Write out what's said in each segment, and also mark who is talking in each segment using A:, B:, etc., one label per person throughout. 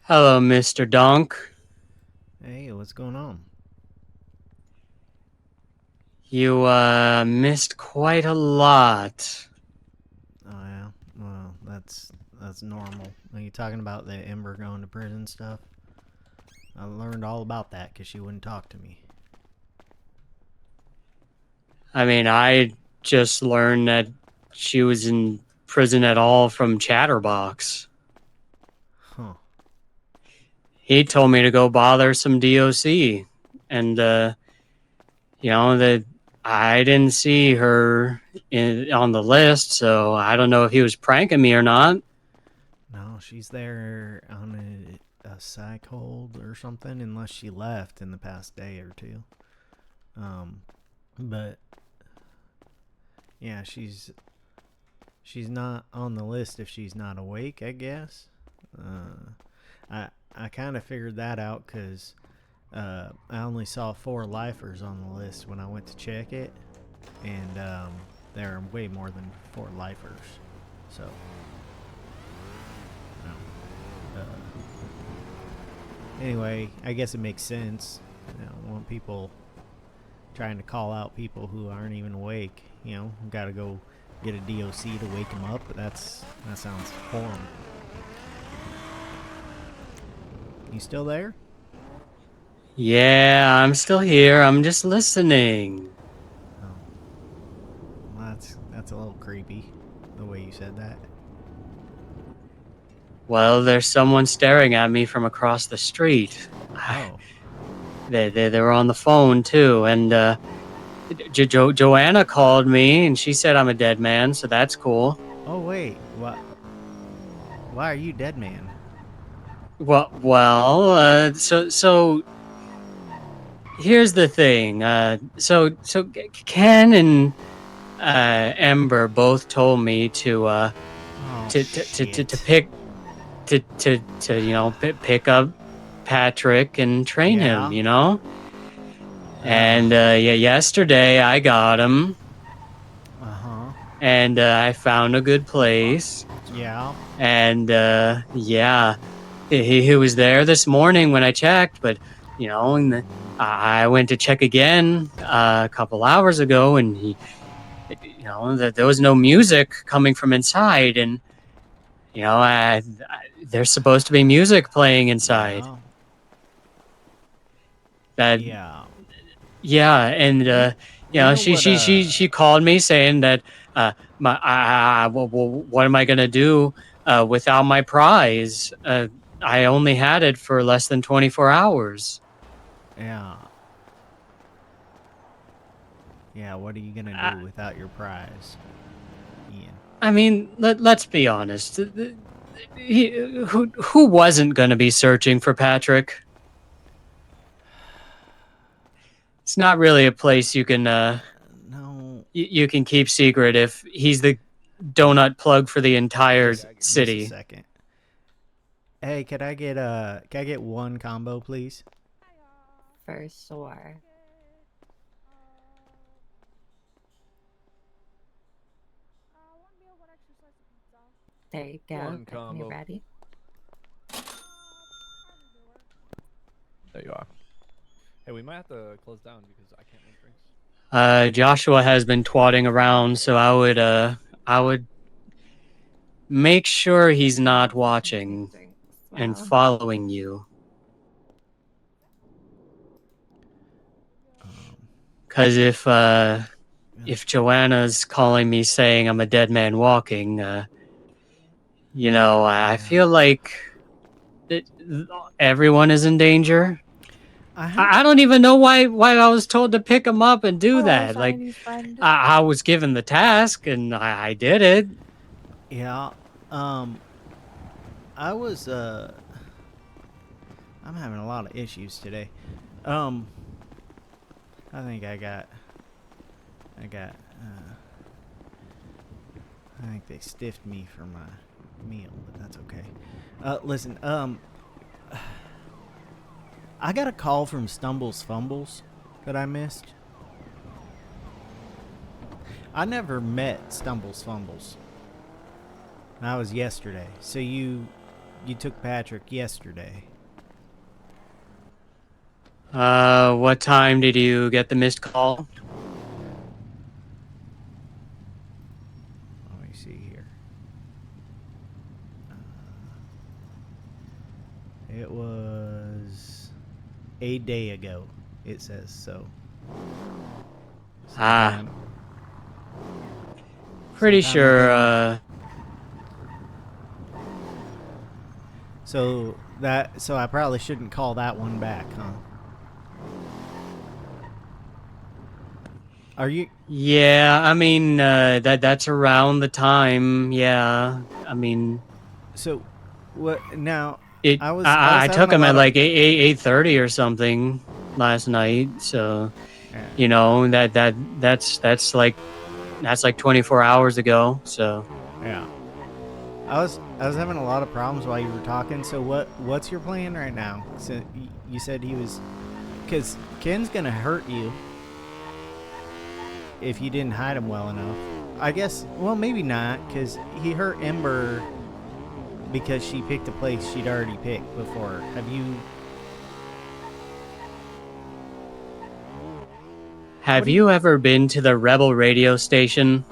A: Hello, Mr. Donk.
B: Hey, what's going on?
A: You, missed quite a lot.
B: Oh yeah, well that's normal. Are you talking about the Ember going to prison stuff? I learned all about that because she wouldn't talk to me.
A: I mean, I just learned that she was in prison at all from Chatterbox.
B: Huh?
A: He told me to go bother some DOC. And, that I didn't see her on the list, so I don't know if he was pranking me or not.
B: No, she's there on a psych hold or something, unless she left in the past day or two. Um, but yeah, she's not on the list if she's not awake, I guess. Uh, I kind of figured that out because I only saw 4 lifers on the list when I went to check it, and there are way more than 4 lifers. So, anyway, I guess it makes sense. I want people trying to call out people who aren't even awake. Got to go get a DOC to wake them up. That sounds horrible. You still there?
A: Yeah, I'm still here. I'm just listening.
B: Oh, well, that's a little creepy. The way you said that.
A: Well, there's someone staring at me from across the street.
B: Oh,
A: They were on the phone too, and Joanna called me and she said I'm a dead man, so that's cool.
B: oh wait, what? Why are you dead, man?
A: So here's the thing. So Ken and Ember both told me
B: Oh
A: to
B: shit.
A: pick pick up Patrick and train him.
B: Yeah.
A: You know,
B: Uh.
A: and yeah, yesterday I got him.
B: Uh huh.
A: And I found a good place.
B: Yeah.
A: And yeah, he was there this morning when I checked, but and I went to check again a couple hours ago, and that there was no music coming from inside, and there's supposed to be music playing inside.
B: Yeah.
A: That
B: Yeah.
A: Yeah, and
B: You you know what?
A: she called me saying that what am I gonna do without my prize? I only had it for less than 24 hours.
B: Yeah. Yeah. What are you gonna
A: I,
B: do without your prize, Ian?
A: I mean, let's be honest. Who wasn't gonna be searching for Patrick? It's not really a place you can
B: No.
A: you can keep secret if he's the donut plug for the entire
B: Just a
A: city.
B: second. Hey, can I get one combo, please?
C: For sure. There you go.
D: One
C: When you're
D: combo.
C: ready.
D: There you are. Hey, we might have to close down because I can't make drinks.
A: Joshua has been twatting around, so I would make sure he's not watching
C: Drinks.
A: and
C: Well,
A: following you.
B: Um.
A: Cause
B: Really?
A: if Joanna's calling me saying I'm a dead man walking, I
B: Yeah.
A: feel like it, everyone is in danger.
B: I have.
A: I don't even know why I was told to pick him up and do
C: hello,
A: that. Like
C: shiny friend.
A: I was given the task and I did it.
B: Yeah. Um. I was. I'm having a lot of issues today. Um. I think I got. I got. I think they stiffed me for my meal, but that's okay. Listen. I got a call from Stumbles Fumbles that I missed. I never met Stumbles Fumbles. That was yesterday. So you took Patrick yesterday.
A: What time did you get the missed call?
B: Let me see here. It was a day ago, it says, so. Sometime-
A: Pretty
B: sometime
A: sure,
B: within- So I probably shouldn't call that one back, huh? Are you?
A: yeah, I mean, that's around the time, yeah. I mean,
B: So, what now?
A: it.
B: I was
A: I
B: having
A: took
B: a
A: him
B: lot
A: at
B: of-
A: like 8:30 or something last night, so
B: Yeah.
A: you know that's like 24 hours ago. So
B: Yeah. I was having a lot of problems while you were talking. So what's your plan right now? So you said he was, because Ken's gonna hurt you if you didn't hide him well enough. I guess. Well, maybe not, because he hurt Ember because she picked a place she'd already picked before.
A: have you ever been to the Rebel radio station?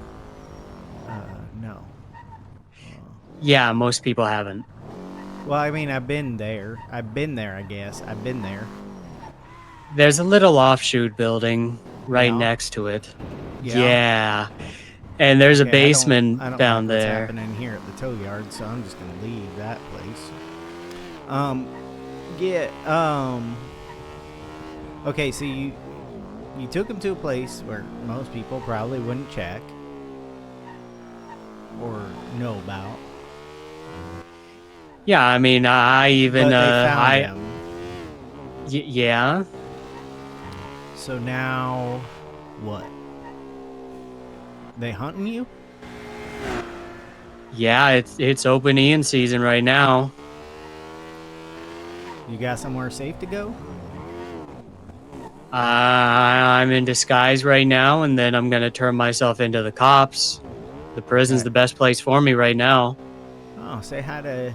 B: No.
A: Yeah, most people haven't.
B: Well, I mean, I've been there. I guess. I've been there.
A: There's a little offshoot building right
B: Yeah.
A: next to it.
B: Yeah.
A: Yeah. And there's a
B: Okay,
A: basement
B: I don't
A: down
B: like what's
A: there.
B: happening here at the tow yard, so I'm just gonna leave that place. Okay, so you took him to a place where most people probably wouldn't check or know about.
A: Yeah, I mean, I even
B: But they found him.
A: Yeah.
B: So now, what? They hunting you?
A: Yeah, it's open Ian season right now.
B: You got somewhere safe to go?
A: I'm in disguise right now, and then I'm gonna turn myself into the cops. The prison's
B: Okay.
A: the best place for me right now.
B: Oh, say hi to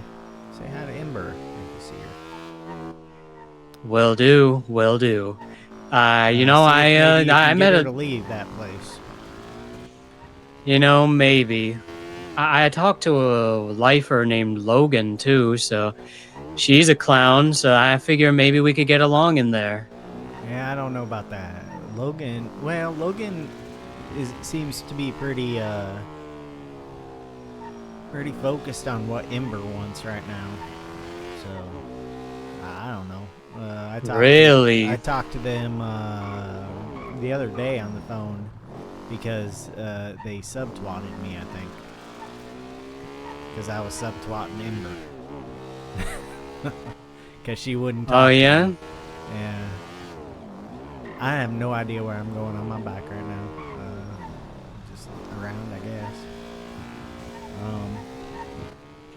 B: Ember if you see her.
A: Will do. You know,
B: See if
A: I
B: maybe you can
A: met
B: get her
A: a,
B: to leave that place.
A: you know, maybe. I talked to a lifer named Logan too, so she's a clown. So I figure maybe we could get along in there.
B: Yeah, I don't know about that. Logan seems to be pretty focused on what Ember wants right now. So I don't know.
A: Really?
B: I talked to them the other day on the phone because they subtwatted me, I think. Because I was subtwatting Ember. Because she wouldn't talk.
A: Oh
B: to
A: yeah?
B: me. Yeah. I have no idea where I'm going on my bike right now. Just around, I guess.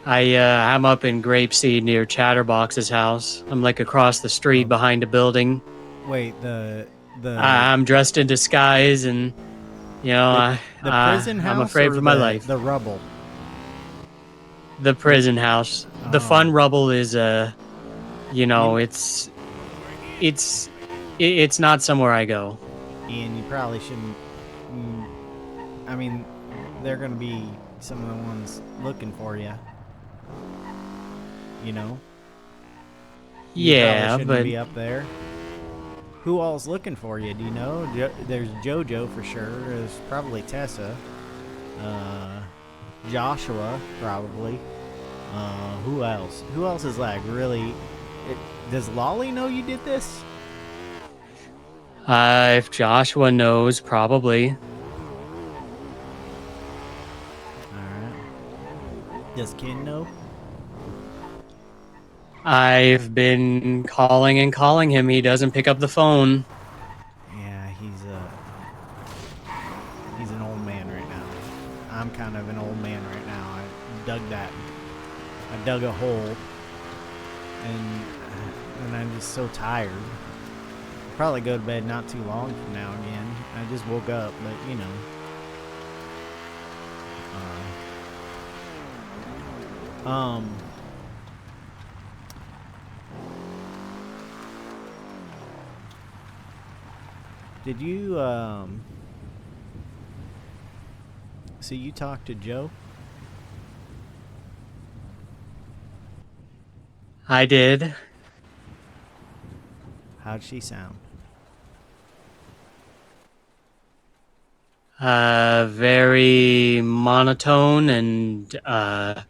A: I'm up in Grapeseed near Chatterbox's house. I'm like across the street behind a building.
B: Wait, the
A: I'm dressed in disguise, and you know,
B: the prison house
A: I'm afraid
B: or
A: for my life.
B: The rubble.
A: The prison house. The fun rubble is you know, it's not somewhere I go.
B: And you probably shouldn't. I mean, they're gonna be some of the ones looking for you. You know. You
A: Yeah,
B: probably shouldn't
A: but
B: be up there. Who all's looking for you? Do you know? There's JoJo for sure. There's probably Tessa. Joshua probably. Who else? Who else is like really? Does Lolly know you did this?
A: If Joshua knows, probably.
B: Alright. Does Ken know?
A: I've been calling and calling him. He doesn't pick up the phone.
B: Yeah, he's an old man right now. I'm kind of an old man right now. I dug a hole, and I'm just so tired. I'll probably go to bed not too long from now again. I just woke up, but you know. Did you so you talked to Joe?
A: I did.
B: How'd she sound?
A: Very monotone and
B: And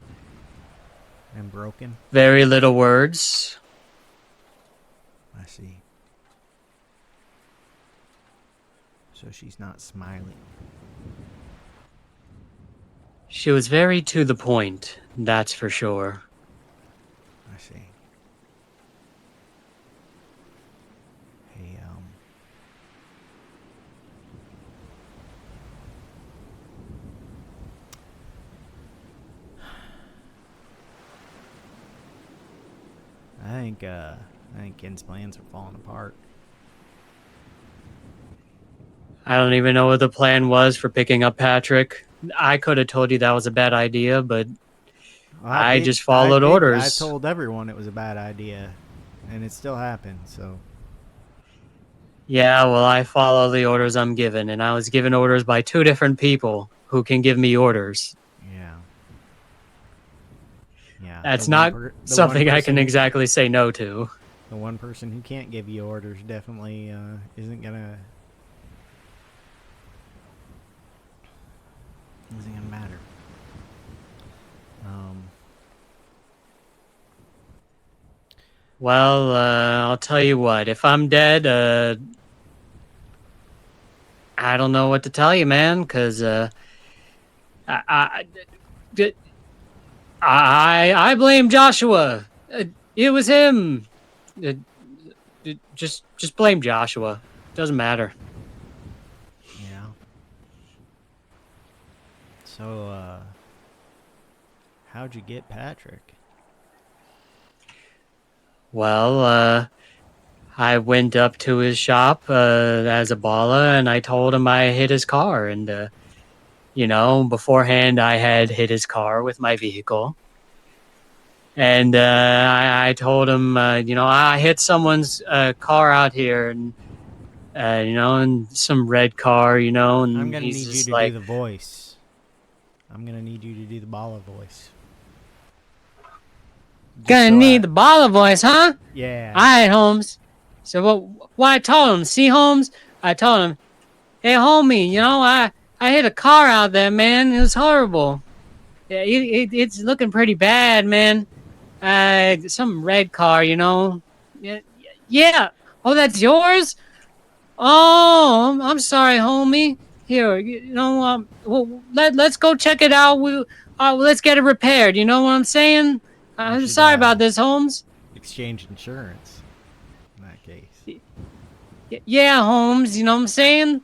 B: broken?
A: very little words.
B: I see. So she's not smiling.
A: She was very to the point, that's for sure.
B: I see. Hey, I think Ken's plans are falling apart.
A: I don't even know what the plan was for picking up Patrick. I could have told you that was a bad idea, but I just followed orders.
B: I told everyone it was a bad idea, and it still happened. So
A: yeah, well, I follow the orders I'm given, and I was given orders by 2 different people who can give me orders.
B: yeah, yeah.
A: That's not something I can exactly say no to.
B: The one person who can't give you orders definitely isn't gonna matter.
A: Well, I'll tell you what. If I'm dead, I don't know what to tell you, man. Because I blame Joshua. It was him. Just blame Joshua. Doesn't matter.
B: Yeah. So, how'd you get Patrick?
A: Well, I went up to his shop as a baller, and I told him I hit his car. And, beforehand, I had hit his car with my vehicle. And I told him, I hit someone's car out here, and, and some red car, and
B: I'm gonna
A: he's
B: need you
A: just
B: to
A: like,
B: do the voice. I'm gonna need you to do the baller voice.
A: gonna need the baller voice, huh?
B: Yeah.
A: All right, Holmes. So what I told him, see, Holmes? I told him, hey, homie, I hit a car out there, man. It was horrible. Yeah, it's looking pretty bad, man. Some red car, Yeah, yeah. Oh, that's yours? Oh, I'm sorry, homie. Here, well, let's go check it out. Let's get it repaired. You know what I'm saying? I'm
B: should,
A: sorry about this, Holmes.
B: Exchange insurance. In that case.
A: Yeah, Holmes. You know what I'm saying?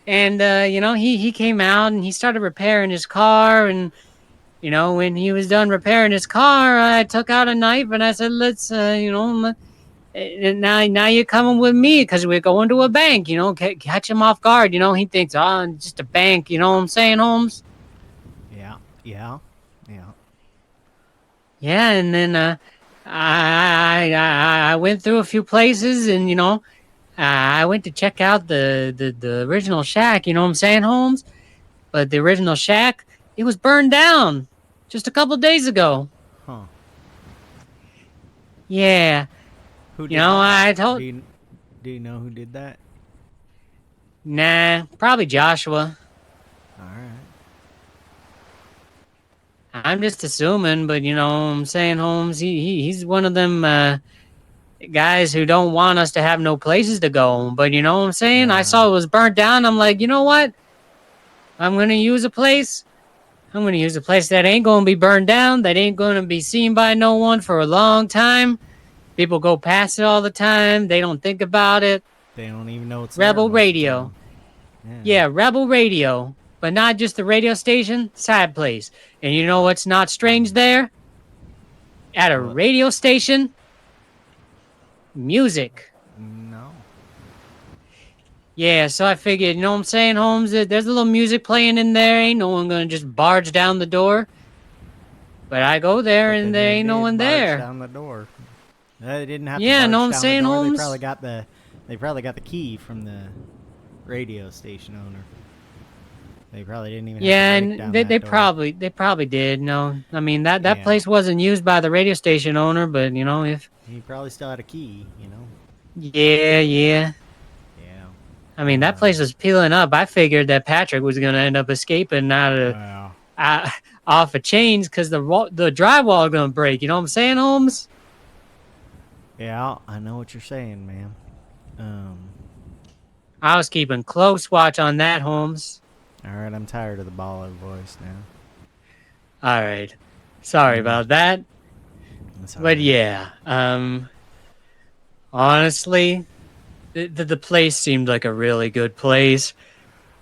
A: And he came out and he started repairing his car, and when he was done repairing his car, I took out a knife and I said, let's now you're coming with me because we're going to a bank, catch him off guard. He thinks, oh, just a bank. You know what I'm saying, Holmes?
B: Yeah.
A: Yeah, and then I went through a few places, and I went to check out the original shack. You know what I'm saying, Holmes? But the original shack, it was burned down just a couple days ago.
B: Huh.
A: Yeah.
B: Who did that?
A: I told.
B: Do you know who did that?
A: Nah, probably Joshua.
B: All right.
A: I'm just assuming, but what I'm saying, Holmes, he's one of them guys who don't want us to have no places to go. But you know what I'm saying? I saw it was burnt down. I'm like, you know what? I'm going to use a place. I'm going to use a place that ain't going to be burned down, that ain't going to be seen by no one for a long time. People go past it all the time. They don't think about it.
B: They don't even know it's
A: Rebel Radio. Yeah, Rebel Radio. But not just the radio station, side place. And you know what's not strange there? At a radio station? Music.
B: No.
A: Yeah, so I figured, you know what I'm saying, Holmes? There's a little music playing in there. Ain't no one gonna just barge down the door. But I go there and there ain't no one there.
B: Down the door. They didn't have to
A: yeah,
B: barge
A: know what I'm
B: down
A: saying,
B: the door.
A: Holmes?
B: They probably got the key from the radio station owner. They probably didn't even
A: Yeah,
B: have to break down
A: and they,
B: that
A: they
B: door.
A: probably did. No, I mean that
B: Yeah.
A: place wasn't used by the radio station owner, but if
B: He probably still had a key,
A: yeah.
B: Yeah.
A: I mean that place was peeling up. I figured that Patrick was gonna end up escaping
B: Wow.
A: off of chains because the drywall gonna break. You know what I'm saying, Holmes?
B: Yeah, I know what you're saying, man.
A: I was keeping close watch on that, Holmes.
B: Alright, I'm tired of the baller voice now.
A: All right, sorry about that.
B: That's
A: But
B: alright.
A: yeah, honestly, the place seemed like a really good place.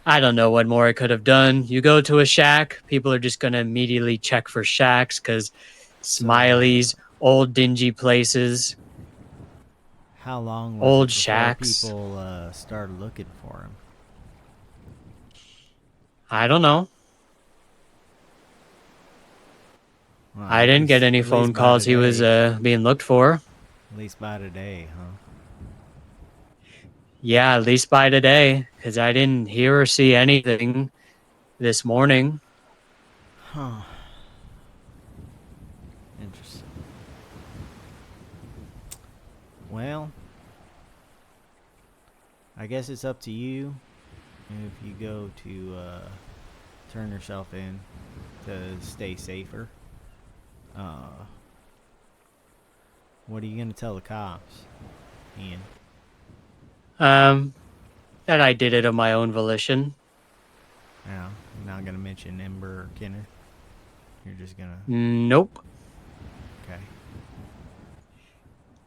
A: I don't know what more I could have done. You go to a shack, people are just gonna immediately check for shacks because Smiley's, old dingy places,
B: How long was
A: old
B: it before
A: shacks.
B: people started looking for him?
A: I don't know.
B: Well,
A: I
B: at
A: didn't get
B: least-
A: any
B: at least
A: phone
B: by
A: calls he was
B: today.
A: being looked for.
B: At least by today, huh?
A: Yeah, at least by today, because I didn't hear or see anything this morning.
B: Huh. Interesting. Well, I guess it's up to you if you go to turn yourself in to stay safer. What are you gonna tell the cops, Ian?
A: That I did it of my own volition.
B: Yeah, you're not gonna mention Ember or Kenneth. You're just gonna.
A: Nope.
B: Okay.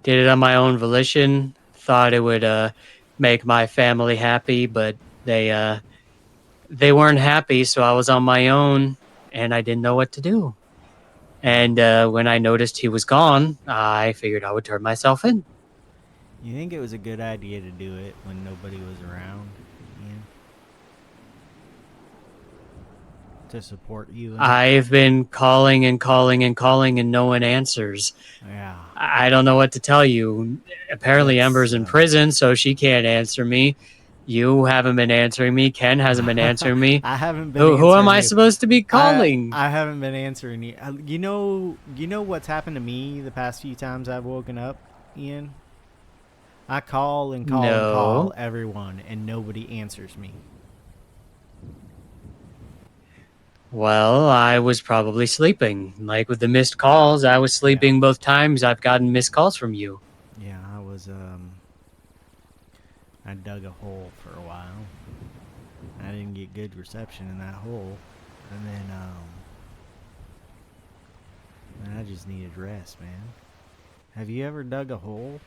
A: Did it on my own volition. Thought it would make my family happy, but they weren't happy, so I was on my own and I didn't know what to do. And when I noticed he was gone, I figured I would turn myself in.
B: You think it was a good idea to do it when nobody was around, Ian? To support you?
A: I've been calling and calling and calling and no one answers.
B: Yeah.
A: I don't know what to tell you. Apparently
B: That's,
A: Ember's in prison, so she can't answer me. You haven't been answering me. Ken hasn't been answering me.
B: I haven't been.
A: Who am
B: answering
A: I
B: you.
A: supposed to be calling?
B: I haven't been answering you. You know what's happened to me the past few times I've woken up, Ian? I call and call and call everyone, and nobody answers me.
A: Well, I was probably sleeping. Like with the missed calls, I was sleeping both times I've gotten missed calls from you.
B: Yeah, I dug a hole for a while. I didn't get good reception in that hole. And then I just needed rest, man. Have you ever dug a hole?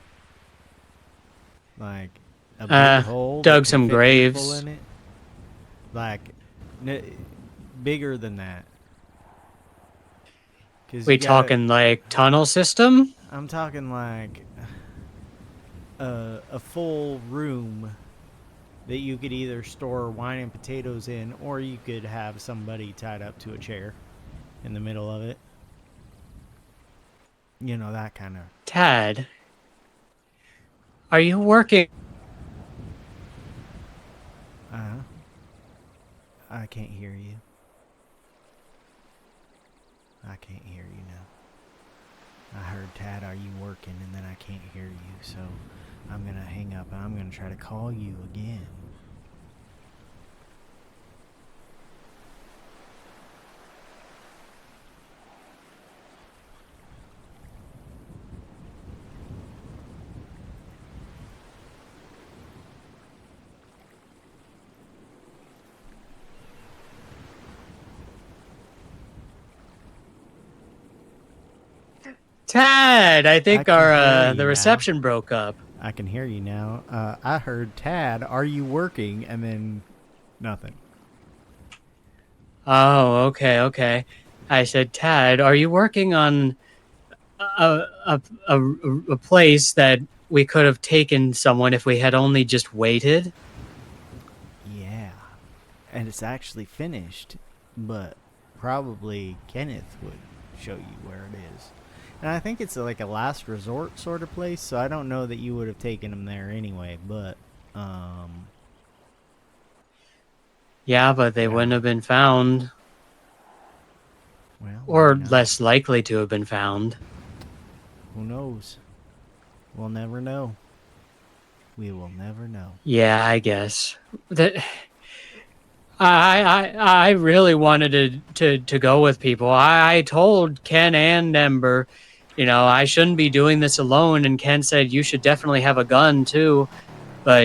B: Like a big hole?
A: Dug
B: that
A: some
B: could fit
A: graves.
B: people in it? Like bigger than that.
A: We talking like tunnel system?
B: I'm talking like a full room that you could either store wine and potatoes in, or you could have somebody tied up to a chair in the middle of it. You know, that kind of.
A: Tad, are you working?
B: I can't hear you. I can't hear you now. I heard, Tad, are you working? And then I can't hear you, so I'm going to hang up and I'm going to try to call you again.
A: Tad, I think
B: I can hear
A: our
B: you
A: the
B: now.
A: reception broke up.
B: I can hear you now. I heard, Tad, are you working? And then nothing.
A: Oh, okay. I said, Tad, are you working on a place that we could have taken someone if we had only just waited?
B: Yeah. And it's actually finished, but probably Kenneth would show you where it is. And I think it's like a last resort sort of place, so I don't know that you would have taken him there anyway, but
A: Yeah, but they
B: Yeah.
A: wouldn't have been found,
B: Well,
A: or
B: maybe not.
A: less likely to have been found.
B: Who knows? We'll never know. We will never know.
A: Yeah, I guess that. I really wanted to go with people. I told Ken and Ember, I shouldn't be doing this alone. And Ken said you should definitely have a gun too. But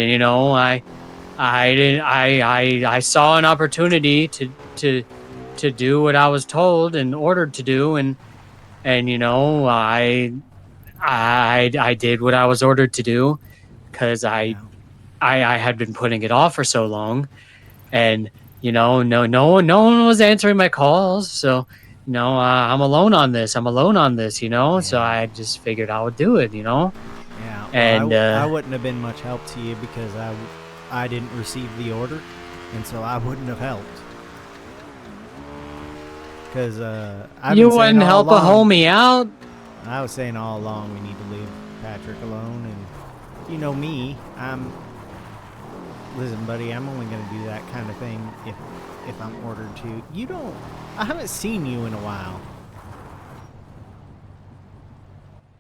A: I didn't. I saw an opportunity to do what I was told and ordered to do, and I did what I was ordered to do because
B: Yeah.
A: I had been putting it off for so long, and no one was answering my calls, so I'm alone on this. I'm alone on this, so
B: Yeah.
A: I just figured I would do it.
B: Yeah.
A: And
B: Well, I wouldn't have been much help to you because I didn't receive the order, and so I wouldn't have helped. Because
A: you wouldn't help a homie out.
B: I was saying all along we need to leave Patrick alone, and you know me, listen, buddy, I'm only gonna do that kind of thing if I'm ordered to. I haven't seen you in a while.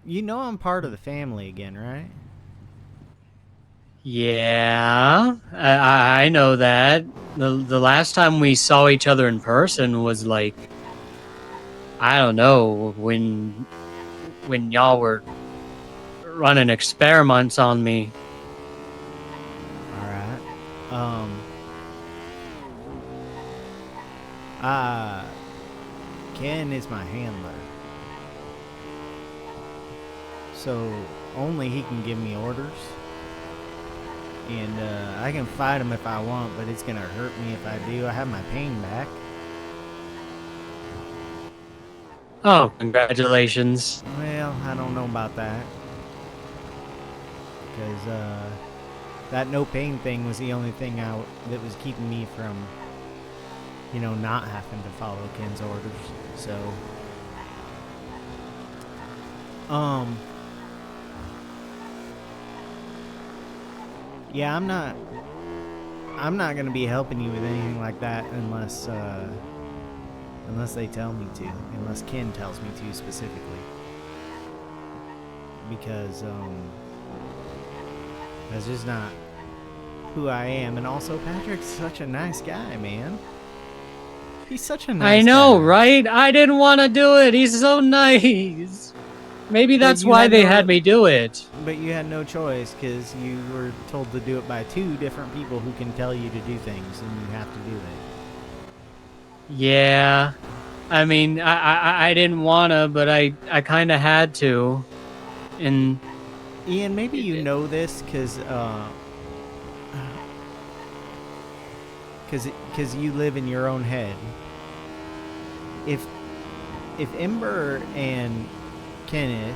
B: You know I'm part of the family again, right?
A: Yeah, I know that. The last time we saw each other in person was like, I don't know, when y'all were running experiments on me.
B: All right. Ken is my handler. So only he can give me orders. And I can fight him if I want, but it's going to hurt me if I do. I have my pain back.
A: Oh, congratulations.
B: Well, I don't know about that. Because that no pain thing was the only thing that was keeping me from, not having to follow Ken's orders. So, yeah, I'm not gonna be helping you with anything like that unless they tell me to, unless Ken tells me to specifically. Because that's just not who I am. And also, Patrick's such a nice guy, man. He's such a nice
A: I know,
B: guy.
A: right? I didn't want to do it. He's so nice. Maybe
B: But
A: that's
B: you
A: why
B: had
A: they
B: no-
A: had me do it.
B: But you had no choice because you were told to do it by two different people who can tell you to do things, and you have to do it.
A: Yeah. I mean, I didn't want to, but I kind of had to. And
B: Ian, maybe you know this because you live in your own head. If Ember and Kenneth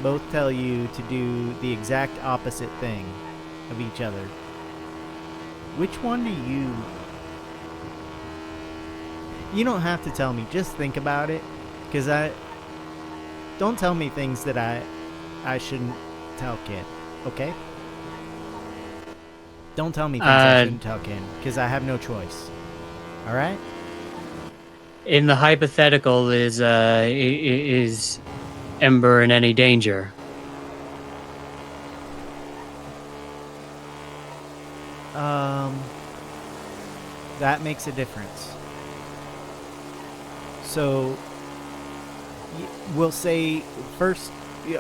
B: both tell you to do the exact opposite thing of each other, which one do you... You don't have to tell me, just think about it, because don't tell me things that I shouldn't tell Ken, okay? Don't tell me things I shouldn't tell Ken, because I have no choice. Alright?
A: in the hypothetical, is Ember in any danger?
B: That makes a difference. So, we'll say first,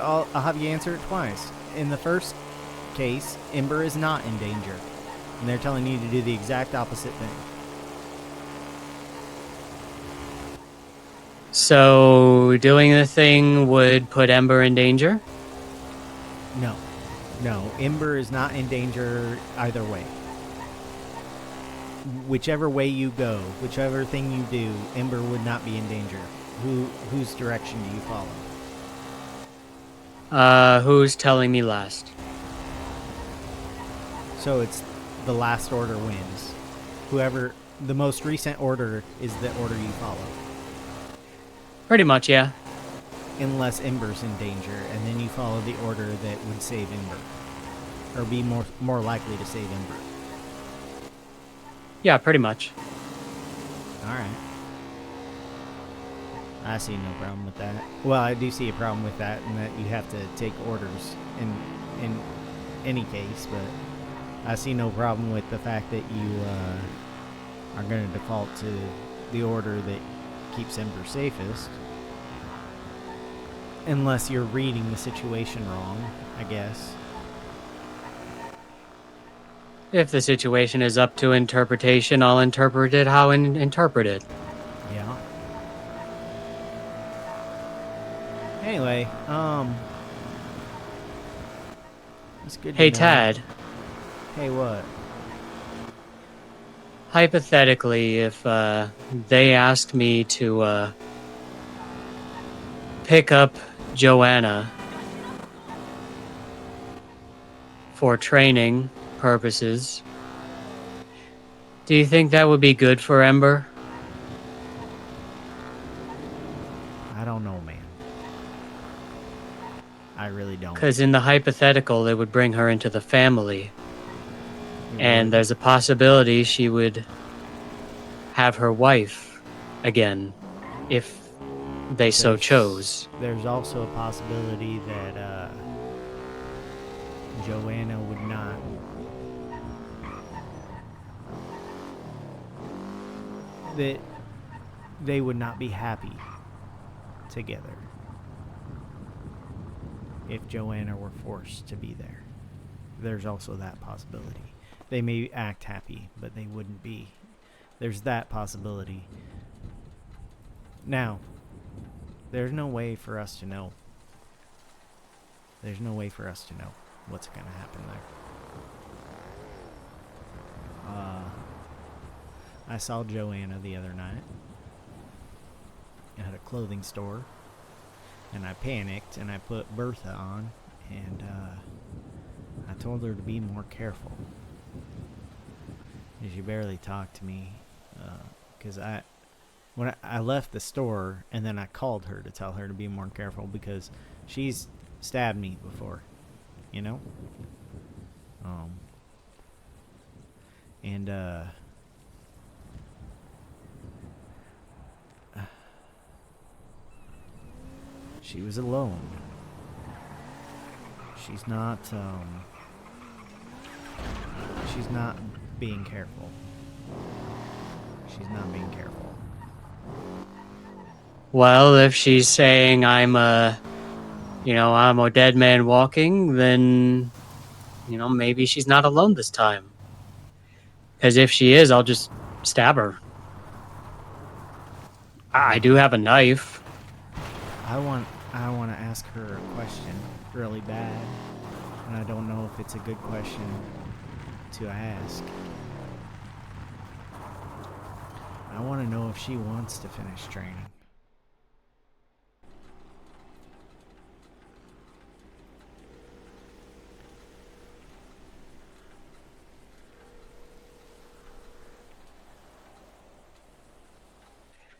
B: I'll have you answer it twice. In the first case, Ember is not in danger, and they're telling you to do the exact opposite thing.
A: So doing the thing would put Ember in danger?
B: No, Ember is not in danger either way. Whichever way you go, whichever thing you do, Ember would not be in danger. Whose direction do you follow?
A: Who's telling me last?
B: So it's the last order wins. Whoever, the most recent order is the order you follow.
A: Pretty much, yeah.
B: Unless Ember's in danger, and then you follow the order that would save Ember. Or be more likely to save Ember.
A: Yeah, pretty much.
B: All right. I see no problem with that. Well, I do see a problem with that, and that you have to take orders in any case. But I see no problem with the fact that you are going to default to the order that keeps Ember safest, unless you're reading the situation wrong, I guess.
A: If the situation is up to interpretation, I'll interpret it how interpret it.
B: Yeah. Anyway, it's good to
A: Hey,
B: know.
A: Tad.
B: Hey, what?
A: Hypothetically, if they asked me to pick up Joanna for training purposes, do you think that would be good for Ember?
B: I don't know, man. I really don't.
A: Because in the hypothetical, it would bring her into the family.
B: It
A: And
B: would.
A: there's a possibility she would have her wife again if they so
B: There's-
A: chose.
B: There's also a possibility that Joanna would not. That they would not be happy together if Joanna were forced to be there. There's also that possibility. They may act happy, but they wouldn't be. There's that possibility. Now, there's no way for us to know. There's no way for us to know what's going to happen there. I saw Joanna the other night at a clothing store, and I panicked and I put Bertha on, and I told her to be more careful. And she barely talked to me because when I left the store, and then I called her to tell her to be more careful because she's stabbed me before, you know? And she was alone. She's not being careful. She's not being careful.
A: Well, if she's saying I'm a dead man walking, then, maybe she's not alone this time. Because if she is, I'll just stab her. I do have a knife.
B: I want to ask her a question really bad, and I don't know if it's a good question to ask. I want to know if she wants to finish training.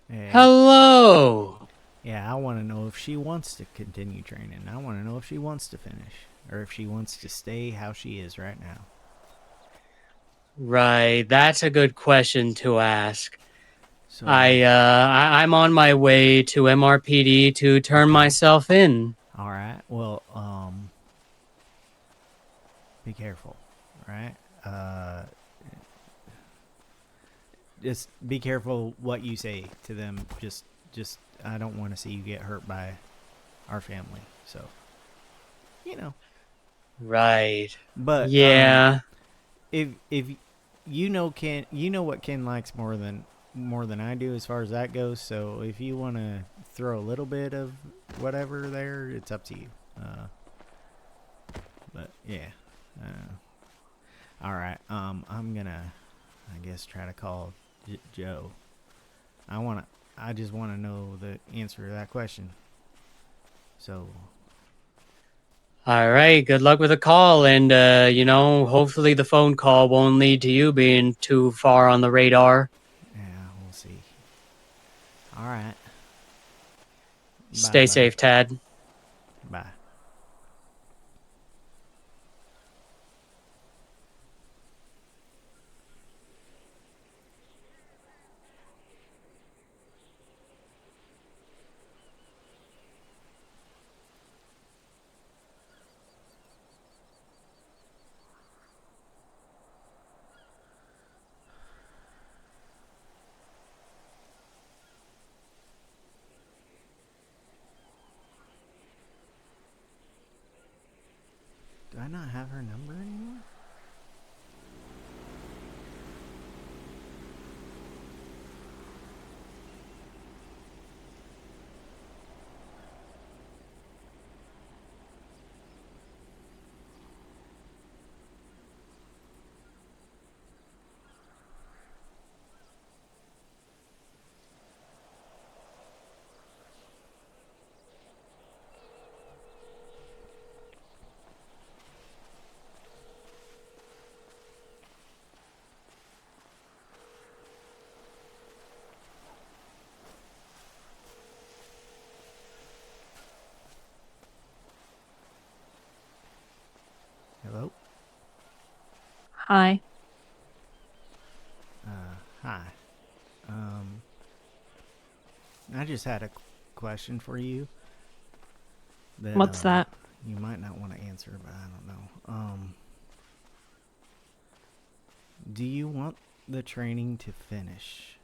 B: And,
A: Hello!
B: yeah, I want to know if she wants to continue training. I want to know if she wants to finish, or if she wants to stay how she is right now.
A: Right, that's a good question to ask.
B: So
A: I'm on my way to MRPD to turn myself in.
B: all right. Well, be careful, right? Just be careful what you say to them. Just I don't want to see you get hurt by our family. So,
A: Right.
B: But
A: Yeah.
B: if you know Ken, you know what Ken likes more than I do as far as that goes. So if you want to throw a little bit of whatever there, it's up to you. But yeah. All right. I'm gonna, I guess, try to call Joe. I just want to know the answer to that question. So.
A: All right. Good luck with the call. And, hopefully the phone call won't lead to you being too far on the radar.
B: Yeah, we'll see. All right.
A: Stay
B: Bye-bye.
A: safe, Tad.
B: Bye. Do I not have her number anymore? Hello?
E: Hi.
B: Hi. I just had a question for you.
E: What's that?
B: You might not want to answer, but I don't know. Do you want the training to finish?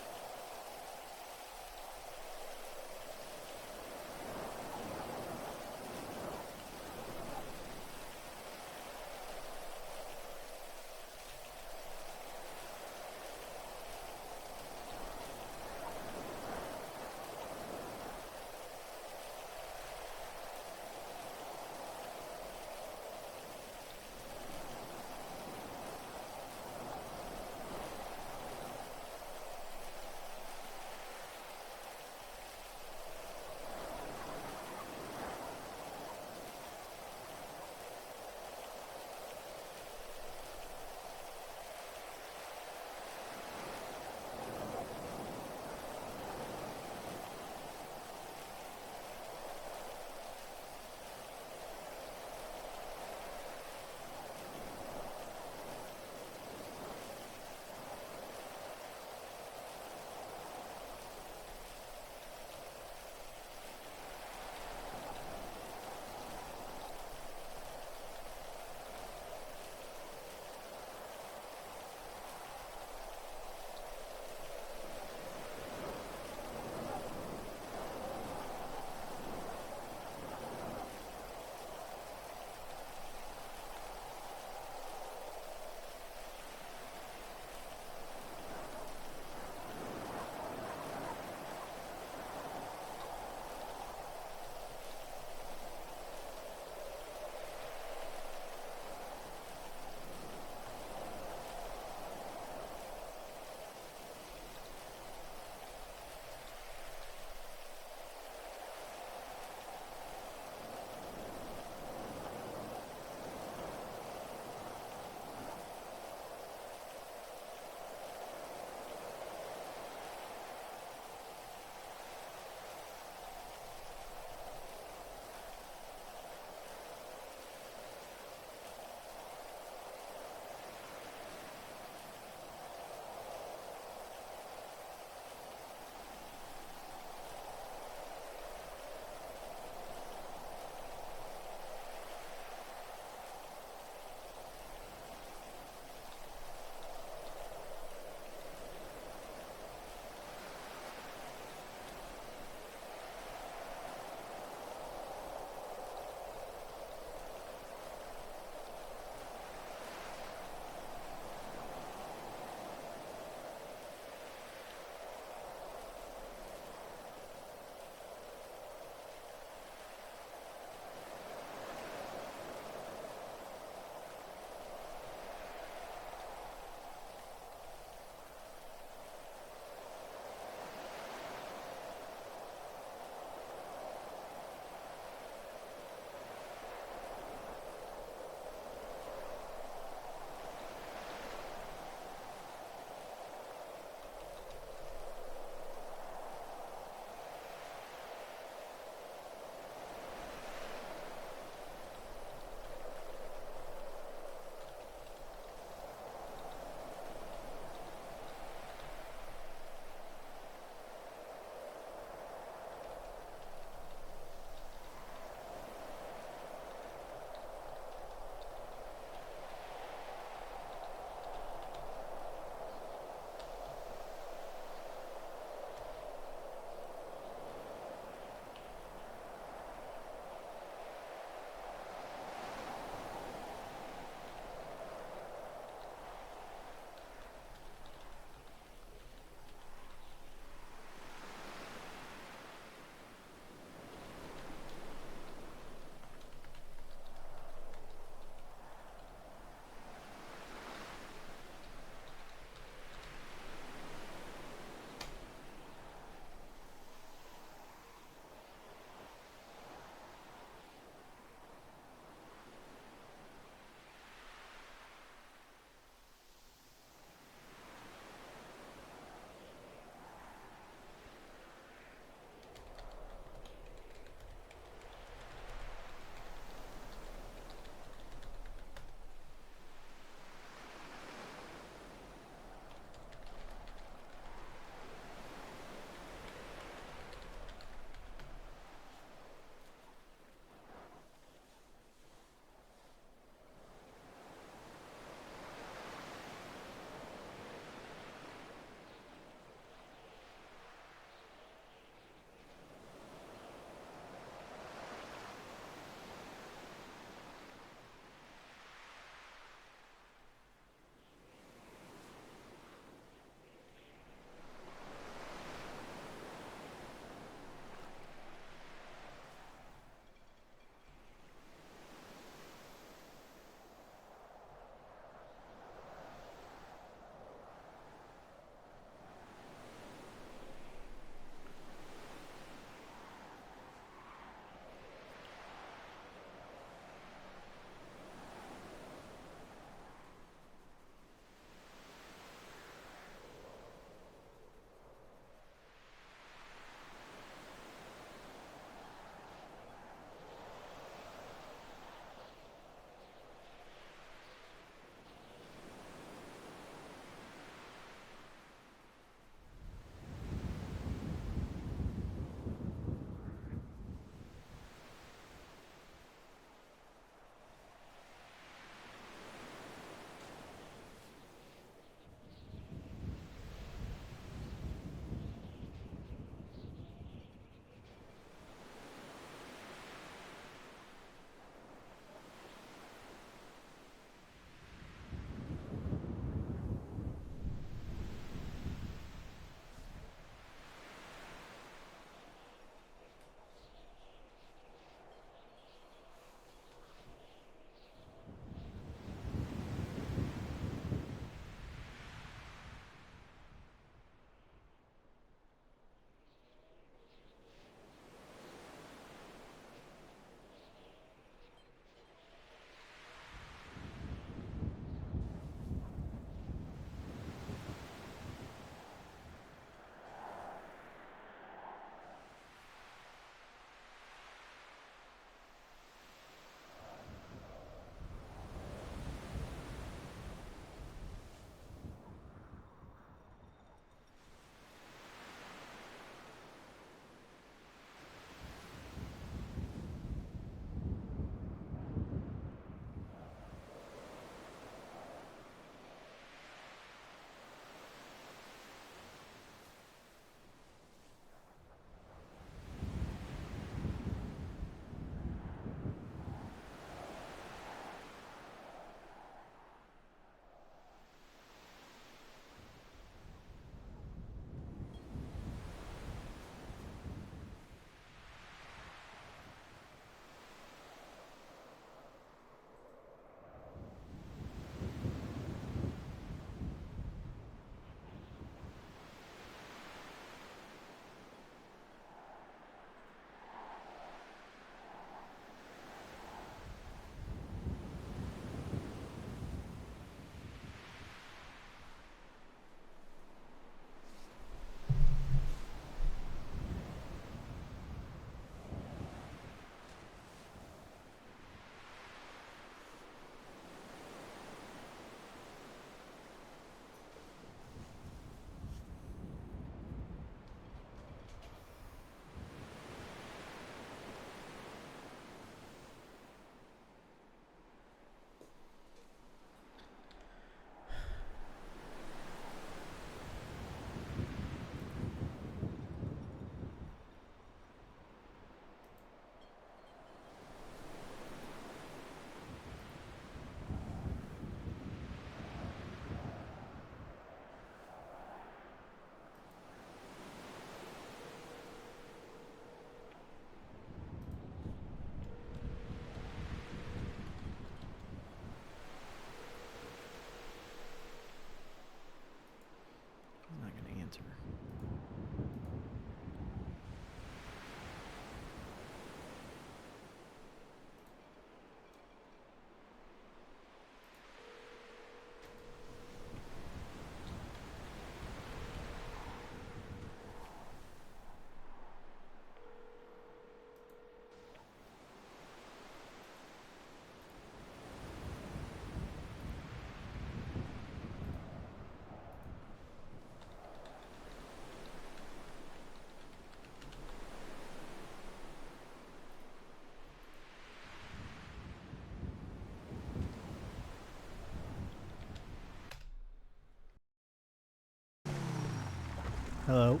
B: Hello.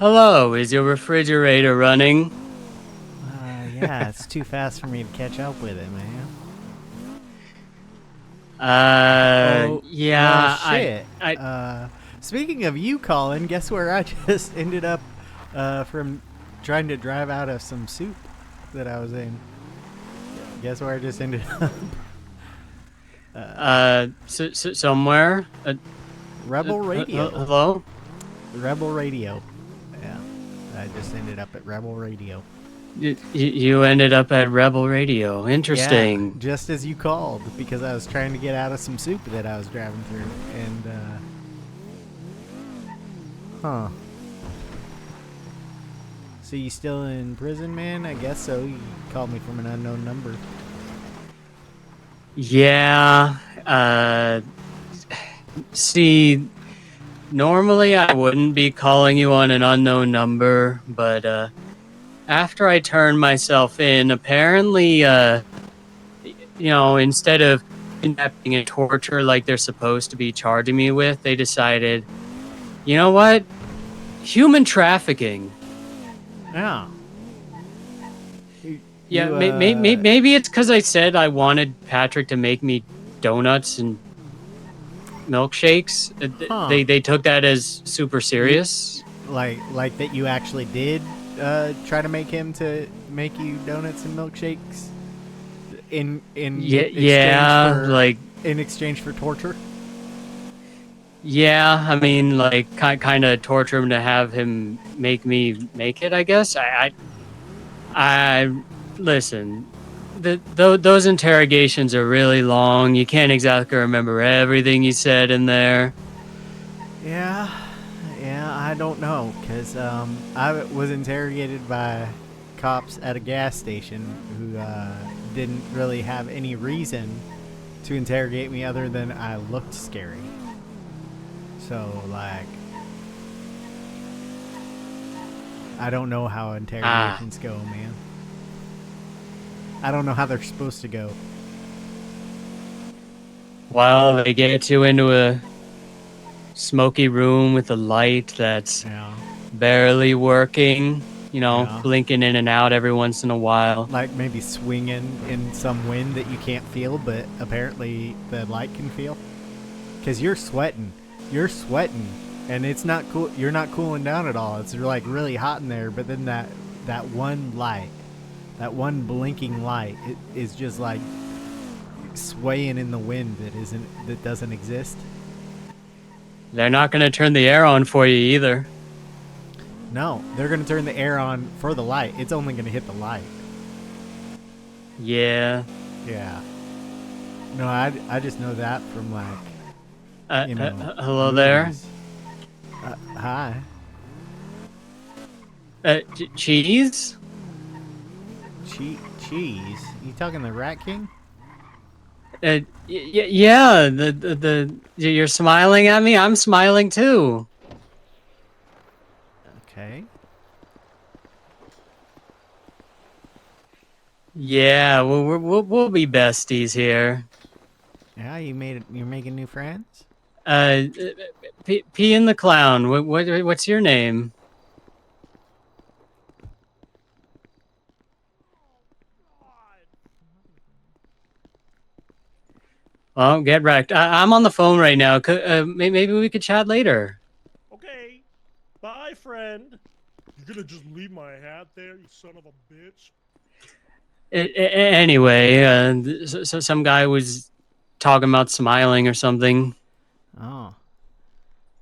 A: Hello, is your refrigerator running?
B: Yeah, it's too fast for me to catch up with it, man.
A: Yeah,
B: Shit.
A: I
B: Speaking of you, Colin, guess where I just ended up from trying to drive out of some soup that I was in. Guess where I just ended up?
A: somewhere.
B: Rebel Radio.
A: Hello?
B: Rebel Radio. Yeah. I just ended up at Rebel Radio.
A: You ended up at Rebel Radio. Interesting.
B: Yeah, just as you called, because I was trying to get out of some soup that I was driving through, and huh. So you still in prison, man? I guess so. You called me from an unknown number.
A: Yeah. See, normally I wouldn't be calling you on an unknown number, but after I turned myself in, apparently, instead of kidnapping and torture like they're supposed to be charging me with, they decided, you know what? Human trafficking.
B: Yeah.
A: Yeah, maybe it's because I said I wanted Patrick to make me donuts and milkshakes.
B: Huh.
A: They took that as super serious.
B: Like that you actually did try to make him to make you donuts and milkshakes in exchange for torture.
A: Yeah, I mean, like kind of torture him to have him make me make it. I guess I listen. Those interrogations are really long. You can't exactly remember everything you said in there.
B: Yeah, I don't know, because I was interrogated by cops at a gas station who didn't really have any reason to interrogate me other than I looked scary. So, like, I don't know how interrogations go, man. I don't know how they're supposed to go.
A: Well, they get you into a smoky room with a light that's barely working, blinking in and out every once in a while.
B: Like maybe swinging in some wind that you can't feel, but apparently the light can feel. Because you're sweating. And it's not cool. You're not cooling down at all. It's like really hot in there, but then that one light, that one blinking light, it is just like swaying in the wind that doesn't exist.
A: They're not going to turn the air on for you either.
B: No, they're going to turn the air on for the light. It's only going to hit the light.
A: Yeah.
B: Yeah. No, I just know that from like,
A: hello there.
B: Hi.
A: Cheese?
B: Cheese? You talking the Rat King?
A: Yeah. You're smiling at me. I'm smiling too.
B: Okay.
A: Yeah, we'll be besties here.
B: Yeah, you're making new friends?
A: P and the Clown. What's your name? Well, get wrecked. I'm on the phone right now. Maybe we could chat later.
F: Okay. Bye, friend. You're gonna just leave my hat there, you son of a bitch?
A: Anyway, so some guy was talking about smiling or something.
B: Oh.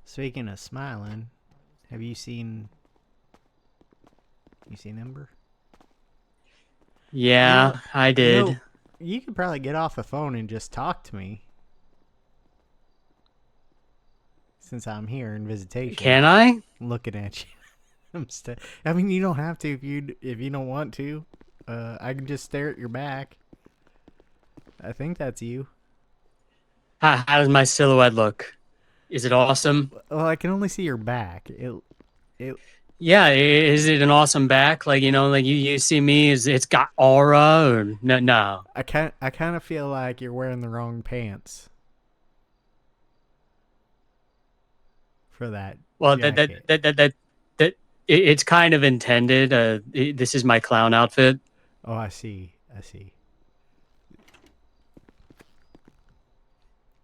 B: Speaking of smiling, have you seen Ember?
A: Yeah, I did.
B: You could probably get off the phone and just talk to me. Since I'm here in visitation.
A: Can I?
B: I'm looking at you. I mean, you don't have to if you don't want to. I can just stare at your back. I think that's you.
A: How does my silhouette look? Is it awesome?
B: Well, I can only see your back.
A: Yeah, is it an awesome back? Like, like you see me, it's got aura or no?
B: I kind of feel like you're wearing the wrong pants for that.
A: Well,
B: jacket.
A: it's kind of intended. This is my clown outfit.
B: Oh, I see. I see.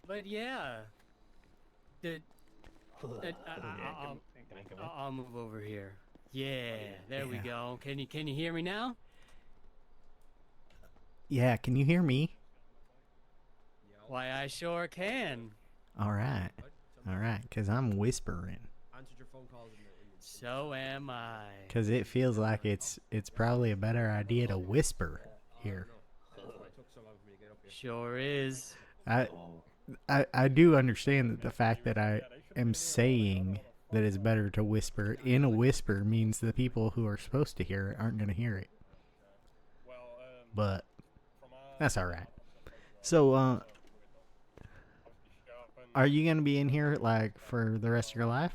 A: But yeah, I'll move over here. Yeah, there we
B: Yeah.
A: go. Can you hear me now?
B: Yeah, can you hear me?
A: Why, I sure can.
B: All right. All right, because I'm whispering.
A: So am I.
B: Because it feels like it's probably a better idea to whisper here.
A: Sure is.
B: I do understand that the fact that I am saying that it's better to whisper in a whisper means the people who are supposed to hear it aren't going to hear it. But that's all right. So, are you going to be in here like for the rest of your life?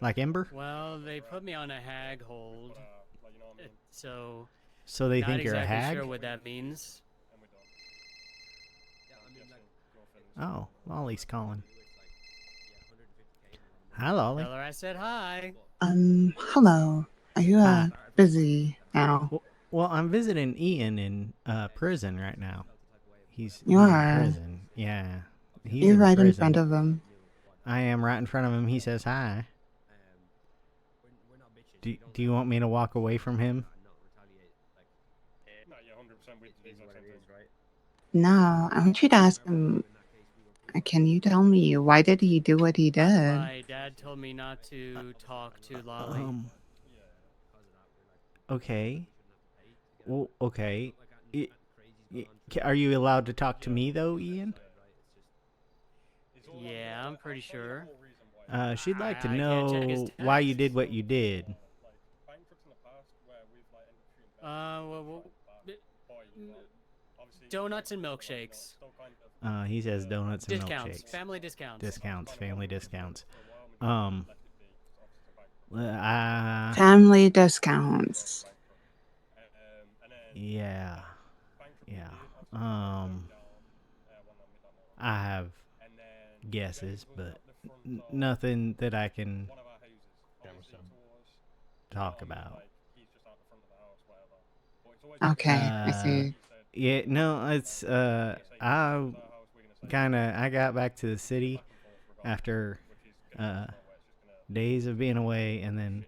B: Like Ember?
A: Well, they put me on a hag hold, so
B: So they
A: not
B: think you're a
A: exactly
B: hag?
A: sure what that means.
B: Oh, Lolly's calling. Hi, Lolly.
A: Tell her I said hi.
G: Hello. Are you busy now?
B: Well, I'm visiting Ian in prison right now. He's
G: You
B: in
G: are?
B: prison. Yeah. He's
G: You're
B: in
G: right in
B: prison.
G: front of him.
B: I am right in front of him. He says hi. Do you want me to walk away from him?
G: No, I want you to ask him. Can you tell me why did he do what he did?
A: My dad told me not to talk to Lolly.
B: Okay. Well, okay. Are you allowed to talk to me though, Ian?
A: Yeah, I'm pretty sure.
B: She'd like to
A: I can't check his
B: know why you
A: text.
B: did what you did.
A: Donuts and milkshakes.
B: He says donuts and
A: Discounts.
B: milkshakes.
A: Family discounts.
B: Discounts, family discounts.
G: Family discounts.
B: Yeah. I have guesses, but nothing that I can talk about.
G: Okay, I see.
B: Yeah, no, it's I got back to the city after days of being away, and then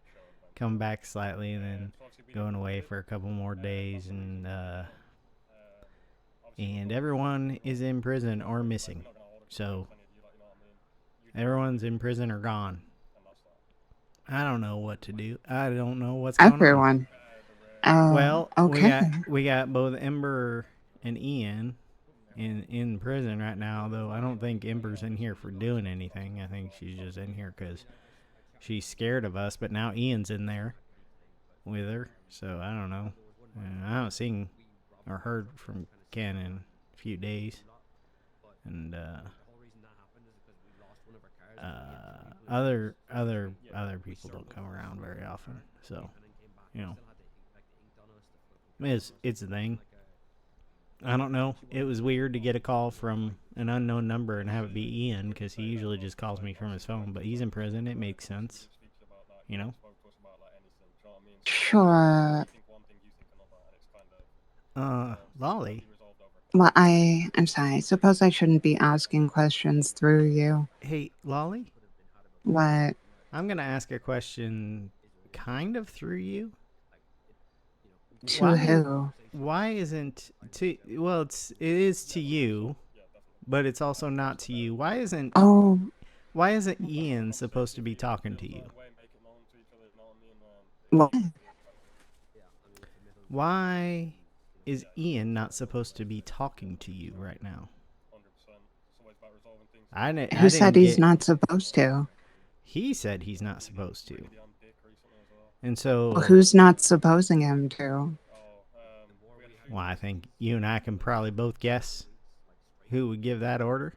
B: come back slightly, and then going away for a couple more days, and everyone is in prison or missing. So everyone's in prison or gone. I don't know what to do. I don't know what's going on.
G: Everyone. Oh,
B: Well,
G: okay.
B: we got both Ember and Ian in prison right now, though I don't think Ember's in here for doing anything. I think she's just in here because she's scared of us, but now Ian's in there with her, so I don't know. I haven't seen or heard from Ken in a few days, and other people don't come around very often, so you know. It's a thing. I don't know. It was weird to get a call from an unknown number and have it be Ian, because he usually just calls me from his phone, but he's in prison. It makes sense. You know?
G: Sure.
B: Lolly.
G: Well, I'm sorry. I suppose I shouldn't be asking questions through you.
B: Hey, Lolly?
G: What?
B: I'm going to ask a question kind of through you.
G: To who?
B: Why isn't well, it is to you, but it's also not to you. Why isn't Ian supposed to be talking to you?
G: What?
B: Why is Ian not supposed to be talking to you right now?
G: Who said he's not supposed to?
B: He said he's not supposed to. And so...
G: Well, who's not supposing him to?
B: Well, I think you and I can probably both guess who would give that order.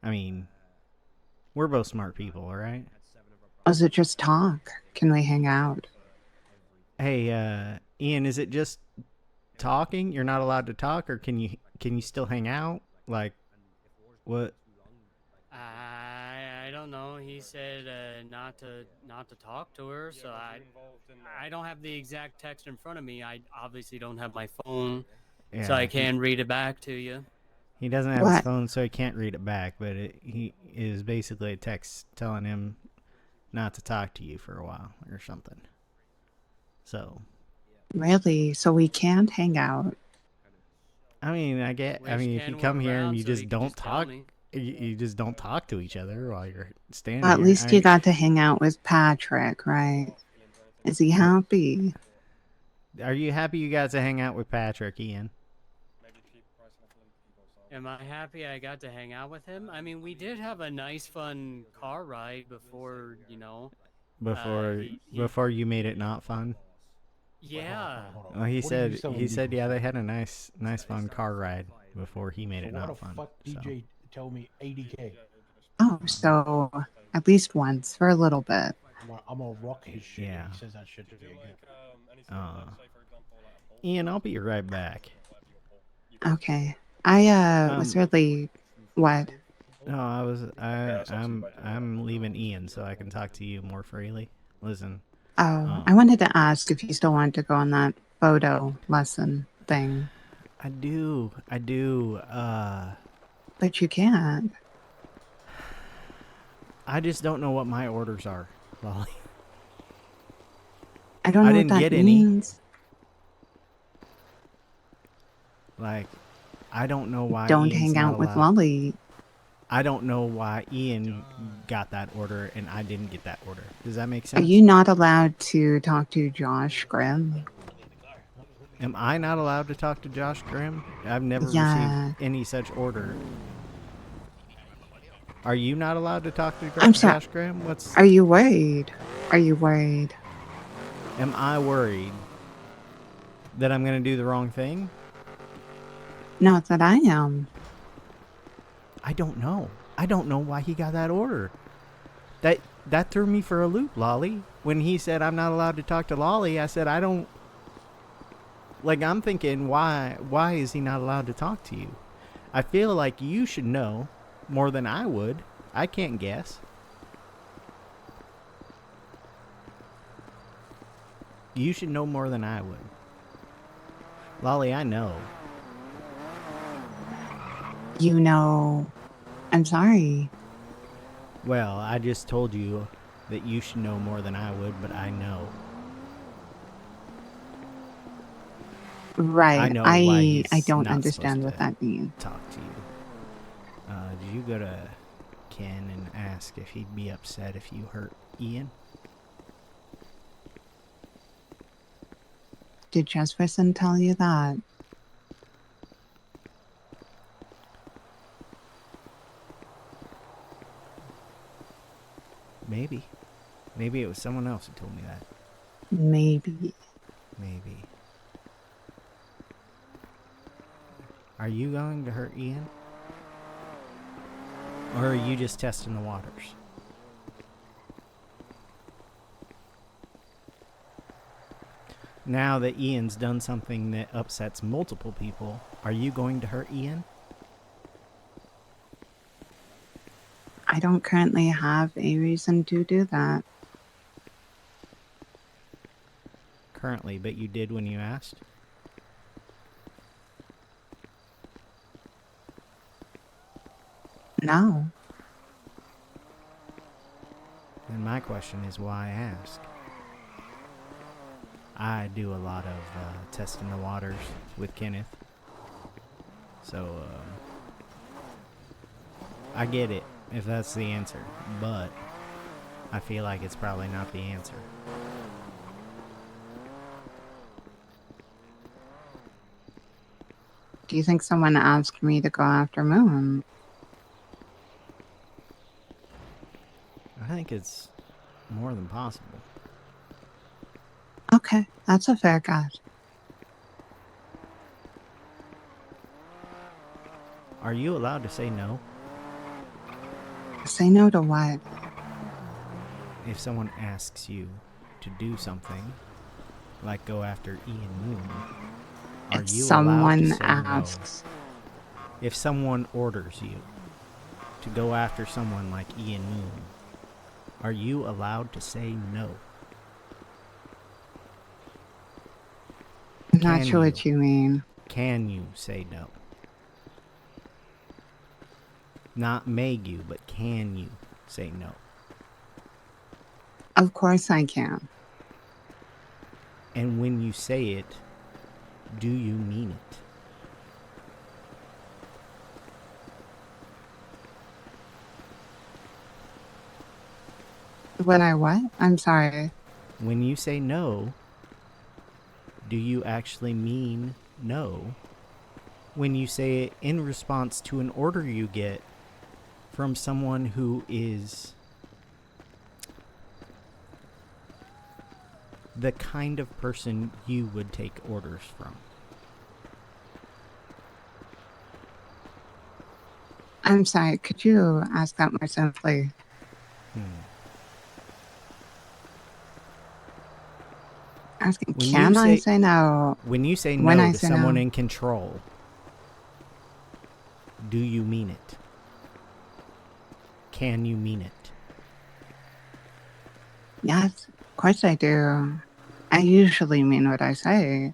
B: I mean, we're both smart people, all right?
G: Is it just talk? Can we hang out?
B: Hey, Ian, is it just talking? You're not allowed to talk, or can you still hang out? Like, what?
A: don't know. He said not to talk to her. So I don't have the exact text in front of me. I obviously don't have my phone, so I can read it back to you.
B: He doesn't have his
G: What?
B: phone, so he can't read it back. But he is basically a text telling him not to talk to you for a while or something. So
G: Really? So we can't hang out?
B: I mean, I
A: Wish
B: mean, if
A: Ken
B: you
A: were
B: come here and
A: around
B: you
A: so he
B: just
A: could
B: don't
A: just tell
B: talk,
A: me.
B: you just don't talk to each other while you're standing
G: Well, at
B: here.
G: least you got to hang out with Patrick, right? Is he happy?
B: Are you happy you got to hang out with Patrick, Ian?
A: Am I happy I got to hang out with him? I mean, we did have a nice, fun car ride before,
B: Before you made it not fun.
A: Yeah.
B: Well, he said yeah, they had a nice fun car ride before he made it not fun.
H: Fuck DJ tell me 80K.
G: Oh, so at least once for a little bit.
H: I'm gonna rock his shit.
B: Yeah.
H: He says that shit to me again.
B: Ian, I'll be right back.
G: Okay. I was really what?
B: No, I'm leaving Ian so I can talk to you more freely. Listen.
G: Oh, I wanted to ask if you still wanted to go on that photo lesson thing.
B: I do.
G: But you can't.
B: I just don't know what my orders are, Lolly.
G: I don't know
B: didn't
G: what that
B: get
G: means.
B: Like, I don't know why
G: Don't
B: Ian's
G: hang
B: not
G: out with
B: allowed.
G: Lolly.
B: I don't know why Ian got that order and I didn't get that order. Does that make sense?
G: Are you not allowed to talk to Josh Grimm?
B: Am I not allowed to talk to Josh Grimm? I've never
G: Yeah.
B: received any such order. Are you not allowed to talk to
G: I'm sorry.
B: Josh Grimm?
G: Are you worried? Are you worried?
B: Am I worried that I'm going to do the wrong thing?
G: Not that I am.
B: I don't know. I don't know why he got that order. That threw me for a loop, Lolly. When he said I'm not allowed to talk to Lolly, I said I don't. Like, I'm thinking, why is he not allowed to talk to you? I feel like you should know more than I would. I can't guess. You should know more than I would. Lolly, I know.
G: You know. I'm sorry.
B: Well, I just told you that you should know more than I would, but I know.
G: Right.
B: I know why he's
G: I don't
B: not
G: understand
B: supposed
G: what
B: to
G: that means.
B: talk to you. Did you go to Ken and ask if he'd be upset if you hurt Ian?
G: Did Jesperson tell you that?
B: Maybe. Maybe it was someone else who told me that.
G: Maybe.
B: Maybe. Are you going to hurt Ian? Or are you just testing the waters? Now that Ian's done something that upsets multiple people, are you going to hurt Ian?
G: I don't currently have a reason to do that.
B: Currently, but you did when you asked?
G: No.
B: And my question is why ask? I do a lot of testing the waters with Kenneth. So, I get it if that's the answer, but I feel like it's probably not the answer.
G: Do you think someone asked me to go after Moon?
B: I think it's more than possible.
G: Okay, that's a fair guess.
B: Are you allowed to say no?
G: Say no to what?
B: If someone asks you to do something, like go after Ian Moon, are
G: If
B: you
G: someone
B: allowed to say
G: asks.
B: no? If someone orders you to go after someone like Ian Moon, Are you allowed to say no?
G: I'm not
B: Can
G: sure what you mean.
B: Can you say no? Not may you, but can you say no?
G: Of course I can.
B: And when you say it, do you mean it?
G: When I what? I'm sorry.
B: When you say no, do you actually mean no? When you say it in response to an order you get from someone who is the kind of person you would take orders from.
G: I'm sorry. Could you ask that more simply? Asking,
B: When
G: can
B: you
G: I
B: say-
G: say no?
B: When you say
G: When
B: no
G: I
B: to
G: say
B: someone
G: no.
B: in control, do you mean it? Can you mean it?
G: Yes, of course I do. I usually mean what I say.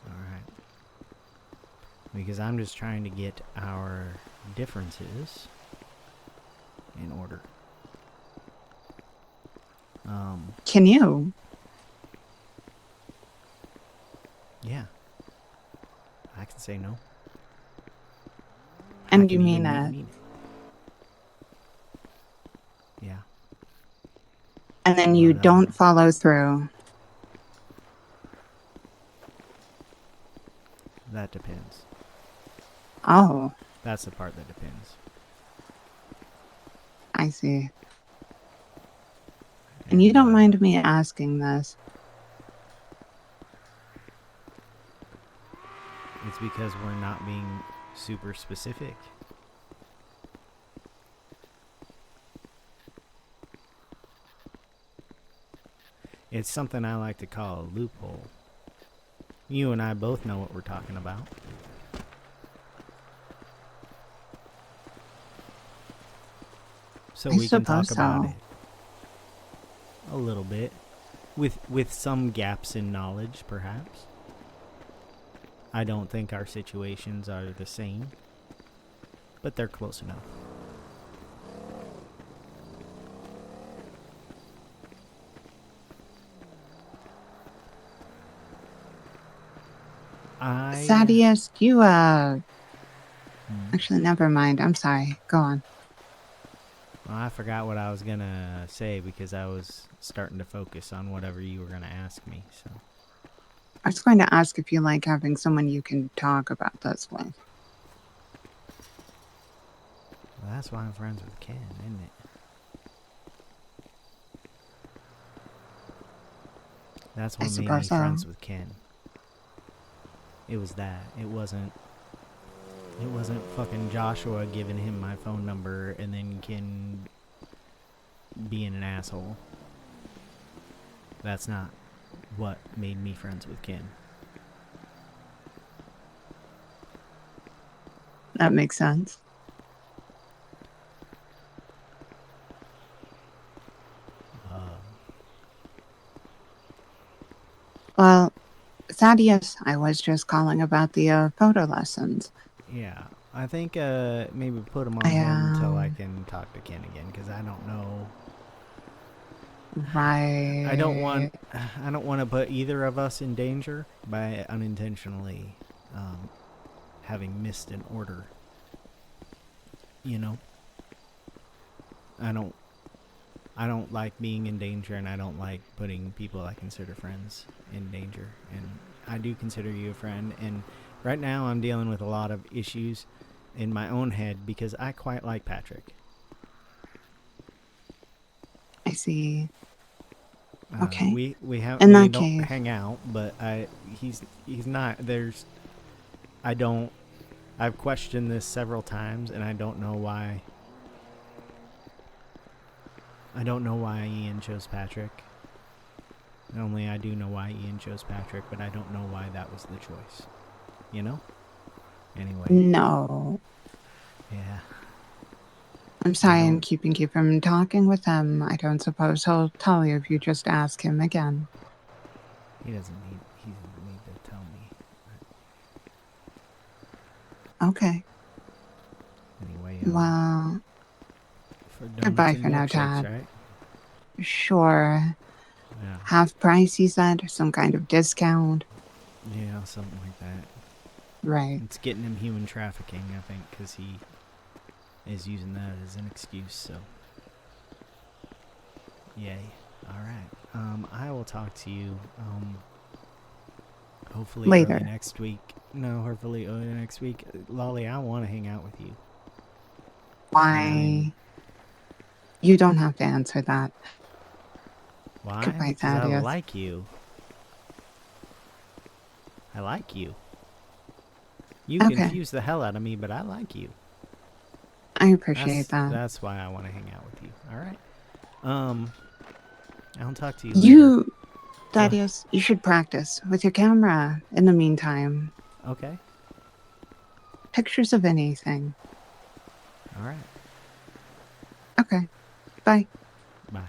B: Alright. Because I'm just trying to get our differences in order.
G: Can you?
B: Yeah. I can say no.
G: And
B: I
G: you
B: can
G: mean
B: even
G: it?
B: mean it. Yeah.
G: And then you
B: But,
G: don't follow through.
B: That depends.
G: Oh,
B: That's the part that depends.
G: I see. And you don't mind me asking this?
B: It's because we're not being super specific. It's something I like to call a loophole. You and I both know what we're talking about. So
G: I
B: we can talk
G: suppose
B: about
G: so.
B: it a little bit with some gaps in knowledge, perhaps. I don't think our situations are the same, but they're close enough.
G: Thaddeus, you, Actually, never mind. I'm sorry. Go on.
B: Well, I forgot what I was gonna say because I was starting to focus on whatever you were gonna ask me, so.
G: I was going to ask if you like having someone you can talk about this with.
B: Well, that's why I'm friends with Ken, isn't it? That's
G: I
B: what made me
G: suppose so.
B: friends with Ken. It was that. It wasn't fucking Joshua giving him my phone number and then Ken being an asshole. That's not what made me friends with Ken.
G: That makes sense. Well, Thaddeus, I was just calling about the photo lessons.
B: Yeah, I think maybe put him on
G: I,
B: hold until I can talk to Ken again, because I don't know.
G: Right.
B: I don't want to put either of us in danger by unintentionally having missed an order. You know, I don't like being in danger, and I don't like putting people I consider friends in danger. And I do consider you a friend, and right now I'm dealing with a lot of issues in my own head because I quite like Patrick.
G: I see. Okay.
B: We
G: In that
B: don't
G: case.
B: hang out, but he's not. I've questioned this several times, and I don't know why. I don't know why Ian chose Patrick. Only I do know why Ian chose Patrick, but I don't know why that was the choice. You know? Anyway.
G: No.
B: Yeah.
G: I'm sorry I'm
B: don't-
G: keeping you from talking with him. I don't suppose he'll tell you if you just ask him again.
B: He doesn't need to tell me.
G: Okay.
B: Anyway,
G: Well,
B: for
G: goodbye
B: donuts and
G: for now,
B: milkshakes,
G: Dad.
B: right?
G: Sure.
B: Yeah.
G: Half price, he said, or some kind of discount.
B: Yeah, something like that.
G: Right.
B: It's getting him human trafficking, I think, because he is using that as an excuse, so. Yay. Alright. I will talk to you, hopefully
G: Later.
B: early next week. No, hopefully early next week. Lolly, I want to hang out with you.
G: Why? You don't have to answer that.
B: Why?
G: Goodbye,
B: Because I
G: Thaddeus.
B: like you. I like you. You
G: Okay.
B: confuse the hell out of me, but I like you.
G: I appreciate that.
B: That's why I want to hang out with you. Alright? I'll talk to you later.
G: Thaddeus, you should practice with your camera in the meantime.
B: Okay.
G: Pictures of anything.
B: Alright.
G: Okay. Bye.
B: Bye.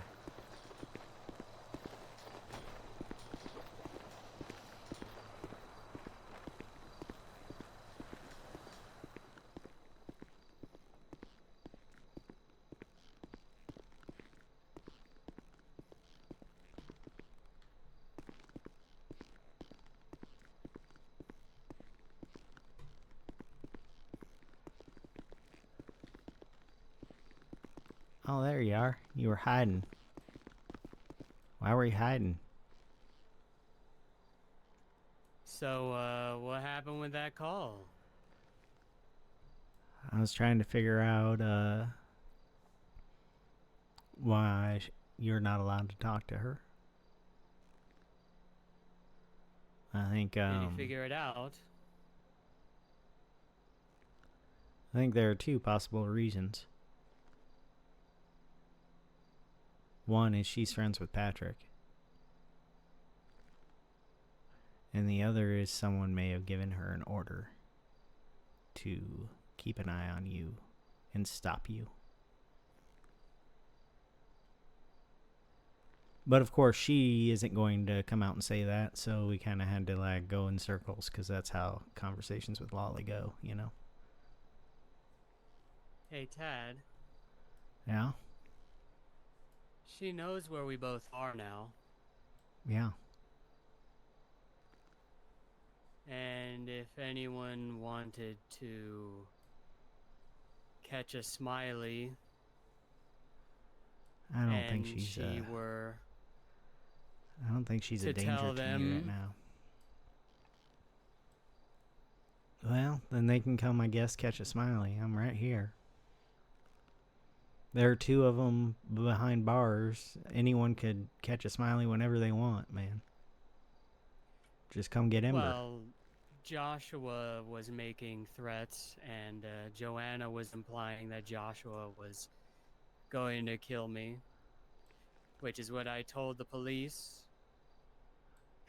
B: Oh, there you are. You were hiding. Why were you hiding?
A: So, what happened with that call?
B: I was trying to figure out, why you're not allowed to talk to her. I think,
A: Did you figure it out?
B: I think there are two possible reasons. One is she's friends with Patrick. And the other is someone may have given her an order to keep an eye on you and stop you. But of course, she isn't going to come out and say that, so we kind of had to like go in circles because that's how conversations with Lolly go, you know?
A: Hey, Tad.
B: Yeah?
A: She knows where we both are now.
B: Yeah.
A: And if anyone wanted to catch a Smiley,
B: I don't
A: and
B: think she's
A: she were
B: I don't think she's a
A: to
B: danger
A: tell
B: to me right
A: them-
B: now. Well, then they can come, I guess, catch a Smiley. I'm right here. There are two of them behind bars. Anyone could catch a Smiley whenever they want, man. Just come get Ember.
A: well, Joshua was making threats, and Joanna was implying that Joshua was going to kill me, which is what I told the police.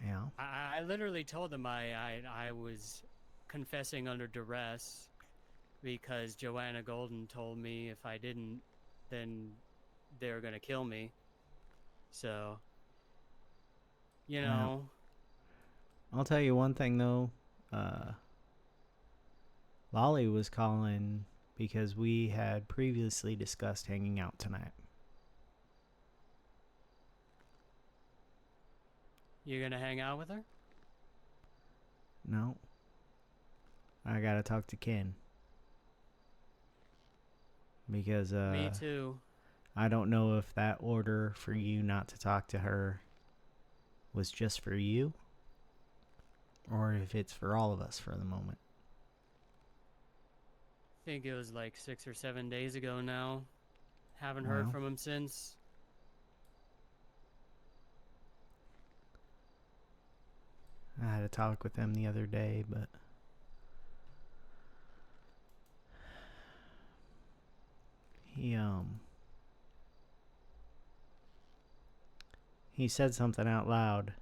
B: Yeah.
A: I literally told them I was confessing under duress because Joanna Golden told me if I didn't, then they were going to kill me. So, you know.
B: I'll tell you one thing, though. Lolly was calling because we had previously discussed hanging out tonight.
A: You're going to hang out with her?
B: No. I gotta talk to Ken. Because,
A: Me too.
B: I don't know if that order for you not to talk to her was just for you, or if it's for all of us for the moment.
A: I think it was like 6 or 7 days ago now. Haven't heard
B: Well.
A: from him since.
B: I had a talk with him the other day, but he said something out loud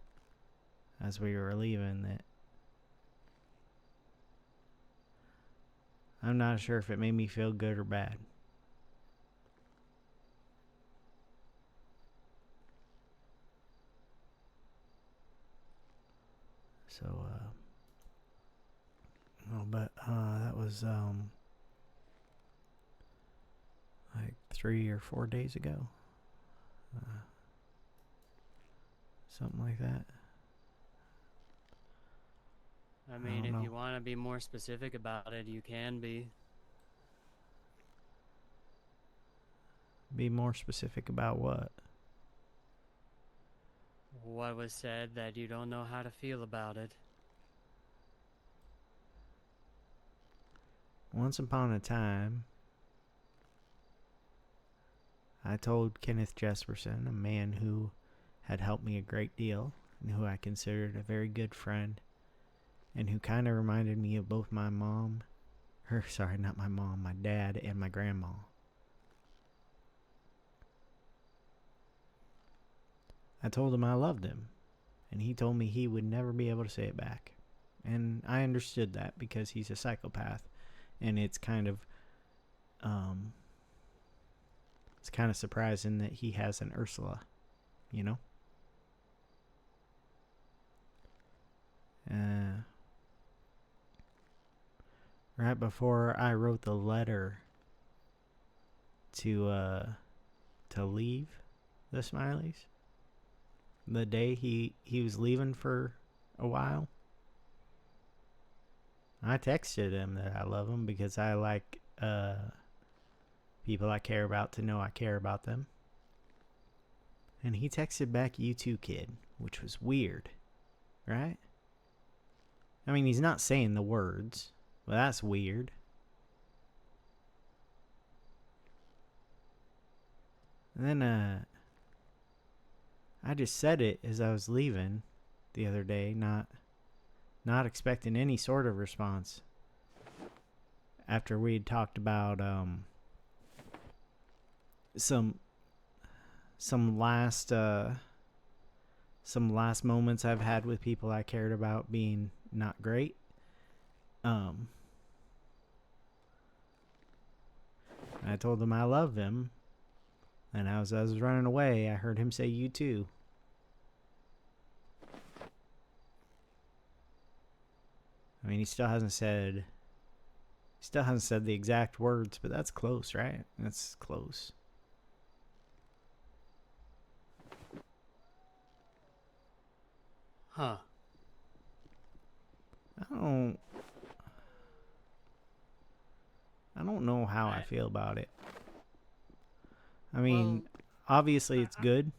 B: as we were leaving that I'm not sure if it made me feel good or bad. So, that was, like 3 or 4 days ago. Something like that.
A: I mean,
B: don't
A: if
B: know.
A: you want to be more specific about it, you can be.
B: Be more specific about what?
A: What was said that you don't know how to feel about it.
B: Once upon a time, I told Kenneth Jesperson, a man who had helped me a great deal, and who I considered a very good friend, and who kind of reminded me of both my mom, sorry, not my mom, my dad, and my grandma. I told him I loved him, and he told me he would never be able to say it back. And I understood that because he's a psychopath, and it's kind of surprising that he has an Ursula, you know? Right before I wrote the letter to leave the Smileys, the day he was leaving for a while, I texted him that I love him because I like people I care about to know I care about them. And he texted back, "You too, kid," which was weird, right? I mean, he's not saying the words, but that's weird. And then I just said it as I was leaving the other day, not expecting any sort of response. After we'd talked about some last moments I've had with people I cared about being not great. I told him I loved him, and as I was running away, I heard him say, "You too." I mean, he still hasn't said the exact words, but that's close, right? That's close.
A: Huh.
B: I don't know how I feel about it. I mean, obviously it's good.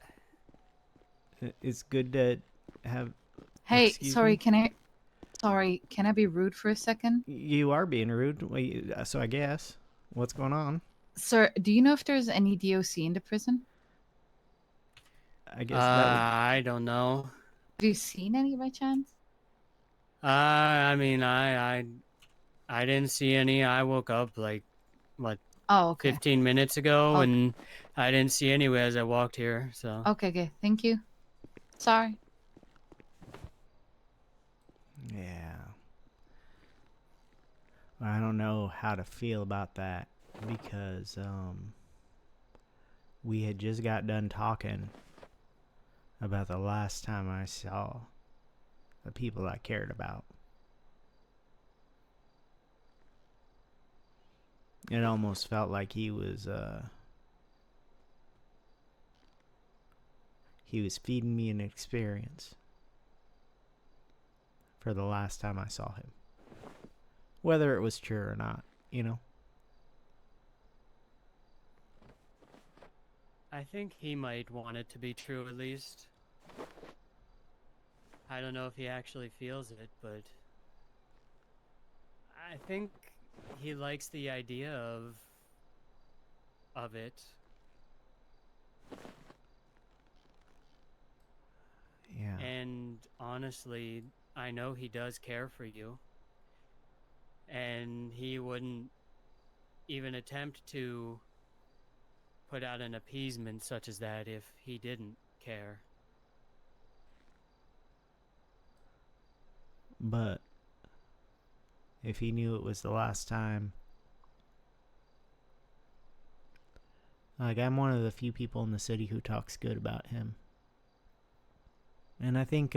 B: It's good to have...
I: Hey,
B: Excuse
I: sorry,
B: me?
I: can I be rude for a second?
B: You are being rude. Wait, so I guess. What's going on?
I: Sir, do you know if there's any DOC in the prison?
B: I guess that would...
A: I don't know.
I: Have you seen any by chance?
A: I mean, I didn't see any. I woke up like, what,
I: Oh, okay.
A: 15 minutes ago,
I: Okay.
A: and I didn't see any as I walked here, so.
I: Okay, thank you. Sorry.
B: Yeah. I don't know how to feel about that because we had just got done talking about the last time I saw the people I cared about. It almost felt like he was feeding me an experience for the last time I saw him. Whether it was true or not, you know?
A: I think he might want it to be true at least. I don't know if he actually feels it, but I think he likes the idea of it.
B: Yeah.
A: And honestly, I know he does care for you. And he wouldn't even attempt to put out an appeasement such as that if he didn't care.
B: But if he knew it was the last time, like, I'm one of the few people in the city who talks good about him. And I think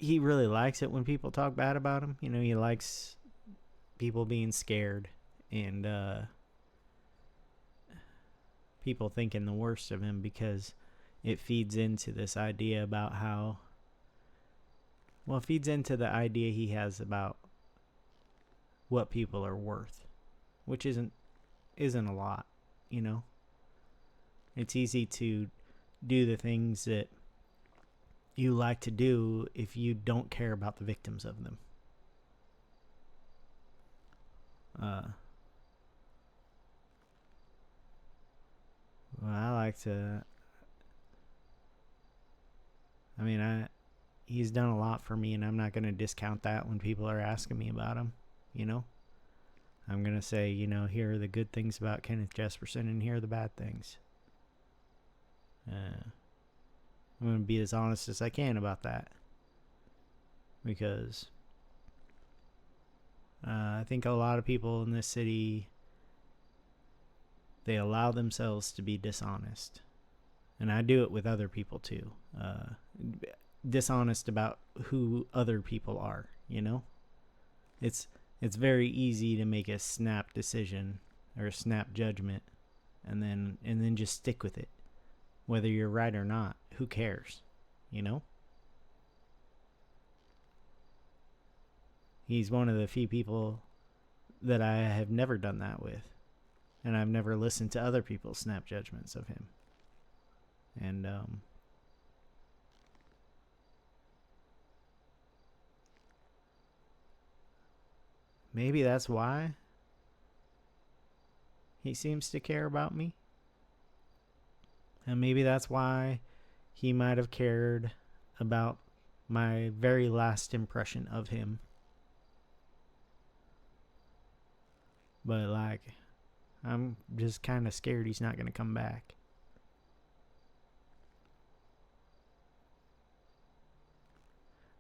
B: he really likes it when people talk bad about him. You know, he likes people being scared and people thinking the worst of him, because it feeds into this idea about how, well, it feeds into the idea he has about what people are worth, which isn't a lot, you know. It's easy to do the things that you like to do if you don't care about the victims of them. Well, I like to. I mean, he's done a lot for me, and I'm not going to discount that when people are asking me about him, you know? I'm going to say, you know, here are the good things about Kenneth Jesperson, and here are the bad things. I'm going to be as honest as I can about that. Because I think a lot of people in this city, they allow themselves to be dishonest. And I do it with other people too. Dishonest about who other people are, you know? It's very easy to make a snap decision or a snap judgment and then just stick with it. Whether you're right or not, who cares? You know? He's one of the few people that I have never done that with. And I've never listened to other people's snap judgments of him. And maybe that's why he seems to care about me. And maybe that's why he might have cared about my very last impression of him. But, like, I'm just kind of scared he's not going to come back.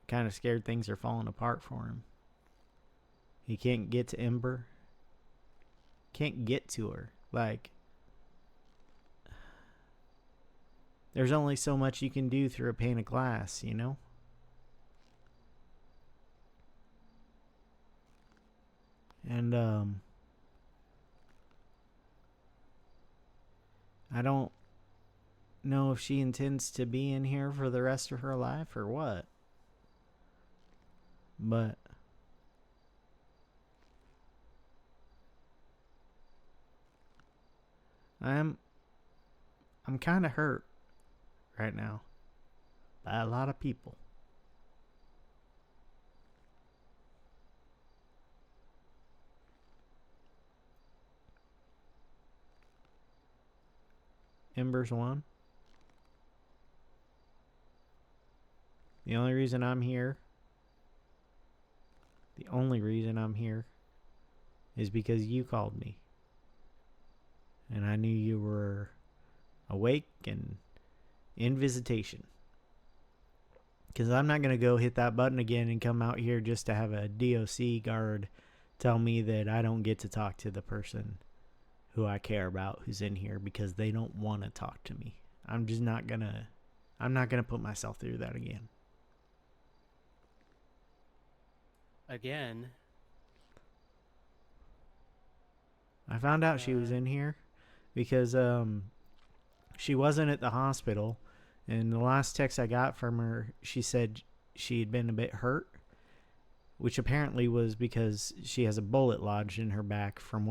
B: Kind of scared things are falling apart for him. He can't get to Ember. Can't get to her. Like, there's only so much you can do through a pane of glass, you know? And, I don't know if she intends to be in here for the rest of her life or what. But I'm kind of hurt right now by a lot of people. Ember's one. The only reason I'm here is because you called me. And I knew you were awake and in visitation. Because I'm not going to go hit that button again and come out here just to have a DOC guard tell me that I don't get to talk to the person who I care about who's in here because they don't want to talk to me. I'm not going to put myself through that again.
A: Again.
B: I found out she was in here because she wasn't at the hospital, and the last text I got from her, she said she had been a bit hurt, which apparently was because she has a bullet lodged in her back from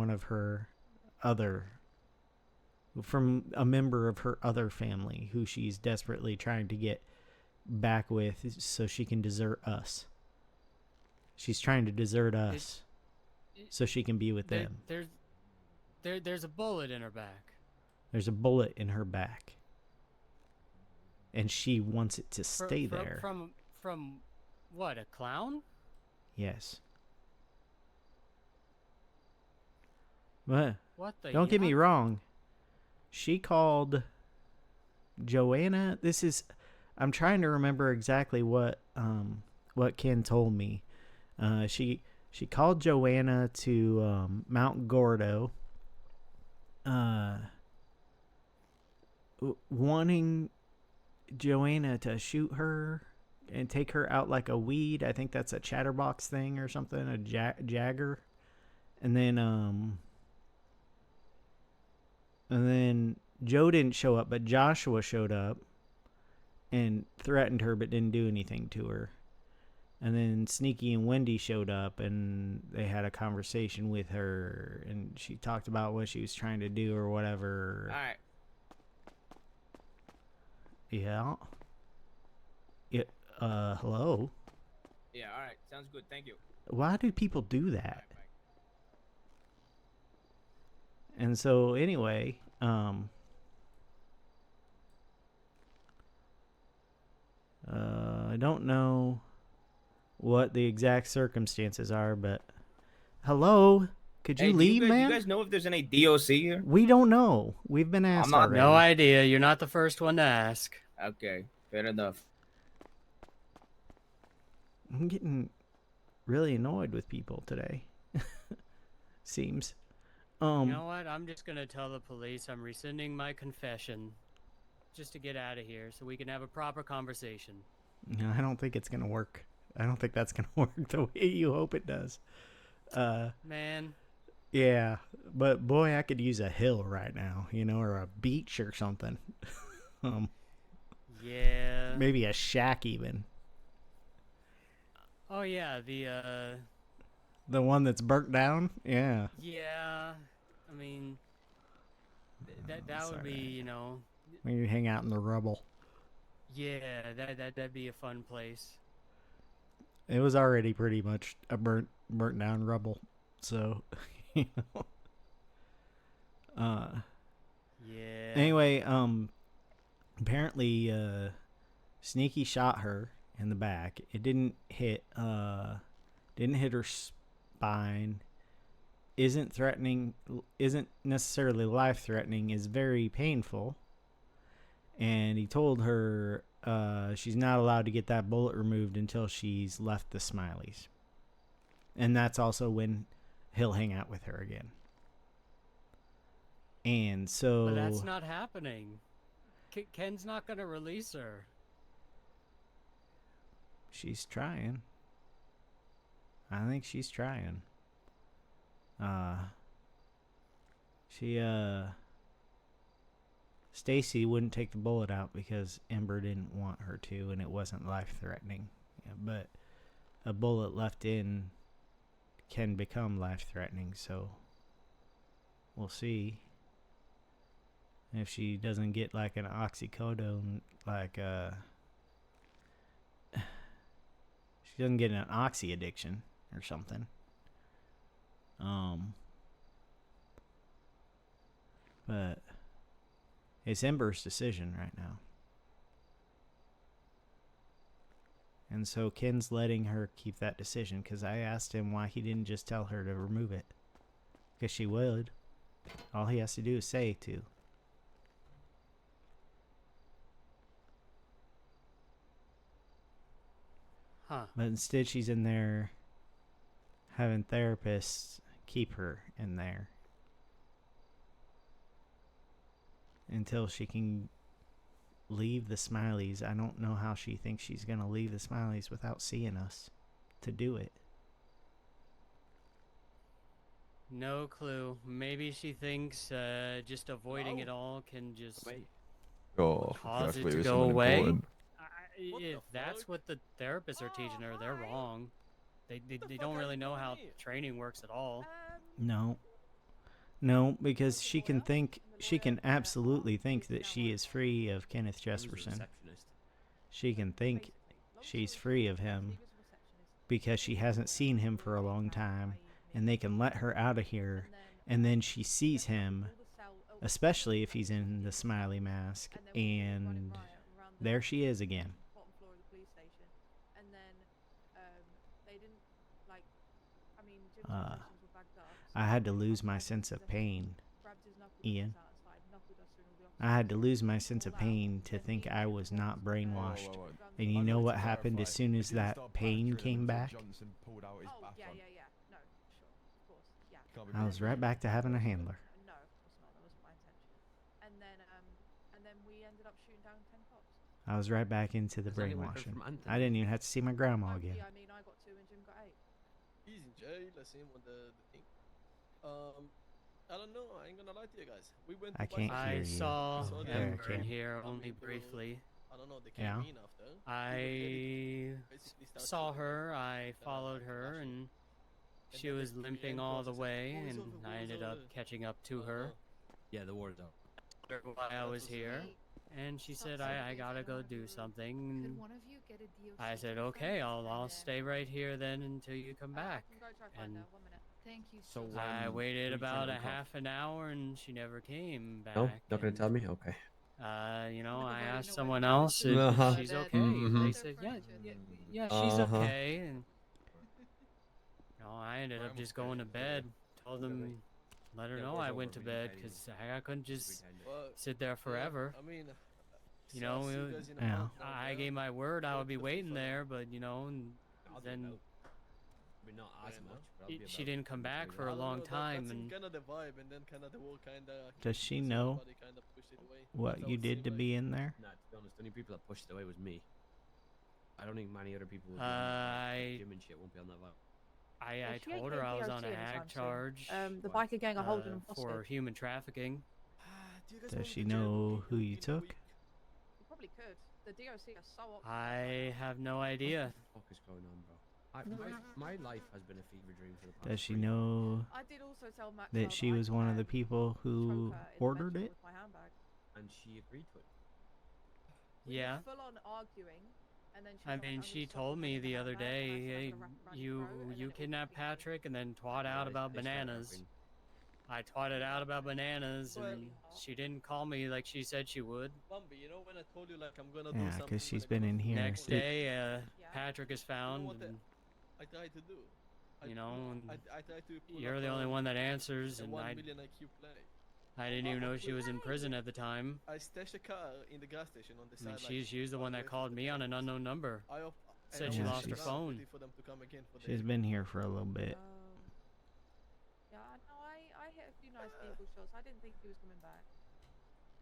B: a member of her other family who she's desperately trying to get back with so she can desert us. She's trying to desert us so she can be with them.
A: There's a bullet in her back.
B: There's a bullet in her back. And she wants it to stay there.
A: From what, a clown?
B: Yes. What? Don't get me
A: yuck?
B: wrong. She called Joanna. I'm trying to remember exactly what Ken told me. She called Joanna to Mount Gordo, wanting Joanna to shoot her and take her out like a weed. I think that's a chatterbox thing or something, a jagger. And then Joe didn't show up, but Joshua showed up and threatened her but didn't do anything to her. And then Sneaky and Wendy showed up and they had a conversation with her and she talked about what she was trying to do or whatever.
J: All right.
B: Yeah. Yeah. Hello?
J: Yeah, all right. Sounds good. Thank you.
B: Why do people do that? And so anyway, I don't know what the exact circumstances are, but hello, could you leave, man?
J: Do you guys know if there's any DOC here?
B: We don't know. We've been asked already.
A: No idea. You're not the first one to ask.
J: Okay, fair enough.
B: I'm getting really annoyed with people today. Seems.
A: You know what? I'm just gonna tell the police I'm rescinding my confession, just to get out of here, so we can have a proper conversation.
B: No, I don't think it's gonna work. I don't think that's gonna work the way you hope it does.
A: Man.
B: Yeah, but boy, I could use a hill right now, you know, or a beach or something.
A: Yeah.
B: Maybe a shack even.
A: Oh yeah,
B: the one that's burnt down. Yeah.
A: Yeah. I mean, that would be, you know.
B: When you hang out in the rubble.
A: Yeah, that'd be a fun place.
B: It was already pretty much a burnt down rubble, so you know.
A: Yeah.
B: Anyway, apparently, Sneaky shot her in the back. It didn't hit her spine. Isn't necessarily life-threatening. Is very painful. And he told her she's not allowed to get that bullet removed until she's left the Smileys. And that's also when he'll hang out with her again. And so...
A: But that's not happening. Ken's not going to release her.
B: She's trying. I think she's trying. Stacy wouldn't take the bullet out because Ember didn't want her to, and it wasn't life-threatening. Yeah, but a bullet left in can become life-threatening, so we'll see. If she doesn't get like an oxycodone, like she doesn't get an oxy addiction or something. But it's Ember's decision right now. And so Ken's letting her keep that decision because I asked him why he didn't just tell her to remove it. Because she would. All he has to do is say to.
A: Huh.
B: But instead she's in there having therapists keep her in there until she can leave the Smileys. I don't know how she thinks she's going to leave the Smileys without seeing us to do it.
A: No clue. Maybe she thinks just avoiding it all can just cause it to go away. If that's what the therapists are teaching her, they're wrong. They don't really know how training works at all.
B: No, because she can absolutely think that she is free of Kenneth Jesperson. She can think she's free of him because she hasn't seen him for a long time, and they can let her out of here, and then she sees him, especially if he's in the smiley mask, and there she is again. I had to lose my sense of pain, Ian. I had to lose my sense of pain to think I was not brainwashed. And you know what happened as soon as that pain came back? I was right back to having a handler. I was right back into the
K: Has anyone heard
B: brainwashing.
K: from Anthony?
B: I didn't even have to see my grandma again.
L: I mean, I got 2 and Jim got 8.
K: He's in jail. I seen him on the thing. I don't know. I ain't gonna lie to you guys. We went.
B: I can't hear
A: I
B: you.
A: saw
B: Oh, there, I
A: Amber in
B: can.
A: here only briefly.
K: I don't know. They came
B: Yeah.
K: in after.
A: I
K: Basically started
A: saw
K: shooting
A: her, I
K: like,
A: followed her,
K: flashing.
A: and she
K: then
A: was
K: the
A: limping
K: end
A: all the
K: was like,
A: way,
K: "Oh, it's
A: and
K: over,
A: I
K: it's
A: ended up
K: over."
A: catching up to her
K: Yeah, the war's out.
A: while I was here. And she said, I gotta go do something.
I: Could
A: And
I: one of you get a DOC
A: I said,
I: from
A: okay,
I: friends?
A: I'll stay right here then until you come back.
L: I can go try find
A: And
L: her. 1 minute.
I: Thank you
K: So,
I: so
A: I
I: much.
A: waited
K: we
A: about
K: trying
A: a
K: to call?
A: half an hour, and she never came back.
K: No, not gonna
A: and,
K: tell me. Okay.
A: You know,
I: Never
A: I
I: really
A: asked
I: know
A: someone
I: what
A: else
I: to do.
A: if
K: Uh-huh.
A: she's
I: But
A: okay.
K: Mhm.
A: They
I: their
A: said,
I: furniture.
A: yeah, she's
K: Uh-huh.
A: okay. And you know, I ended up just going to bed. Told them, let her know I went to bed because I couldn't just sit there forever.
K: I mean,
A: You know,
B: Yeah.
A: I gave my word I would be waiting there, but you know, and then
K: not as much.
A: she didn't come back for a long time, and
K: kind of the vibe, and then kind of the whole kind of.
B: Does she know what you did to be in there?
K: Nah, to be honest, the only people that pushed it away was me. I don't think many other people. Would Jim and shit won't be on that vibe.
A: I
L: Is she
A: told
L: okay
A: her I was
L: DOC
A: on a
L: anytime
A: hag
L: soon?
A: charge
L: The biker gang are holding them
A: for
L: hostage.
A: human trafficking.
B: Does she know who you took?
L: You probably could. The DOC are so up.
A: I have no idea.
K: What the fuck is going on, bro? My life has been a fever dream for the past.
B: Does she
K: 3 years.
B: know
L: I did also tell Maxwell
B: that she
L: I
B: was one of the
L: can
B: people who
L: choke her in the
B: ordered
L: bedroom
B: it?
L: with my handbag.
K: And she agreed to it.
L: We
A: Yeah.
L: were full on arguing, and then she
A: I
L: was like,
A: mean,
L: "I'm
A: she
L: gonna stop
A: told me
L: having
A: the
L: a
A: other
L: handbag," and I
A: day,
L: said, "I'm
A: hey,
L: gonna wrap around your throat," and
A: you
L: then it was
A: kidnapped
L: completely-
A: Patrick and then twat out about bananas. I twatted out about bananas, and she didn't call me like she said she would.
K: Bambi, you know when I told you like I'm gonna do
B: Yeah,
K: something.
B: because she's been in here.
A: Next day, Patrick is
K: You know
A: found,
K: what
A: and
K: I tried to do.
A: you know,
K: I tried to. Pull
A: you're
K: up
A: the only one that answers,
K: a
A: and
K: 1 million IQ play.
A: I didn't even know she was in prison at the time.
K: I stashed a car in the gas station on the
A: I mean,
K: side.
A: she's the one that called me on an unknown number. Said she
B: Yeah,
A: lost her
B: she's-
A: phone.
K: For them to come again for
B: She's been here for a little bit.
L: Yeah, no, I hit a few nice vehicle shots. I didn't think he was coming back.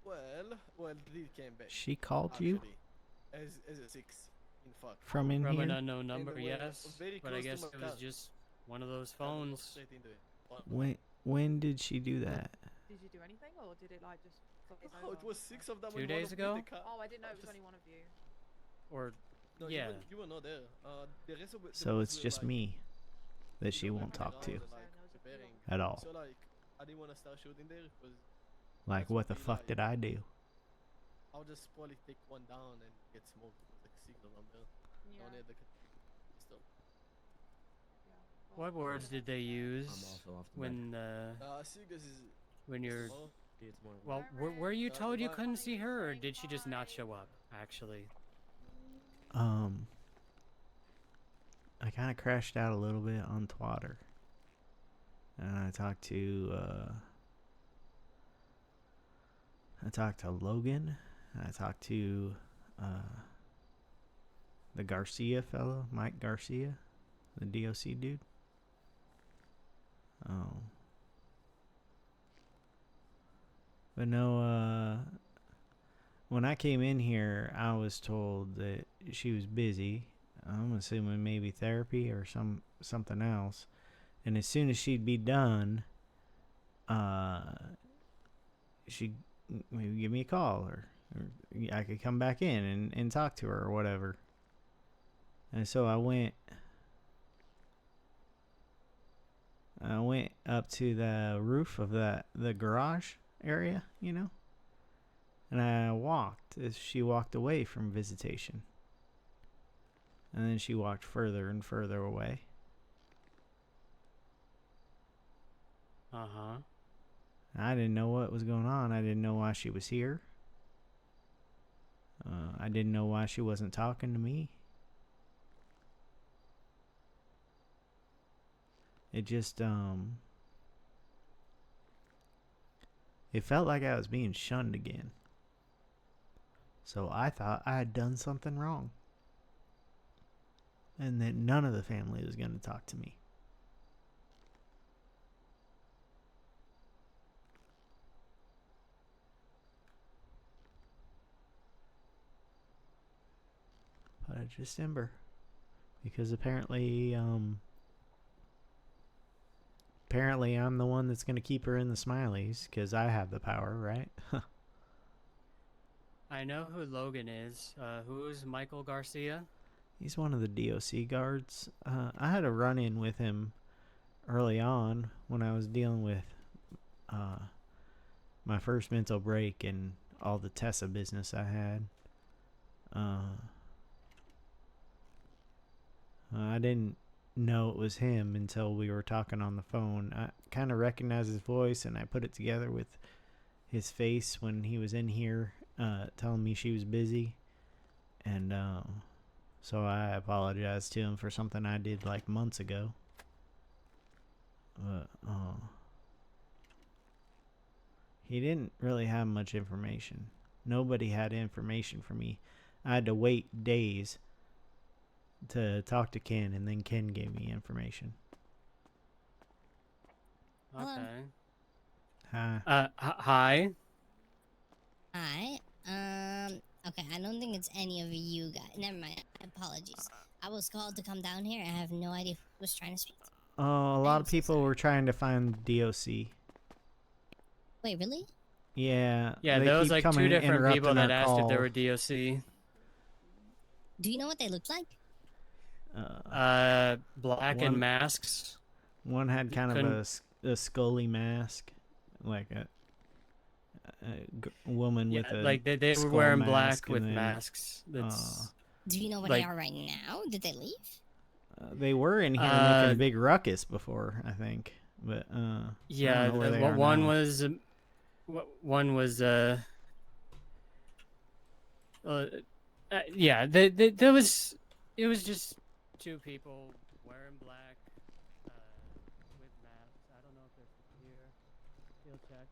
K: Well, he came back.
B: She called you?
K: As a 6 in fuck.
B: From in
A: From
B: here?
A: an unknown number,
K: way,
A: yes.
K: very
A: But I
K: close to
A: guess
K: my
A: it was
K: car.
A: just one of those phones.
K: Straight into it.
B: When did she do that?
L: Did you do anything, or did it like just? glaze
K: Oh, it
L: over?
K: was 6 of them.
A: 2
K: in one
A: days
K: of the
A: ago?
K: car.
L: Oh, I didn't know it was only one of you.
A: Or,
K: No,
A: yeah.
K: you were not there. The rest of
B: So it's just me that she won't talk to at all.
K: So like, I didn't want to start shooting there because
B: Like, what the fuck did I do?
K: I'll just probably take one down and get smoked with like signal on there.
L: Yeah.
K: Don't need the pistol.
A: What words did they use
K: also off the
A: when
K: Sigas is
A: when you're?
K: tomorrow.
A: Well, were you told you couldn't see her, or did she just not show up? Actually,
B: I kind of crashed out a little bit on Twatter, and I talked to Logan. I talked to the Garcia fellow, Mike Garcia, the DOC dude. But no, when I came in here, I was told that she was busy. I'm assuming maybe therapy or something else. And as soon as she'd be done, she'd maybe give me a call, or I could come back in and talk to her or whatever. And so I went up to the roof of the garage area, you know, and I walked as she walked away from visitation. And then she walked further and further away.
A: uh-huh.
B: I didn't know what was going on. I didn't know why she was here. I didn't know why she wasn't talking to me. It just, it felt like I was being shunned again. So I thought I had done something wrong. And that none of the family was going to talk to me. just Ember. Because apparently I'm the one that's going to keep her in the Smileys because I have the power, right?
A: I know who Logan is. Who's Michael Garcia?
B: He's one of the DOC guards. I had a run-in with him early on when I was dealing with my first mental break and all the Tessa business I had. I didn't know it was him until we were talking on the phone. I kind of recognized his voice, and I put it together with his face when he was in here telling me she was busy. And so I apologized to him for something I did like months ago. He didn't really have much information. Nobody had information for me. I had to wait days to talk to Ken, and then Ken gave me information.
A: Okay.
B: Hi.
A: Hi.
M: Hi. Okay, I don't think it's any of you guys. Never mind. Apologies. I was called to come down here. I have no idea who was trying to speak to.
B: Oh, a lot of people were trying to find DOC.
M: Wait, really?
B: Yeah.
A: Yeah,
B: they
A: there was
B: keep
A: like
B: coming
A: two
B: and
A: different people
B: interrupting
A: that
B: our
A: asked if they
B: call.
A: were DOC.
M: Do you know what they looked like?
A: Black and masks.
B: One had kind of a scully mask, like a woman with a
A: like they were
B: skull
A: wearing black
B: mask,
A: with
B: and then,
A: masks. That's
M: Do you know where
A: like-
M: they are right now? Did they leave?
B: they were in here making a big ruckus before, I think, but
A: yeah.
B: I don't know where they are
A: one
B: now.
A: was one was yeah. There was it was just two people wearing black with masks. I don't know if they're here. You'll check.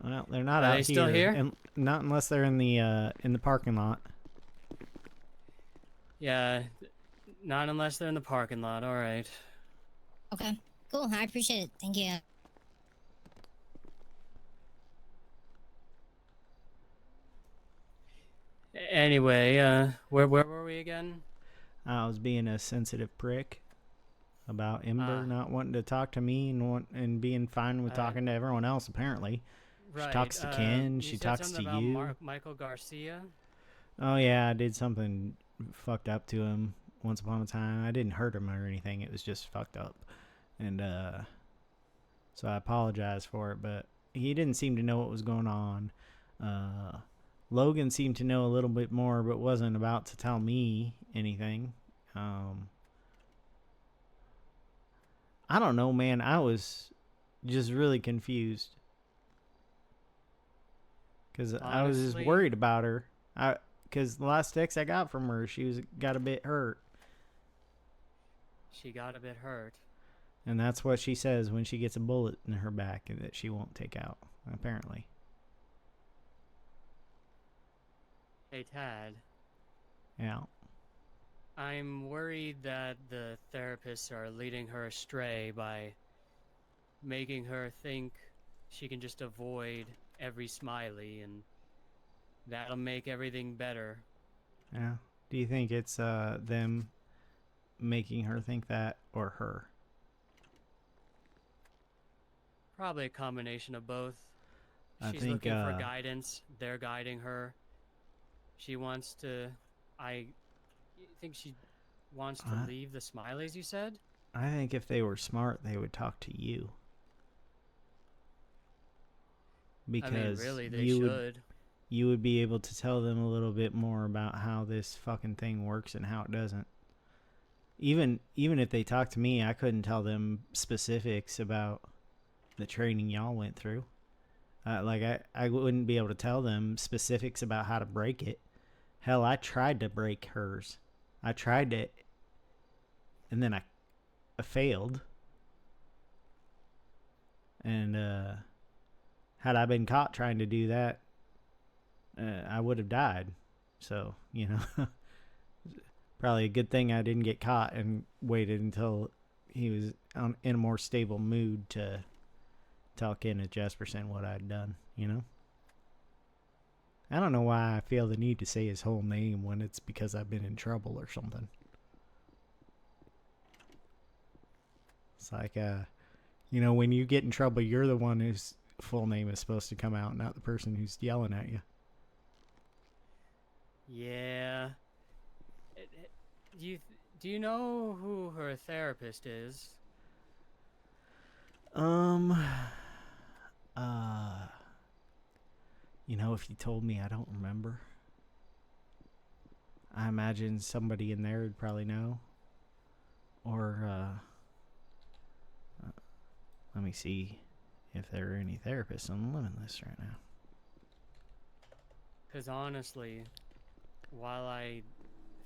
B: Well, they're not
A: Are
B: out
A: they
B: here,
A: still here?
B: and not unless they're in the parking lot.
A: Yeah, not unless they're in the parking lot. All right.
M: Okay, cool. I appreciate it. Thank you.
A: Anyway, where were we again?
B: I was being a sensitive prick about Ember not wanting to talk to me and being fine with talking to everyone else. Apparently, she talks to Ken. She talks to you.
A: Michael Garcia.
B: Oh yeah, I did something fucked up to him once upon a time. I didn't hurt him or anything. It was just fucked up, and so I apologize for it. But he didn't seem to know what was going on. Logan seemed to know a little bit more, but wasn't about to tell me anything. I don't know, man. I was just really confused because I was just worried about her. Because the last text I got from her, got a bit hurt.
A: She got a bit hurt.
B: And that's what she says when she gets a bullet in her back and that she won't take out, apparently.
A: Hey, Tad.
B: Yeah.
A: I'm worried that the therapists are leading her astray by making her think she can just avoid every smiley, and that'll make everything better.
B: Yeah. Do you think it's them making her think that, or her?
A: Probably a combination of both.
B: I
A: She's
B: think,
A: looking for guidance. They're guiding her. She wants to... You think she wants to leave the Smileys, you said?
B: I think if they were smart, they would talk to you. Because
A: I mean, really, they should.
B: You would be able to tell them a little bit more about how this fucking thing works and how it doesn't. Even if they talked to me, I couldn't tell them specifics about the training y'all went through. I wouldn't be able to tell them specifics about how to break it. Hell, I tried to break hers. I tried it, and then I failed. And had I been caught trying to do that, I would have died. So, you know, probably a good thing I didn't get caught and waited until he was in a more stable mood to tell Kenneth Jesperson what I'd done, you know? I don't know why I feel the need to say his whole name when it's because I've been in trouble or something. It's like, you know, when you get in trouble, you're the one whose full name is supposed to come out, not the person who's yelling at you.
A: Yeah. Do you know who her therapist is?
B: You know, if you told me, I don't remember. I imagine somebody in there would probably know. Or, let me see if there are any therapists on the limit list right now.
A: Because honestly, while I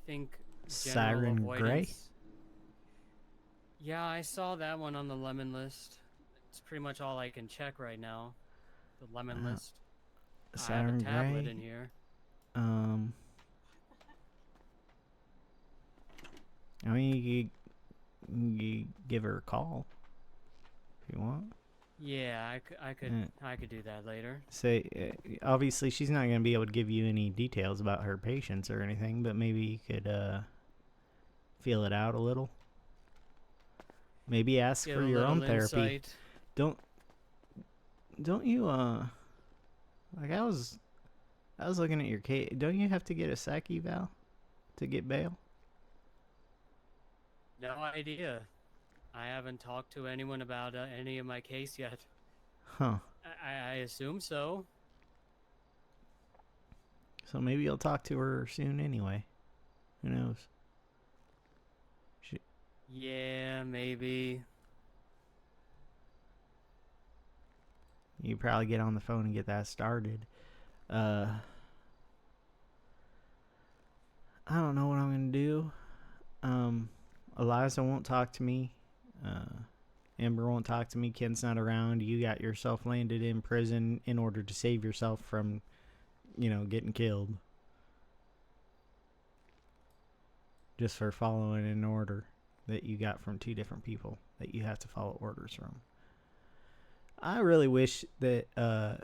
A: think general
B: Siren
A: avoidance...
B: Gray?
A: Yeah, I saw that one on the lemon list. It's pretty much all I can check right now. The lemon list. I have a
B: Siren
A: tablet
B: Gray?
A: in here.
B: I mean, you give her a call if you want.
A: Yeah, I could do that later.
B: Say, obviously, she's not going to be able to give you any details about her patients or anything, but maybe you could feel it out a little. Maybe ask
A: Get
B: for
A: a
B: your own
A: little
B: therapy.
A: insight.
B: Don't you like I was looking at your case. Don't you have to get a psych eval to get bail?
A: No idea. I haven't talked to anyone about any of my case yet.
B: Huh.
A: I assume so.
B: So maybe you'll talk to her soon anyway. Who knows?
A: Yeah, maybe.
B: You probably get on the phone and get that started. I don't know what I'm gonna do. Eliza won't talk to me. Amber won't talk to me. Ken's not around. You got yourself landed in prison in order to save yourself from, you know, getting killed. Just for following an order that you got from two different people that you have to follow orders from. I really wish that, I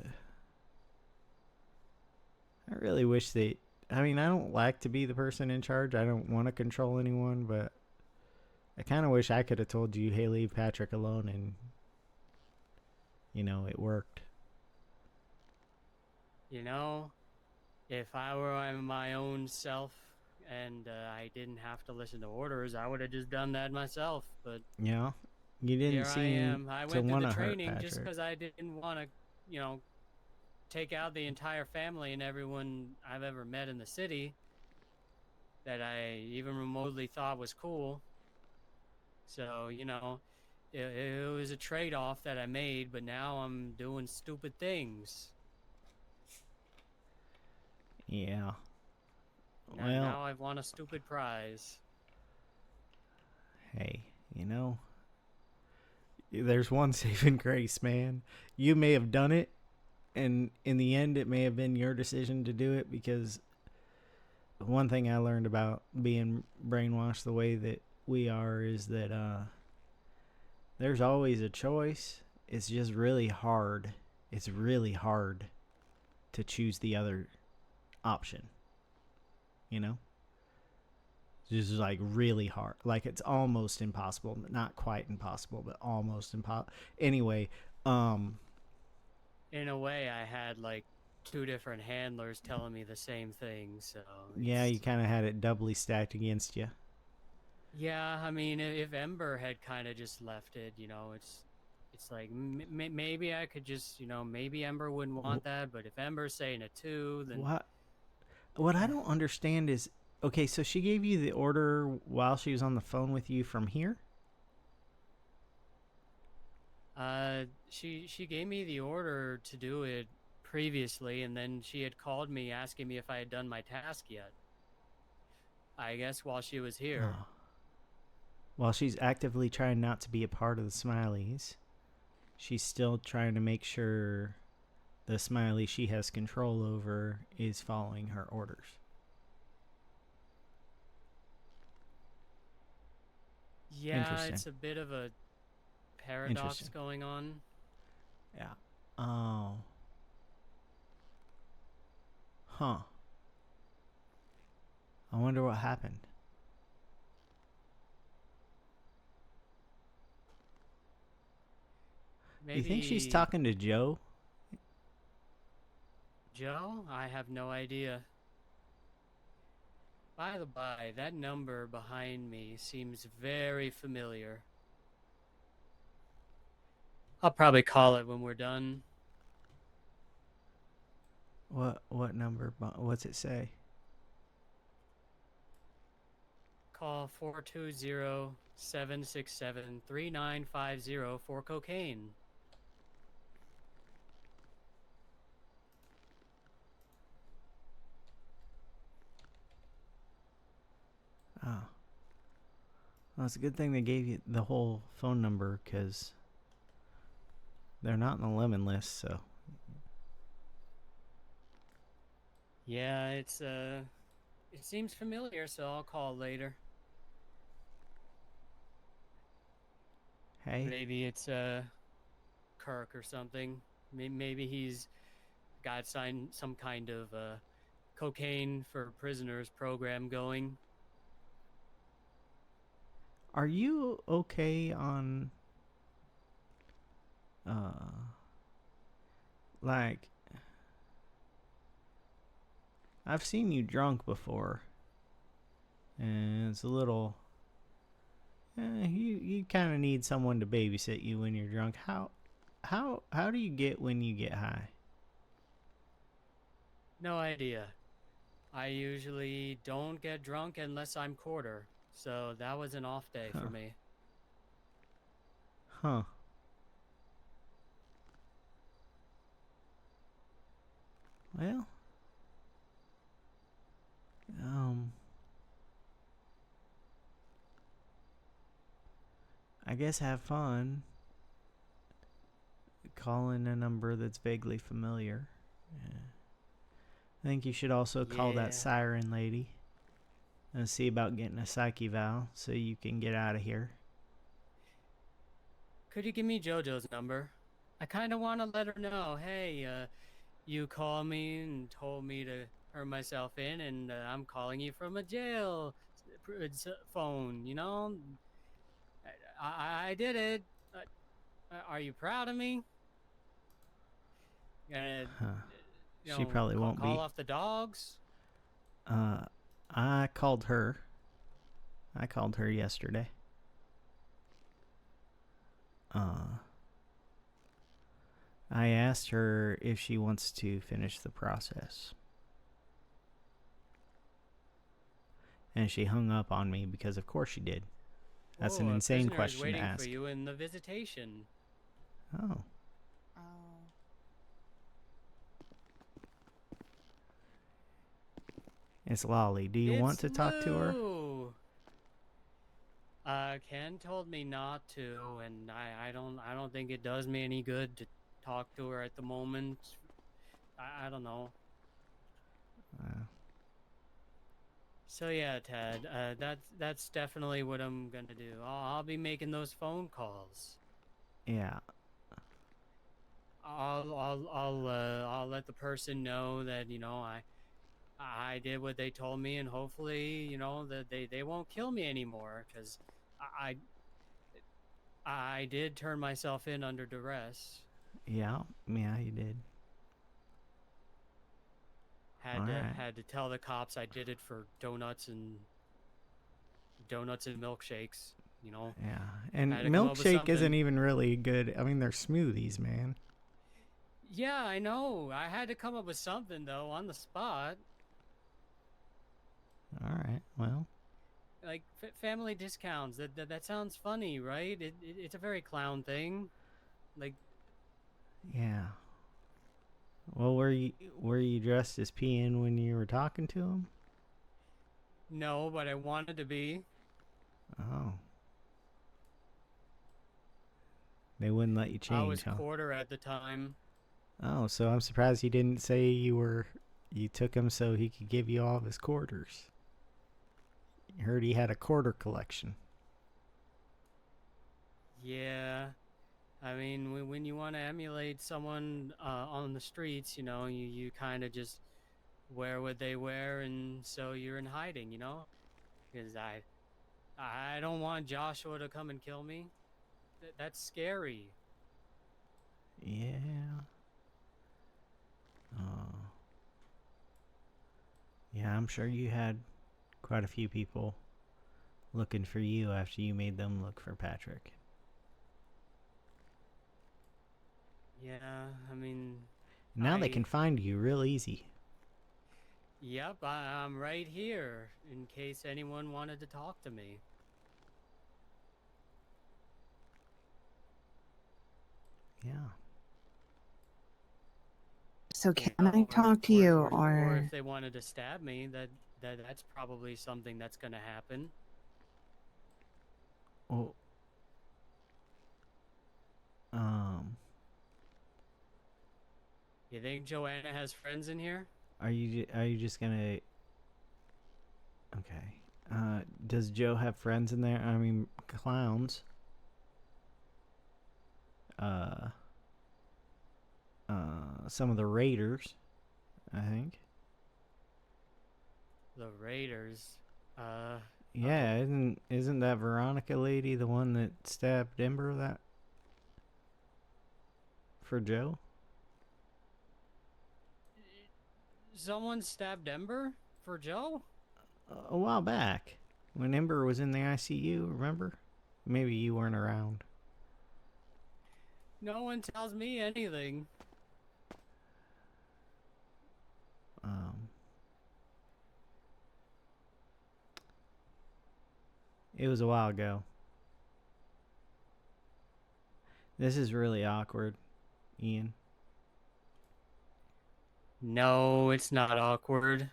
B: mean, I don't like to be the person in charge. I don't want to control anyone, but I kind of wish I could have told you, hey, leave Patrick alone, and, you know, it worked.
A: You know, if I were my own self and I didn't have to listen to orders, I would have just done that myself. But
B: Yeah, you didn't
A: here I
B: seem
A: am. I
B: to
A: went through
B: want
A: the
B: to hurt
A: training just
B: Patrick.
A: because I didn't want to, you know, take out the entire family and everyone I've ever met in the city that I even remotely thought was cool. So, you know, it was a trade-off that I made, but now I'm doing stupid things.
B: Yeah.
A: Now I've won a stupid prize.
B: Hey, you know, there's one saving grace, man. You may have done it, and in the end, it may have been your decision to do it, because one thing I learned about being brainwashed the way that we are is that there's always a choice. It's just really hard. It's really hard to choose the other option. You know? It's just like really hard. Like it's almost impossible. Not quite impossible, but almost impossible. Anyway,
A: in a way, I had like two different handlers telling me the same thing, so...
B: Yeah, you kind of had it doubly stacked against you.
A: Yeah, I mean, if Ember had kind of just left it, you know, it's like, maybe I could just, you know, maybe Ember wouldn't want that, but if Ember's saying it too, then...
B: What I don't understand is, okay, so she gave you the order while she was on the phone with you from here?
A: She gave me the order to do it previously, and then she had called me asking me if I had done my task yet. I guess while she was here.
B: Oh. While she's actively trying not to be a part of the Smileys, she's still trying to make sure the Smiley she has control over is following her orders.
A: Yeah, it's a bit of a paradox going on.
B: Yeah. Oh. Huh. I wonder what happened.
A: Maybe
B: You think she's talking to Joe?
A: Joe? I have no idea. By the by, that number behind me seems very familiar. I'll probably call it when we're done.
B: What number? What's it say?
A: Call 420-767-3950 for cocaine.
B: Oh. Well, it's a good thing they gave you the whole phone number, because they're not in the lemon list, so.
A: Yeah, it seems familiar, so I'll call later.
B: Hey.
A: Maybe it's Kirk or something. Maybe he's got some kind of cocaine for prisoners program going.
B: Are you okay on like, I've seen you drunk before, and it's a little you kind of need someone to babysit you when you're drunk. How do you get when you get high?
A: No idea. I usually don't get drunk unless I'm quarter, so that was an off day for me.
B: Huh. Well, I guess have fun calling a number that's vaguely familiar. Yeah. I think you should also call that siren lady and see about getting a psych eval so you can get out of here.
A: Could you give me JoJo's number? I kind of want to let her know, hey, you called me and told me to turn myself in, and I'm calling you from a jail phone, you know? I did it. Are you proud of me? Gonna,
B: She probably won't
A: call
B: be.
A: off the dogs?
B: I called her. I called her yesterday. I asked her if she wants to finish the process. And she hung up on me because of course she did. That's an insane question to ask.
A: For you in the visitation.
B: Oh. It's Lolly. Do you want to talk to her?
A: Ken told me not to, and I don't think it does me any good to talk to her at the moment. I don't know. So yeah, Ted, that's definitely what I'm gonna do. I'll be making those phone calls.
B: Yeah.
A: I'll let the person know that, you know, I did what they told me, and hopefully, you know, that they won't kill me anymore, because I did turn myself in under duress.
B: Yeah, you did.
A: Had to tell the cops I did it for donuts and milkshakes, you know.
B: Yeah, and
A: Had to come up with
B: milkshake isn't
A: something.
B: even really good. I mean, they're smoothies, man.
A: Yeah, I know. I had to come up with something though on the spot.
B: All right, well.
A: Like family discounts. That sounds funny, right? It's a very clown thing. Like.
B: Yeah. Well, were you dressed as peeing when you were talking to him?
A: No, but I wanted to be.
B: Oh. They wouldn't let you change,
A: I was
B: huh?
A: quarter at the time.
B: Oh, so I'm surprised he didn't say you took him so he could give you all of his quarters. I heard he had a quarter collection.
A: Yeah. I mean, when you want to emulate someone on the streets, you know, you kind of just wear what they wear, and so you're in hiding, you know? Because I don't want Joshua to come and kill me. That's scary.
B: Yeah. Oh. Yeah, I'm sure you had quite a few people looking for you after you made them look for Patrick.
A: Yeah, I mean...
B: Now they can find you real easy.
A: Yep, I'm right here, in case anyone wanted to talk to me.
B: Yeah.
G: So can
A: Yeah,
G: I talk to you,
A: or
G: or
A: if they wanted to stab me, that's probably something that's gonna happen.
B: Oh.
A: You think Joanna has friends in here?
B: Are you just gonna? Okay. Does Joe have friends in there? I mean, clowns. Some of the raiders, I think.
A: The Raiders.
B: Yeah, isn't that Veronica lady the one that stabbed Ember that for Joe?
A: Someone stabbed Ember for Joe?
B: A while back, when Ember was in the ICU, remember? Maybe you weren't around.
A: No one tells me anything.
B: It was a while ago. This is really awkward, Ian.
A: No, it's not awkward.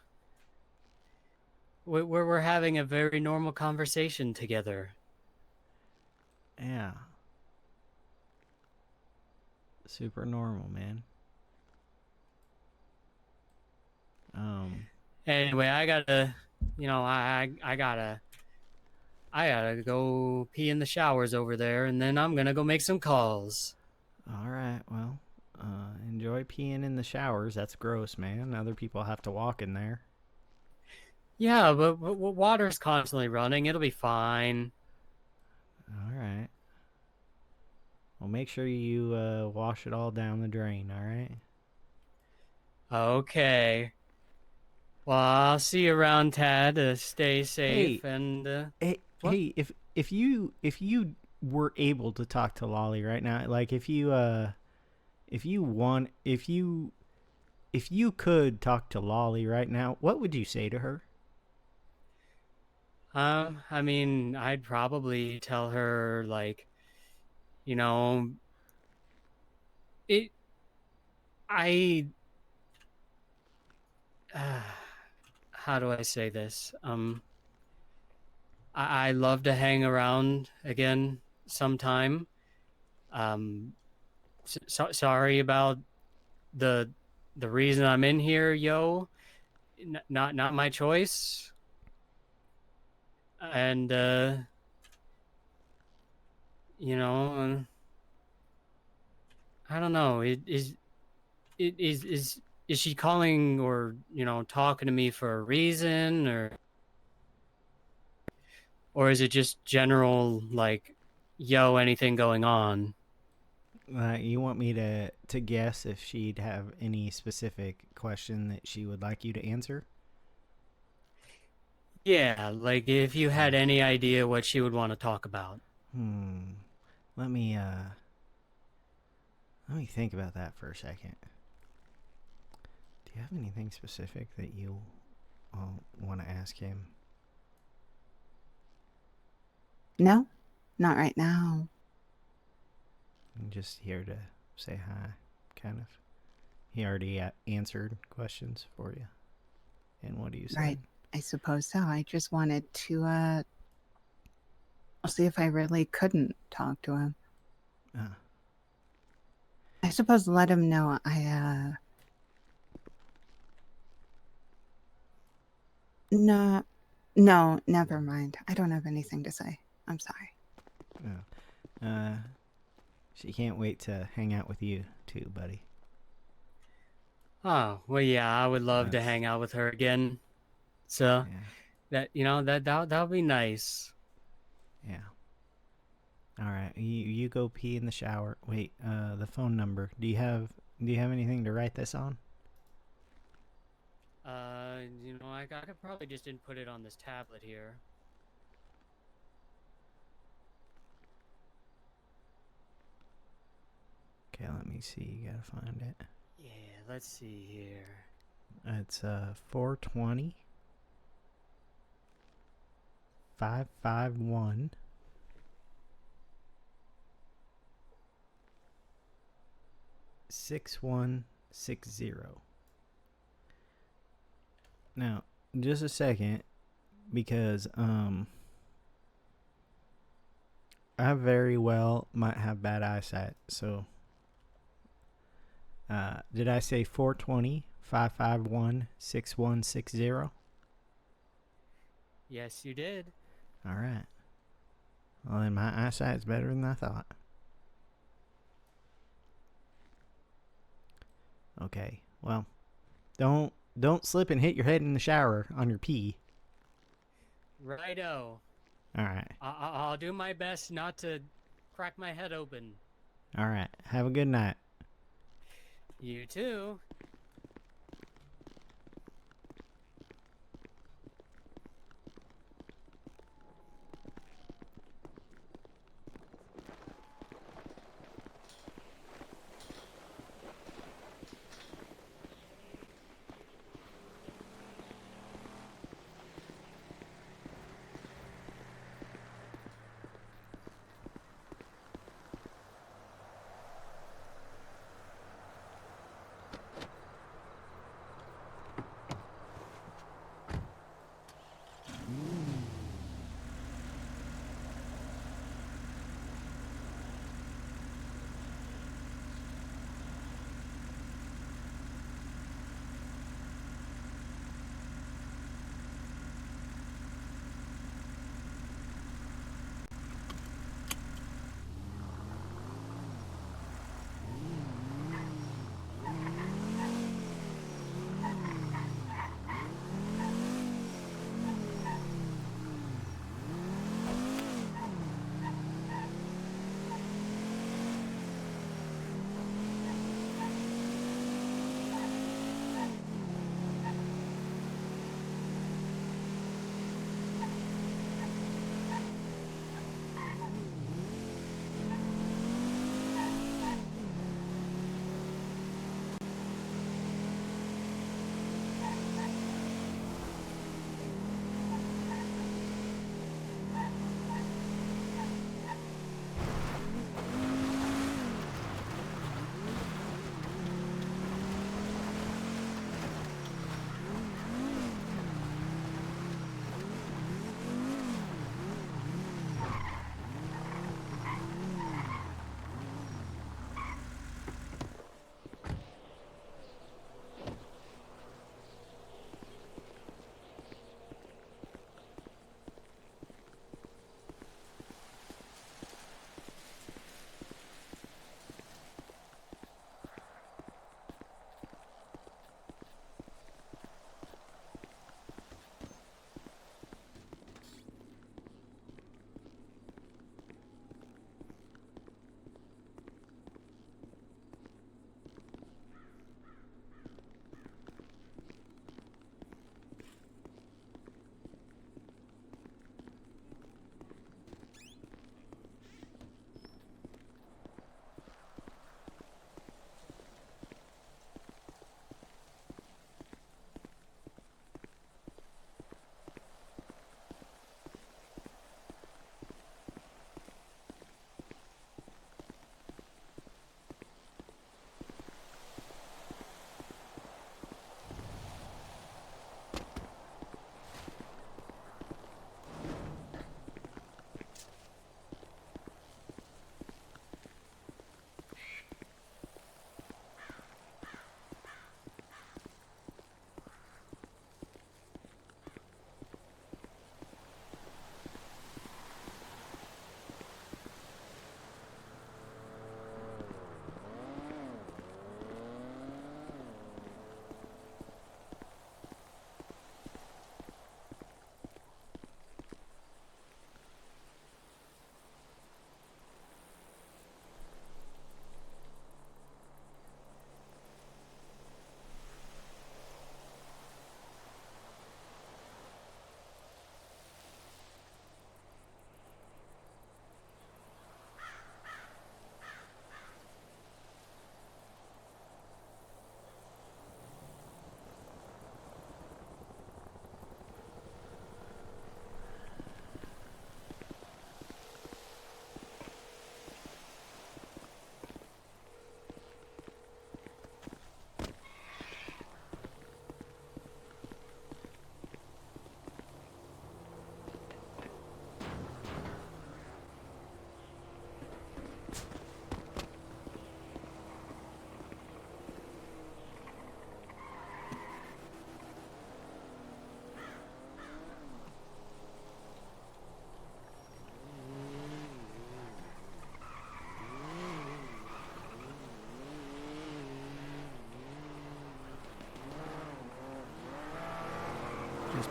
A: We're having a very normal conversation together.
B: Yeah. Super normal, man.
A: Anyway, I gotta, I gotta go pee in the showers over there, and then I'm gonna go make some calls.
B: All right, well, enjoy peeing in the showers. That's gross, man. Other people have to walk in there.
A: Yeah, but water's constantly running. It'll be fine.
B: All right. Well, make sure you wash it all down the drain, all right?
A: Okay. Well, I'll see you around, Tad. Stay safe and.
B: Hey, if you were able to talk to Lolly right now, like if you could talk to Lolly right now, what would you say to her?
A: I mean, I'd probably tell her, like, you know, I how do I say this? I love to hang around again sometime. Sorry about the reason I'm in here, yo. Not my choice. And I don't know. Is she calling or talking to me for a reason, or is it just general, like, yo, anything going on?
B: You want me to guess if she'd have any specific question that she would like you to answer?
A: Yeah, like if you had any idea what she would want to talk about.
B: Let me think about that for a second. Do you have anything specific that you want to ask him?
G: no, not right now.
B: I'm just here to say hi, kind of. He already answered questions for you. And what do you say?
G: Right, I suppose so. I just wanted to I'll see if I really couldn't talk to him. I suppose let him know No, never mind. I don't have anything to say. I'm sorry.
B: She can't wait to hang out with you too, buddy.
A: Oh, well, yeah, I would love to
B: That's-
A: hang out with her again. So
B: Yeah.
A: that'll be nice.
B: Yeah. All right. You go pee in the shower. Wait. The phone number. Do you have anything to write this on?
A: I could probably just input it on this tablet here.
B: Okay. Let me see. You gotta find it.
A: Yeah, let's see here.
B: It's 420 551 6160. Now, just a second, because I very well might have bad eyesight. So, did I say 420 551 6160?
A: Yes, you did.
B: All right. Well, then my eyesight's better than I thought. Okay. Well, don't slip and hit your head in the shower on your pee.
A: Righto.
B: All right.
A: I'll do my best not to crack my head open.
B: All right. Have a good night.
A: You too.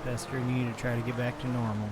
B: pestering you to try to get back to normal.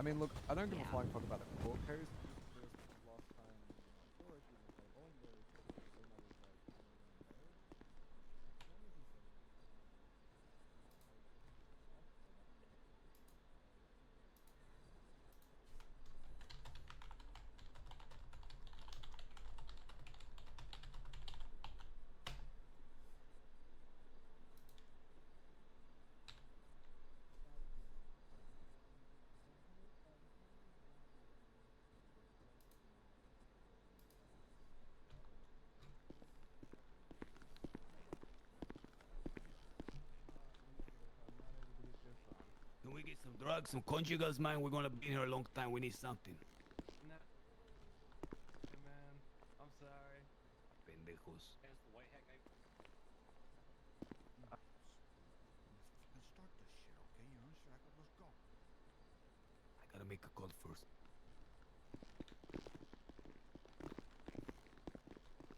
D: I mean, look, I don't give a
C: Yeah.
D: flying fuck about the court case. Just last time I saw her, she was like, oh, no, it's okay. Then I was like, no, no, no. As long as you say no.
N: Can we get some drugs, some conjugals, man? We're gonna be here a long time. We need something.
D: No. Hey, man, I'm sorry.
N: Pendejos.
H: Let's start this shit, okay? You're on shackle. Let's go.
N: I gotta make a call first.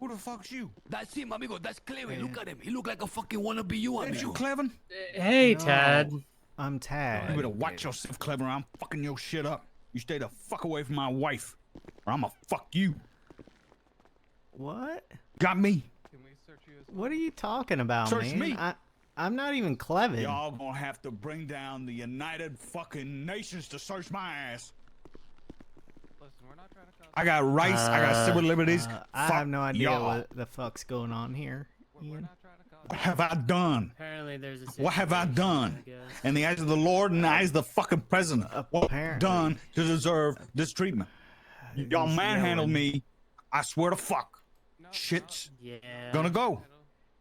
H: Who the fuck's you?
N: That's him, amigo. That's Clevin.
B: Hey.
N: Look at him. He look like a fucking wannabe you,
H: Ain't you
N: amigo.
H: Clevin?
A: Hey,
B: No.
A: Tad.
B: I'm Tad.
H: You better watch yourself, Clever. I'm fucking your shit up. You stay the fuck away from my wife, or I'ma fuck you.
B: What?
H: Got me?
D: Can we search you as
B: What are you talking about,
H: Search
B: man?
H: me.
B: I'm not even Clevin.
H: Y'all gonna have to bring down the United fucking Nations to search my ass.
D: Listen, we're not trying to cause.
H: I got rights. I got civil liberties.
B: I
H: Fuck
B: have no idea
H: y'all.
B: what the fuck's going on here.
D: We're
B: Ian.
D: not trying to cause.
H: What have I done?
A: Apparently, there's a.
H: What have I
A: situation,
H: done?
A: I guess.
H: In the eyes of the Lord and the eyes of the fucking president. What have I
B: Apparently.
H: done to deserve this treatment? Y'all
B: He's
H: manhandled
B: yelling.
H: me. I swear to fuck.
D: No,
H: Shit's
A: Yeah.
H: gonna go.
D: you know,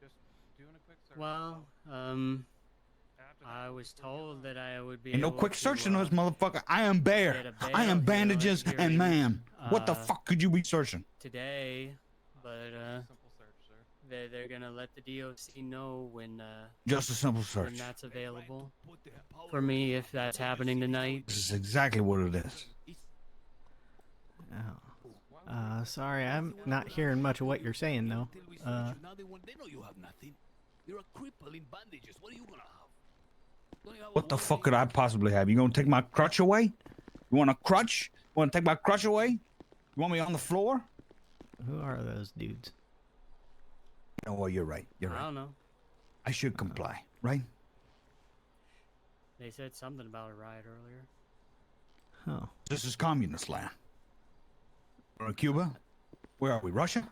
D: just doing a quick search.
A: Well,
D: After
A: I
D: that,
A: was told that I would be.
H: Ain't no
A: able
H: quick
A: to,
H: searching this motherfucker. I am bare.
A: get a
H: I am
A: bail
H: bandages
A: hearing,
H: and man. What the
A: uh,
H: fuck could you be searching?
A: today, but
D: simple search, sir.
A: they're gonna let the DOC know when
H: Just a simple search.
A: when that's available for me if that's happening tonight.
H: This is exactly what it is.
B: Oh. Sorry, I'm not hearing much of what you're saying though.
N: Now they know you have nothing. You're a cripple in bandages. What are you gonna have? Don't you have a
H: What the
N: wallet?
H: fuck could I possibly have? You gonna take my crutch away? You want a crutch? You want to take my crutch away? You want me on the floor?
B: Who are those dudes?
H: Oh, well, you're right. You're
A: I
H: right.
A: don't know.
H: I should comply, right?
A: They said something about a riot earlier.
B: Oh.
H: This is communist land. We're in Cuba. Where are we? Russia?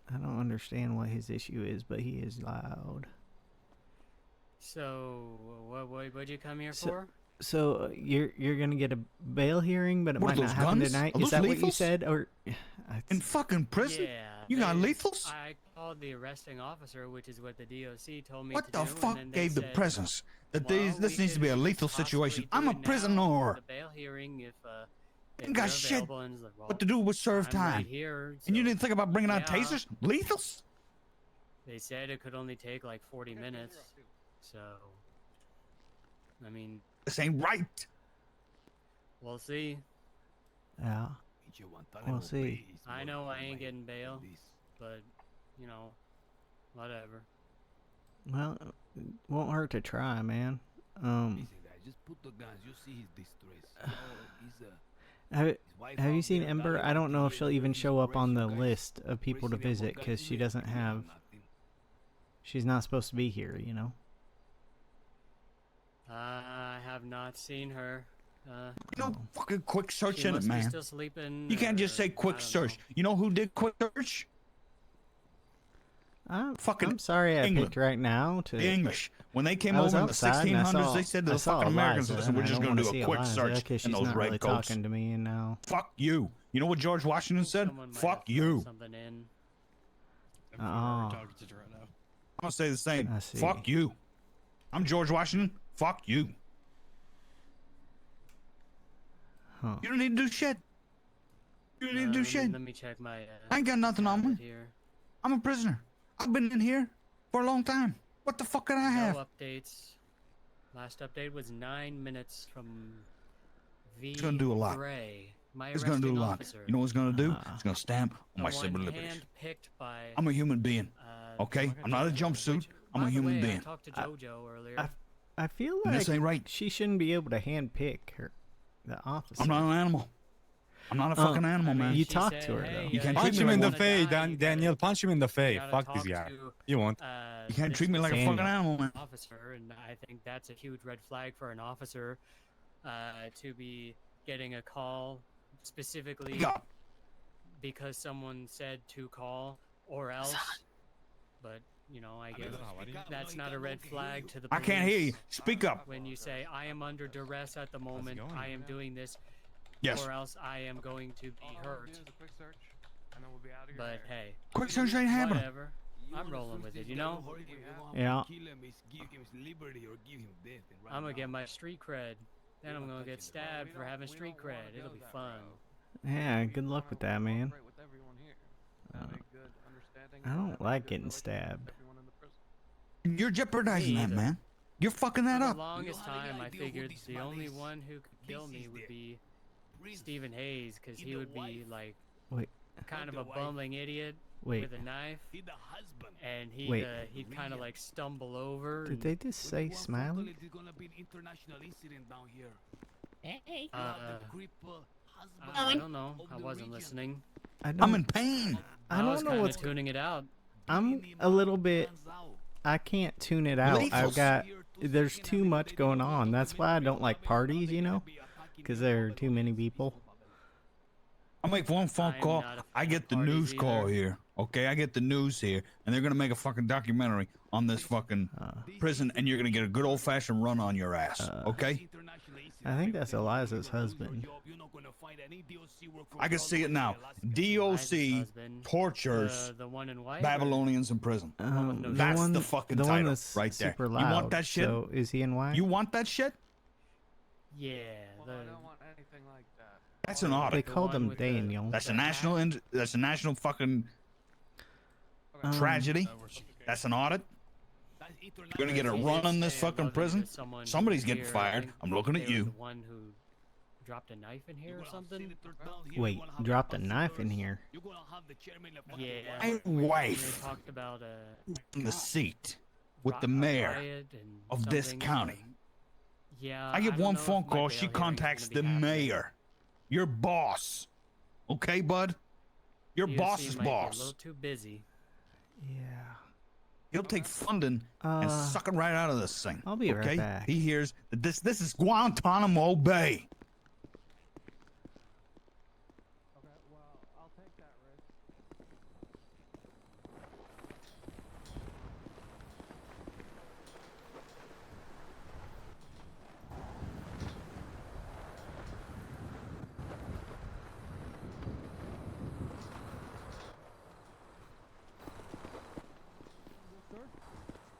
B: I don't understand what his issue is, but he is loud.
A: So, what'd you come here
B: So-
A: for?
B: So you're gonna get a bail hearing, but it
H: What are
B: might not
H: those
B: happen
H: guns?
B: tonight.
H: Are
B: Is
H: those
B: that what you
H: lethals?
B: said? Or
H: In fucking prison?
A: Yeah.
H: You got
A: they-
H: lethals?
A: I called the arresting officer, which is what the DOC told me
H: What
A: to
H: the
A: do, and
H: fuck
A: then they
H: gave the
A: said,
H: presence that
A: well,
H: this
A: we
H: needs to be a
A: could
H: lethal
A: possibly
H: situation?
A: do
H: I'm a
A: it now
H: prisoner.
A: for the bail hearing if
H: You got
A: you're
H: shit
A: available, and it's like, well,
H: what to do with serve
A: I'm
H: time.
A: right here,
H: And you
A: so-
H: didn't think about bringing out
A: Yeah.
H: tasers? Lethals?
A: They said it could only take like 40 minutes. So, I mean,
H: This ain't right.
A: we'll see.
B: yeah, we'll see.
A: I know I ain't getting bail, but you know, whatever.
B: Well, it won't hurt to try, man.
N: Listen, guys, just put the guns. You see his distress. He's
B: Have you seen Ember? I don't know if she'll even show up on the list of people to visit because she doesn't have. She's not supposed to be here, you know.
A: I have not seen her.
H: No fucking quick search
A: she
H: in it,
A: must be
H: man.
A: still sleeping.
H: You can't just
A: or-
H: say
A: I
H: quick
A: don't
H: search.
A: know.
H: You know who did quick search? Fucking
B: I'm sorry I
H: England.
B: picked right now to.
H: The English. When they came
B: I was
H: over in the
B: outside and I
H: 1600s,
B: saw-
H: they said to
B: I
H: the
B: saw
H: fucking Americans,
B: Eliza,
H: listen,
B: and
H: we're
B: I
H: just
B: don't
H: going to
B: wanna
H: do
B: see
H: a quick
B: Eliza
H: search
B: 'cause
H: in
B: she's
H: those
B: not
H: red
B: really
H: coats.
B: talking to me, and now.
H: Fuck you. You know what George Washington said?
A: Someone might
H: Fuck
A: have
H: you.
A: phoned something in.
B: Oh.
F: I'm talking to right now.
H: I'm going to say the same.
B: I see.
H: Fuck you. I'm George Washington. Fuck you.
B: Huh.
H: You don't need to do shit. You don't need to do shit.
A: Let me check my.
H: I ain't got nothing on me.
A: tablet here.
H: I'm a prisoner. I've been in here for a long time. What the fuck can I have?
A: No updates. Last update was 9 minutes from V.
H: It's gonna do a lot.
A: Gray, my
H: It's gonna do a
A: arresting
H: lot.
A: officer.
H: You know what it's gonna do? It's gonna stamp on
A: The
H: my
A: one
H: civil liberties.
A: handpicked by.
H: I'm a human being. Okay? I'm not a jumpsuit. I'm a
A: By the
H: human
A: way, I
H: being.
A: talked to JoJo earlier.
B: I feel
H: And
B: like
H: this ain't right.
B: she shouldn't be able to handpick the officer.
H: I'm not an animal. I'm not a fucking animal, man.
B: You talked to her though.
H: You can't
O: Punch
H: treat
O: him
H: me
O: in
H: like
O: the
H: one.
O: face, Daniel. Punch him in the face.
A: gotta
O: Fuck this
A: talk
O: guy.
A: to,
O: You won't.
H: You can't
A: this
H: treat me like a
A: specific
H: fucking animal, man.
A: officer, and I think that's a huge red flag for an officer to be getting a call specifically because someone said to call or else. But you know, I guess that's not a red flag to the
H: I
A: police.
H: can't hear you. Speak up.
A: When you say, I am under duress at the moment, I am doing this,
H: Yes.
A: or else I am going to be hurt. But hey,
H: Quick search ain't happening.
A: whatever. I'm rolling with it, you know?
B: Yeah.
A: I'm gonna get my street cred. Then I'm gonna get stabbed for having street cred. It'll be fun.
B: Yeah, good luck with that, man. I don't like getting stabbed.
H: You're jeopardizing that, man. You're fucking that
A: For
H: up.
A: the longest time, I figured the only one who could kill me would be Stephen Hayes, because he would be like
B: Wait.
A: kind of a bumbling idiot
B: Wait.
A: with a knife, and
B: Wait.
A: he'd kind of like stumble over.
B: Did they just say Smiley?
A: I don't know. I wasn't listening.
H: I'm in pain.
B: I
A: I was
B: don't know
A: kind
B: what's.
A: of tuning it out.
B: I'm a little bit. I can't tune it out. I've got. There's too much going on. That's why I don't like parties, you know, because there are too many people.
H: I'll make one phone
A: I'm
H: call.
A: not a
H: I get the
A: parties
H: news call
A: either.
H: here. Okay, I get the news here, and they're gonna make a fucking documentary on this fucking prison, and you're gonna get a good old fashioned run on your ass. Okay?
B: I think that's Eliza's husband.
H: I can see it now. DOC tortures
A: The one in white.
H: Babylonians in prison. That's the fucking
B: the one
H: title
B: that's
H: right there.
B: super
H: You
B: loud.
H: want that shit?
B: So is he in white?
H: You want that shit?
A: Yeah.
H: That's an audit.
B: They called him Daniel.
H: That's a national. That's a national fucking tragedy. That's an audit. You're gonna get a run on this fucking prison. Somebody's getting
A: here, I
H: fired.
A: think
H: I'm looking at
A: they were
H: you.
A: The one who dropped a knife in here or something.
B: Wait, dropped a knife in here.
A: Yeah.
H: My
A: They
H: wife
A: talked about
H: in the seat with the mayor
A: riot and
H: of this
A: something,
H: county.
A: Yeah.
H: I get
A: don't
H: one
A: know if
H: phone
A: my
H: call.
A: bail
H: She
A: hearing's
H: contacts
A: gonna
H: the
A: be happening.
H: mayor, your boss. Okay, bud. Your
A: DOC
H: boss's
A: might be a
H: boss.
A: little too busy.
B: Yeah.
H: He'll take funding and suck it right out of this thing.
B: I'll be right
H: okay?
B: back.
H: He hears that this is Guantanamo Bay.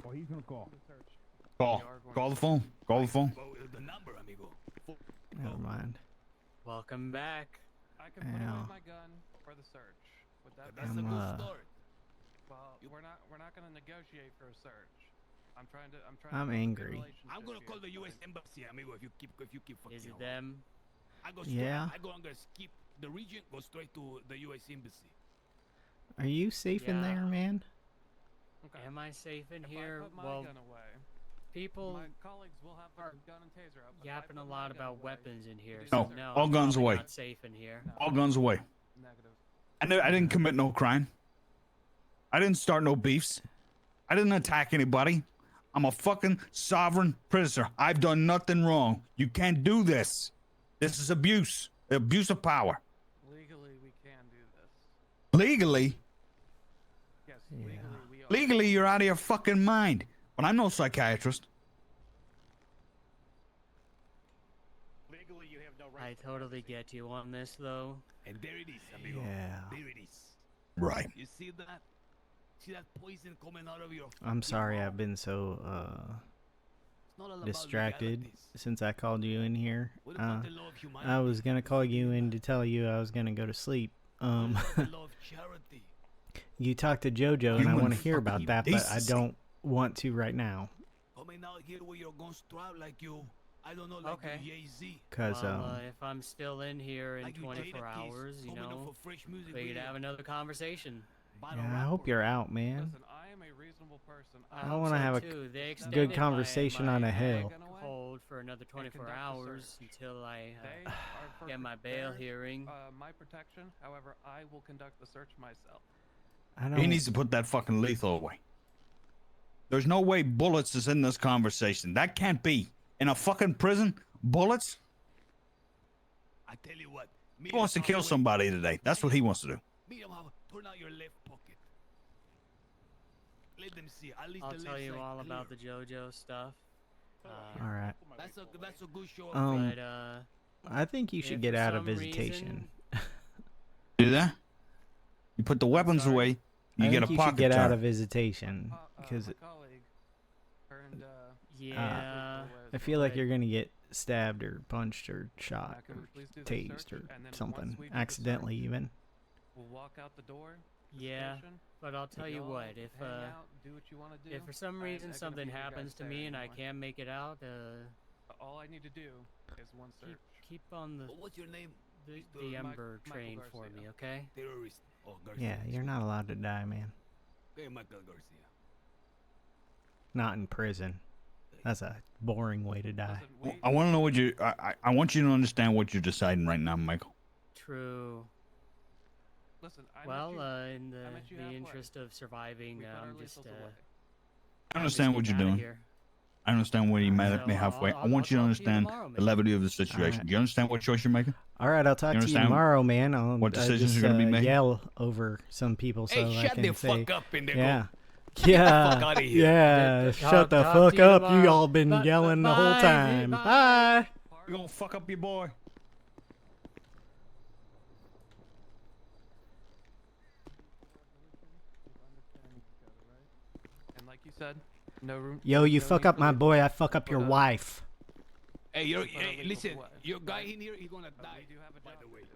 H: Oh, he's gonna call. Call the phone. Call the phone.
B: Never mind.
A: Welcome back.
D: I can put
B: Yeah.
D: away my gun for the search. Would that be
B: I'm,
D: Well, we're not gonna negotiate for a search. I'm trying to
B: I'm
D: build a good
B: angry.
D: relationship
N: I'm gonna
D: here.
N: call the U.S. Embassy, amigo. If you keep fucking
A: Is it
N: around.
A: them?
N: I go straight.
B: Yeah.
N: I go. I'm gonna skip the region. Go straight to the U.S. Embassy.
B: Are you safe in
A: Yeah.
B: there, man?
A: Am I safe in
D: If
A: here?
D: I put my
A: Well,
D: gun away,
A: people
D: my colleagues will have their gun and taser out. but if I
A: yapping a
D: put my
A: lot
D: gun
A: about
D: away,
A: weapons in here.
H: No,
A: So no,
H: all
A: I'm
H: guns
A: probably
H: away.
A: Not safe in here.
H: All guns away.
D: Negative.
H: I didn't commit no crime. I didn't start no beefs. I didn't attack anybody. I'm a fucking sovereign prisoner. I've done nothing wrong. You can't do this. This is abuse. Abuse of power.
D: Legally, we can do this.
H: Legally?
D: Yes, legally we are.
H: Legally, you're out of your fucking mind. But I'm no psychiatrist.
A: I totally get you on this, though.
N: And there it is, amigo.
B: Yeah.
N: There it is.
H: Right.
N: You see that? See that poison coming out of your.
B: I'm sorry I've been so
N: It's not all about
B: distracted
N: legalities.
B: since I called you in here.
N: What about the law of humanity?
B: I was gonna call you in to tell you I was gonna go to sleep.
N: What about the law of charity?
B: You talked to JoJo and I
H: Human
B: want to hear about
H: fucking
B: that, but I
H: decency.
B: don't want to right now.
N: Coming out here with your guns strapped like you. I don't know, like
A: Okay.
N: you Jay-Z.
B: Cause
A: Well, if I'm still in here in
N: Like you
A: 24
N: Jada
A: hours,
N: Kiss
A: you
N: coming
A: know,
N: off a fresh music
A: we could
N: video.
A: have another conversation.
N: Battle
B: yeah, I hope
N: rapper.
B: you're out, man.
D: Listen, I
K: am a reasonable person.
B: I want to have a
A: too. They
B: good
A: extended
B: conversation
A: my
B: on a hill.
A: hold for another 24
K: conduct the
A: hours
K: search.
A: until I
K: They are for
A: get my bail
K: their,
A: hearing.
K: my protection. However, I will conduct the search myself.
B: I don't.
H: He needs to put that fucking lethal away. There's no way bullets is in this conversation. That can't be. In a fucking prison? Bullets?
N: I tell you what.
H: He wants to kill somebody today. That's what he wants to do.
N: Turn out your left pocket. Let them see. At least
A: I'll
N: the
A: tell
N: left
A: you
N: side
A: all
N: clear.
A: about the JoJo stuff.
B: All right.
N: That's a good show.
A: But
B: I think you should
A: if
B: get
A: for
B: out of
A: some
B: visitation.
H: Do that? You put the weapons away. You
B: I
H: get a
B: think you
H: pocket
B: should get
H: turn.
B: out of visitation because
A: yeah,
B: I feel like you're gonna get stabbed or punched or shot or tased or something accidentally even.
K: We'll walk out the door.
A: yeah. But I'll tell you what, if
K: hang out, do what you want to do.
A: if for some reason something happens to me and I can't make it out,
K: all I need to do is one search.
A: keep on the
N: What's your name?
A: the Ember train for me, okay?
N: Terrorist. Oh, Garcia.
B: Yeah, you're not allowed to die, man.
N: Okay, Michael Garcia.
B: Not in prison. That's a boring way to die.
H: I want to know what you. I want you to understand what you're deciding right now, Michael.
A: True.
K: Listen,
A: well, in the interest of surviving, I'm just
H: I understand what you're doing. I understand where you met at me halfway. I want you to understand the levity of the situation. Do you understand what choice you're making?
B: All right, I'll talk to you tomorrow, man. I'll
H: what decisions
B: just,
H: are going to be made?
B: Yell over some people so
N: Hey,
B: I
N: shut
B: can
N: the
B: say,
N: fuck up, Indigo.
B: yeah.
N: Get the fuck outta here.
B: Yeah, shut the
A: talk
B: fuck
A: to you
B: up.
A: tomorrow.
B: You all been yelling the whole
A: Bye,
B: time.
A: bye.
B: Bye.
H: You're going to fuck up your boy.
K: And like you said, no room.
B: Yo, you
K: no
B: fuck
K: need
B: up
K: for
B: my
K: legal-
B: boy, I fuck up your
K: but,
B: wife.
N: Hey,
K: illegal
N: listen,
K: for what?
N: your guy in here, he's gonna die.
K: We do have a
N: by
K: job
N: the way.
K: to do.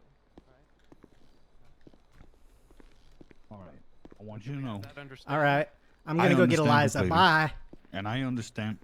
H: All right. I want you to know.
B: All right. I'm
H: I
B: going to go get
H: understand
B: Eliza.
H: completely.
B: Bye.
H: And I understand.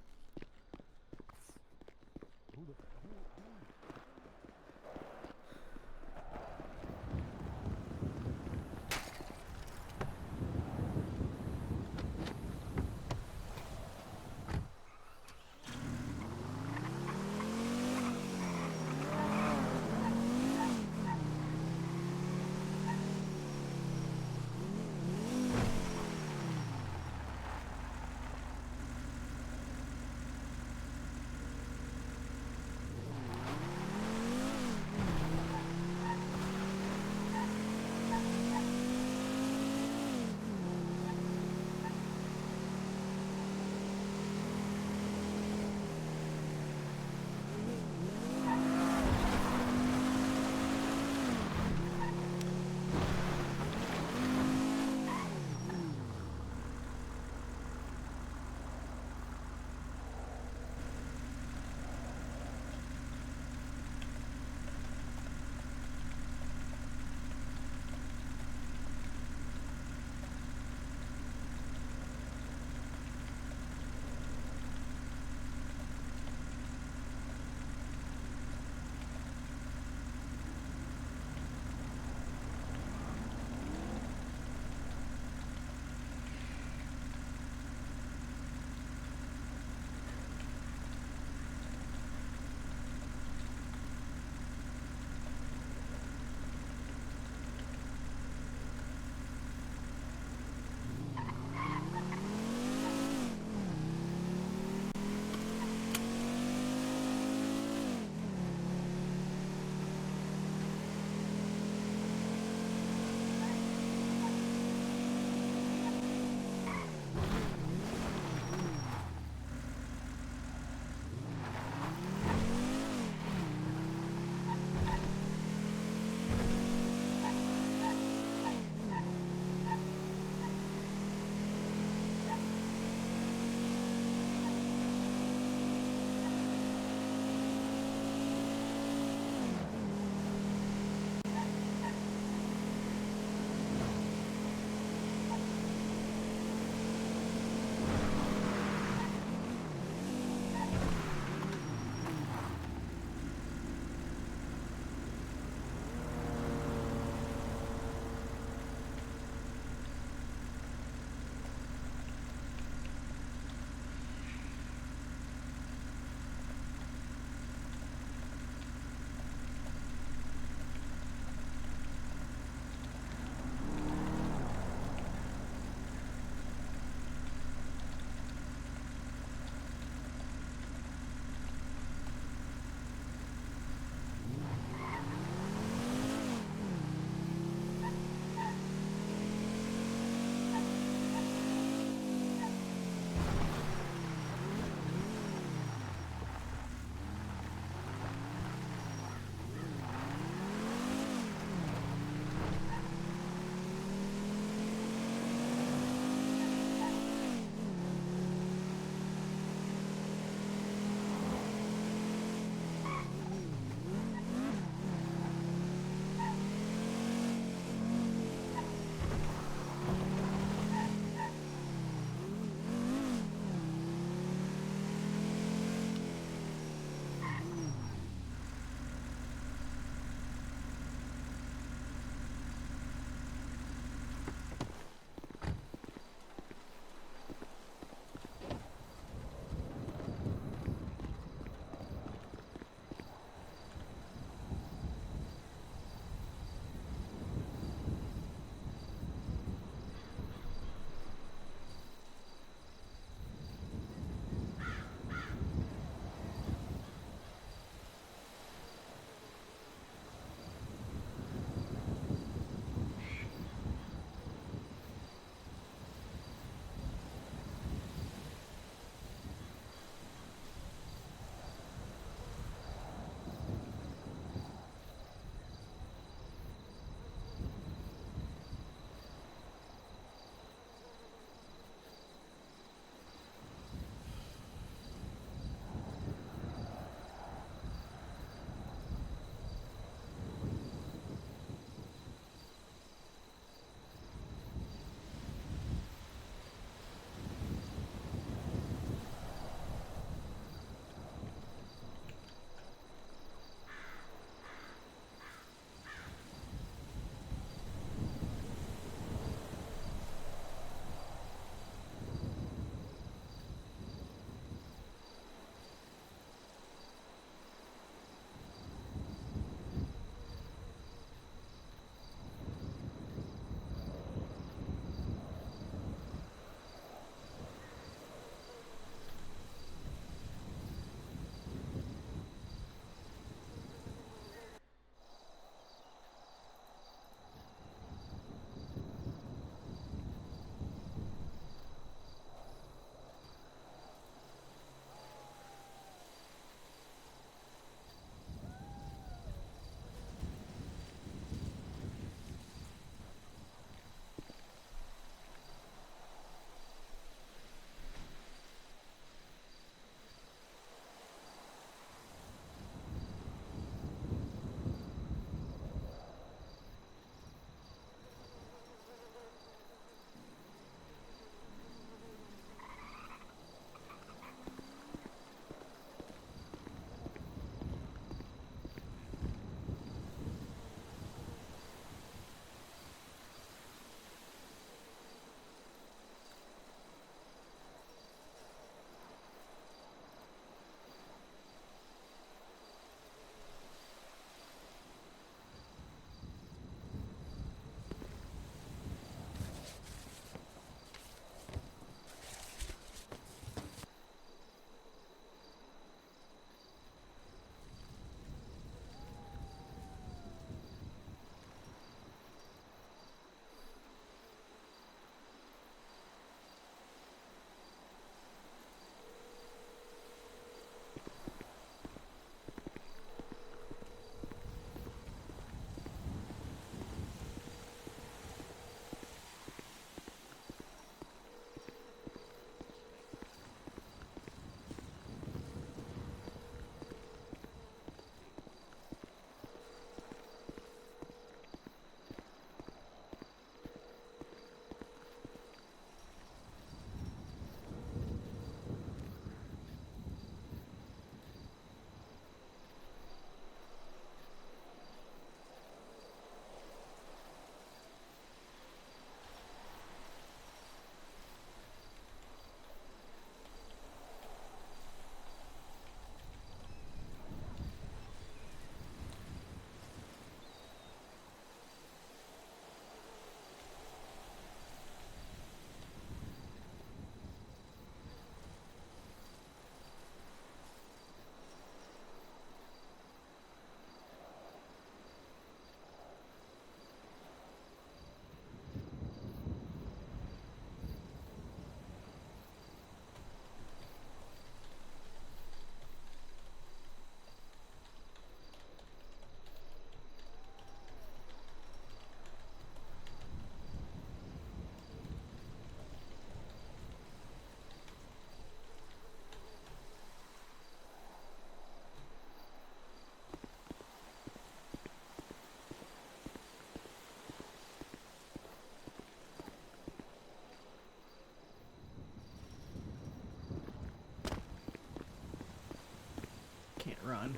B: run.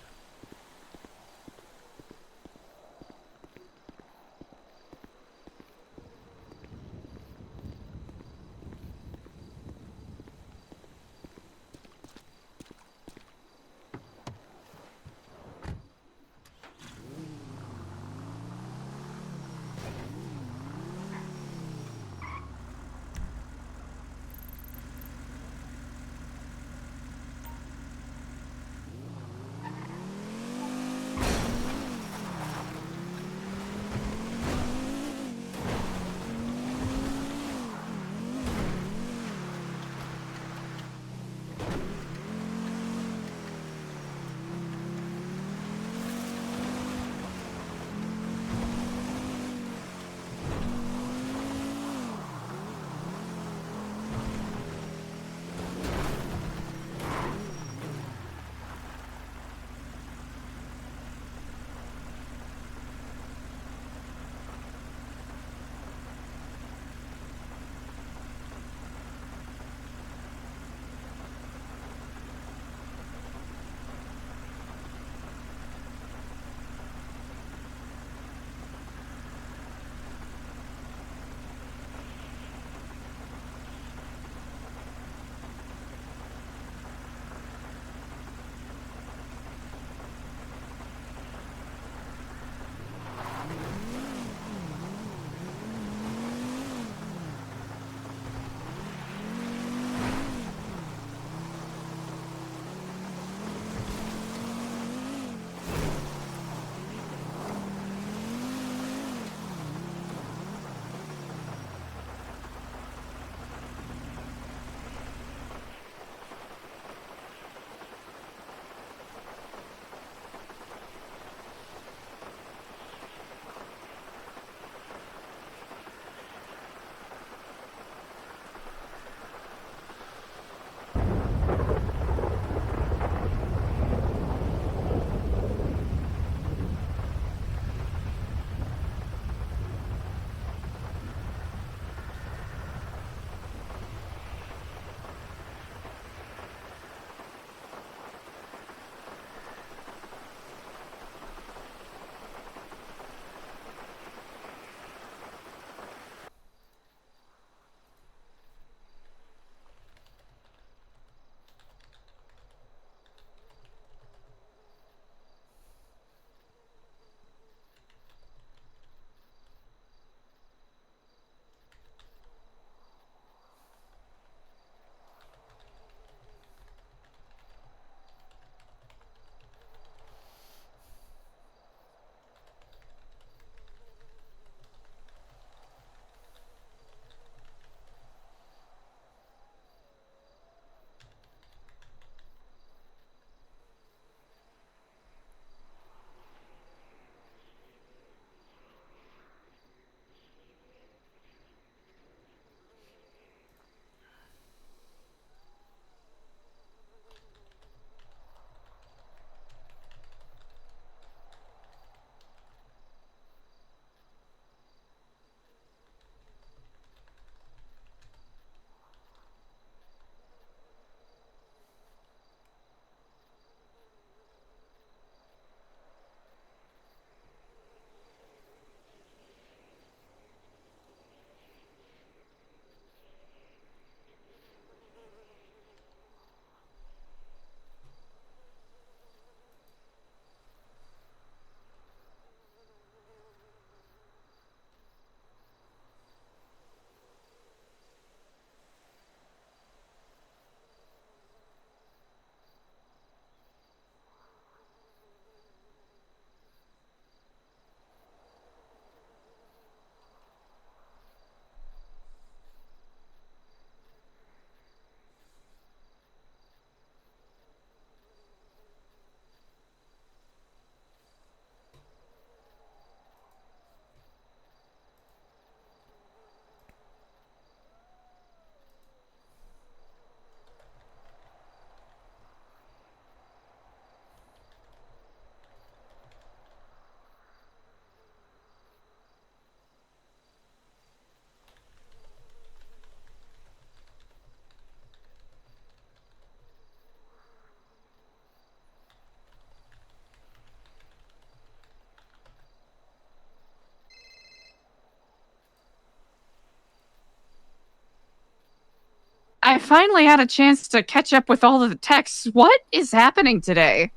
E: finally had a chance to catch up with all of the texts. What is happening today?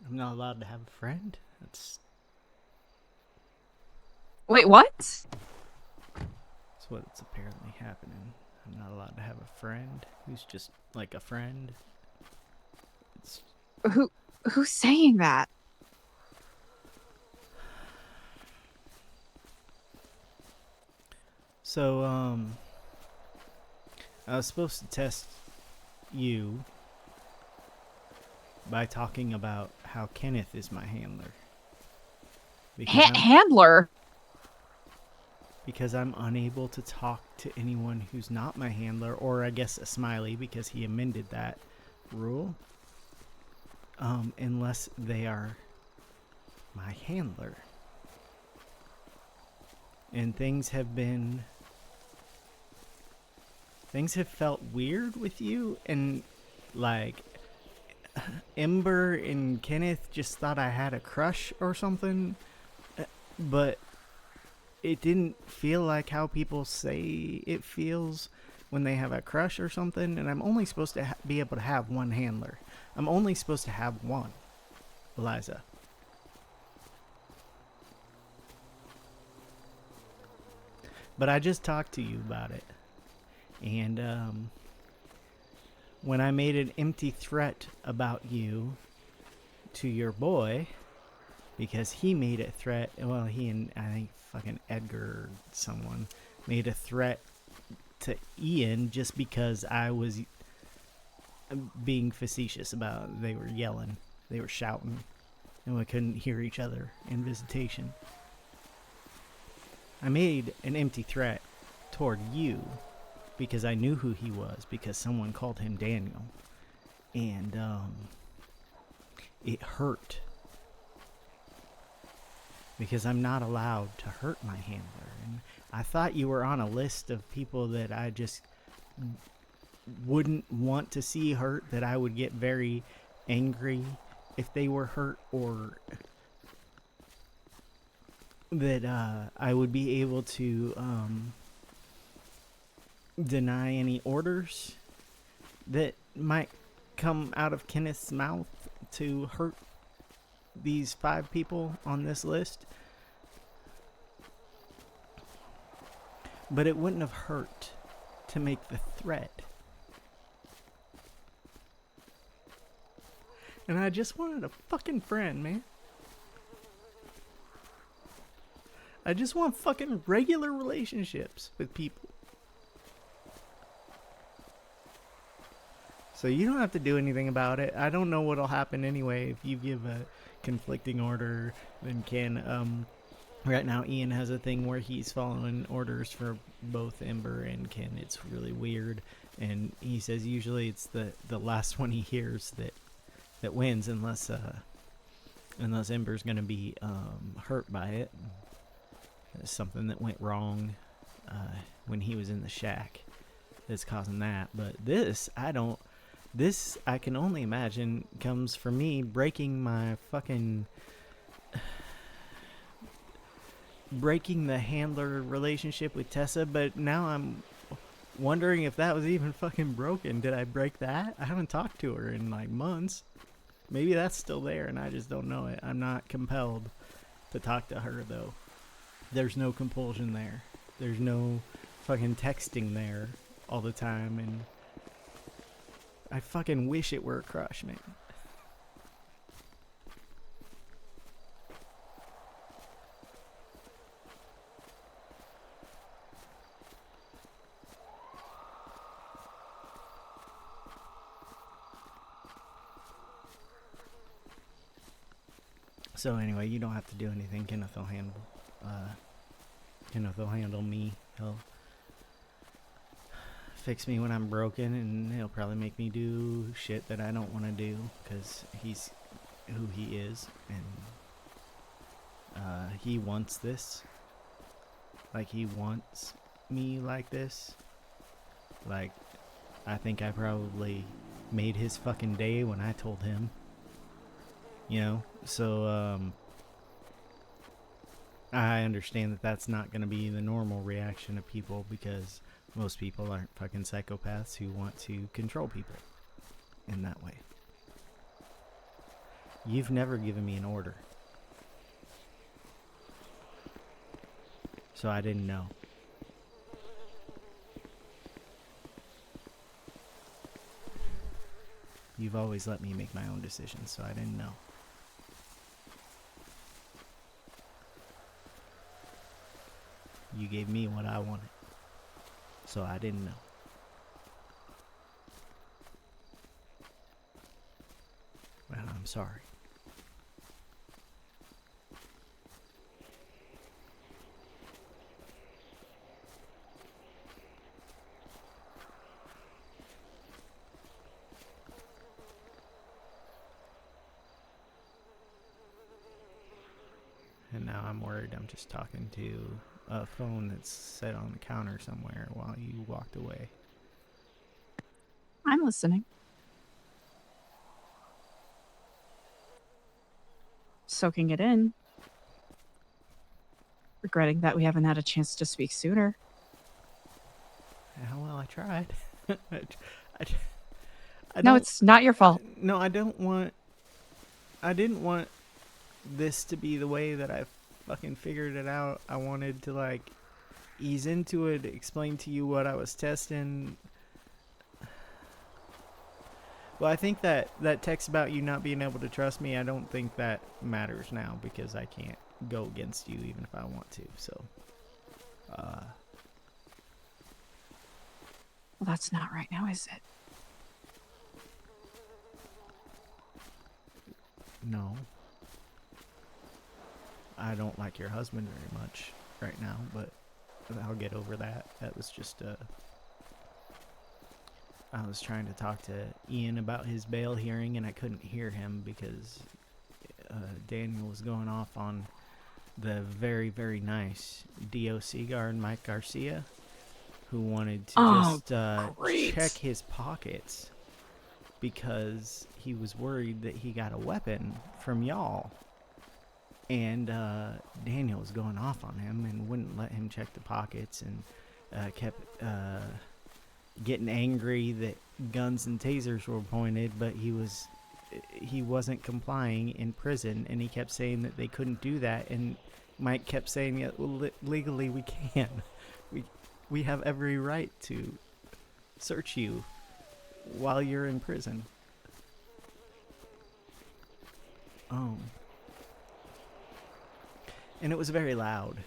B: I'm not allowed to have a friend? That's
E: Wait, what?
B: That's what's apparently happening. I'm not allowed to have a friend who's just like a friend. It's
E: Who's saying that?
B: So, I was supposed to test you by talking about how Kenneth is my handler.
E: Handler?
B: Because I'm unable to talk to anyone who's not my handler, or I guess a Smiley, because he amended that rule, unless they are my handler. And things have felt weird with you, and like Ember and Kenneth just thought I had a crush or something, but it didn't feel like how people say it feels when they have a crush or something. And I'm only supposed to be able to have one handler. I'm only supposed to have one, Eliza. But I just talked to you about it. And when I made an empty threat about you to your boy, because he made a threat, well, he and I think fucking Edgar or someone made a threat to Ian just because I was being facetious about, they were yelling, they were shouting, and we couldn't hear each other in visitation. I made an empty threat toward you because I knew who he was, because someone called him Daniel, and it hurt. Because I'm not allowed to hurt my handler. And I thought you were on a list of people that I just wouldn't want to see hurt, that I would get very angry if they were hurt, or that I would be able to deny any orders that might come out of Kenneth's mouth to hurt these 5 people on this list. But it wouldn't have hurt to make the threat. And I just wanted a fucking friend, man. I just want fucking regular relationships with people. So you don't have to do anything about it. I don't know what'll happen anyway if you give a conflicting order. Then Ken, right now Ian has a thing where he's following orders for both Ember and Ken. It's really weird, and he says usually it's the last one he hears that wins, unless Ember's gonna be hurt by it. It's something that went wrong when he was in the shack that's causing that. But this I can only imagine comes from me breaking the handler relationship with Tessa. But now I'm wondering if that was even fucking broken. Did I break that? I haven't talked to her in like months. Maybe that's still there and I just don't know it. I'm not compelled to talk to her though. There's no compulsion there. There's no fucking texting there all the time, and I fucking wish it were a crush, man. So anyway, you don't have to do anything. Kenneth will handle me. He'll fix me when I'm broken, and he'll probably make me do shit that I don't want to do because he's who he is, and he wants this. Like, he wants me like this. Like, I think I probably made his fucking day when I told him. You know? So, I understand that that's not going to be the normal reaction of people because most people aren't fucking psychopaths who want to control people in that way. You've never given me an order. So I didn't know. You've always let me make my own decisions, so I didn't know. You gave me what I wanted, so I didn't know. Well, I'm sorry. And now I'm worried I'm just talking to a phone that's set on the counter somewhere while you walked away.
E: I'm listening. Soaking it in. Regretting that we haven't had a chance to speak sooner.
B: Yeah, well, I tried.
E: No, it's not your fault.
B: No, I didn't want this to be the way that I fucking figured it out. I wanted to, like, ease into it, explain to you what I was testing. Well, I think that text about you not being able to trust me, I don't think that matters now because I can't go against you even if I want to, so.
E: Well, that's not right now, is it?
B: No. I don't like your husband very much right now, but I'll get over that. That was just I was trying to talk to Ian about his bail hearing and I couldn't hear him because Daniel was going off on the very, very nice DOC guard Mike Garcia, who wanted to check his pockets because he was worried that he got a weapon from y'all. And Daniel was going off on him and wouldn't let him check the pockets and kept getting angry that guns and tasers were pointed, but he wasn't complying in prison, and he kept saying that they couldn't do that, and Mike kept saying, yeah, well, legally we can. We have every right to search you while you're in prison. And it was very loud.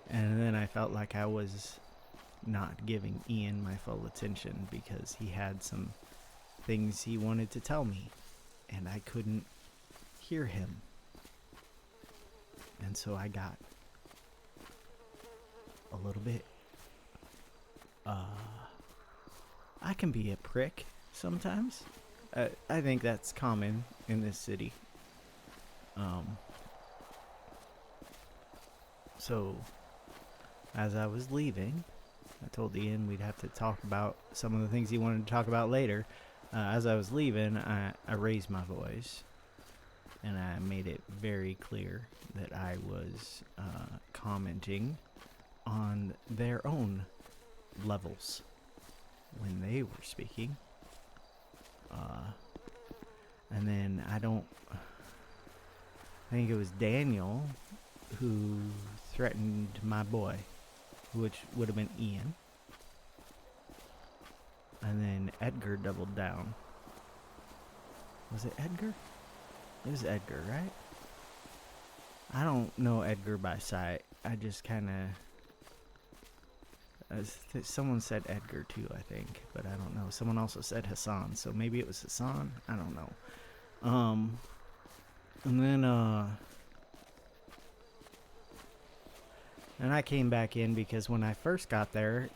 B: And then I felt like I was not giving Ian my full attention because he had some things he wanted to tell me and I couldn't hear him. And so I got a little bit I can be a prick sometimes. I think that's common in this city. So as I was leaving, I told Ian we'd have to talk about some of the things he wanted to talk about later. As I was leaving, I raised my voice, and I made it very clear that I was commenting on their own levels when they were speaking. And then I think it was Daniel who threatened my boy, which would have been Ian. And then Edgar doubled down. Was it Edgar? It was Edgar, right? I don't know Edgar by sight. I just kind of... someone said Edgar too, I think. But I don't know. Someone also said Hassan. So maybe it was Hassan? I don't know. And then, and I came back in because when I first got there,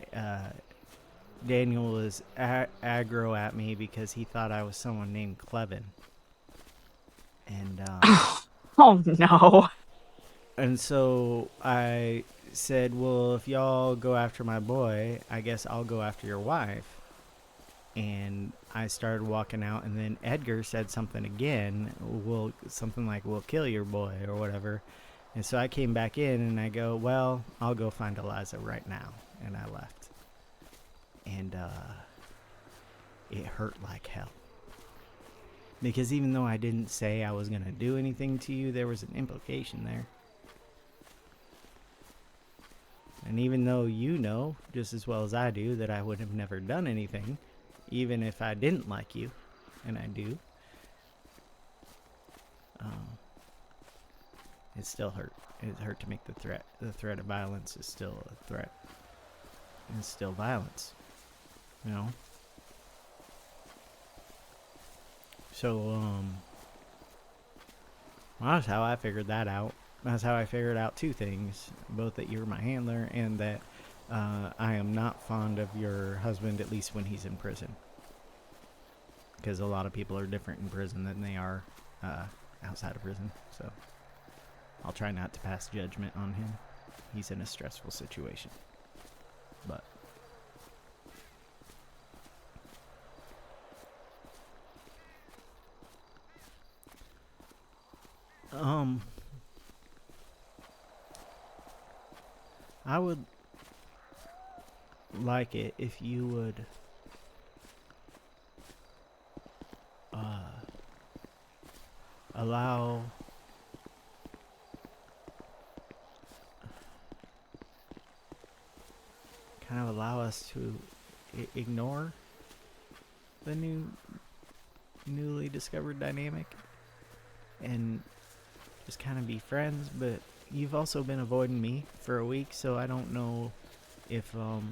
B: Daniel was aggro at me because he thought I was someone named Clevin. And,
E: oh no.
B: And so I said, well, if y'all go after my boy, I guess I'll go after your wife. And I started walking out, and then Edgar said something again, something like, we'll kill your boy, or whatever. And so I came back in and I go, well, I'll go find Eliza right now. And I left. And it hurt like hell. Because even though I didn't say I was going to do anything to you, there was an implication there. And even though you know, just as well as I do, that I would have never done anything, even if I didn't like you, and I do, it still hurt. It hurt to make the threat. The threat of violence is still a threat. It's still violence. You know? So, well, that's how I figured that out. That's how I figured out two things. Both that you're my handler and that I am not fond of your husband, at least when he's in prison. Because a lot of people are different in prison than they are outside of prison. So, I'll try not to pass judgment on him. He's in a stressful situation. But I would like it if you would allow us to ignore the newly discovered dynamic and just kind of be friends. But you've also been avoiding me for a week, so I don't know if well,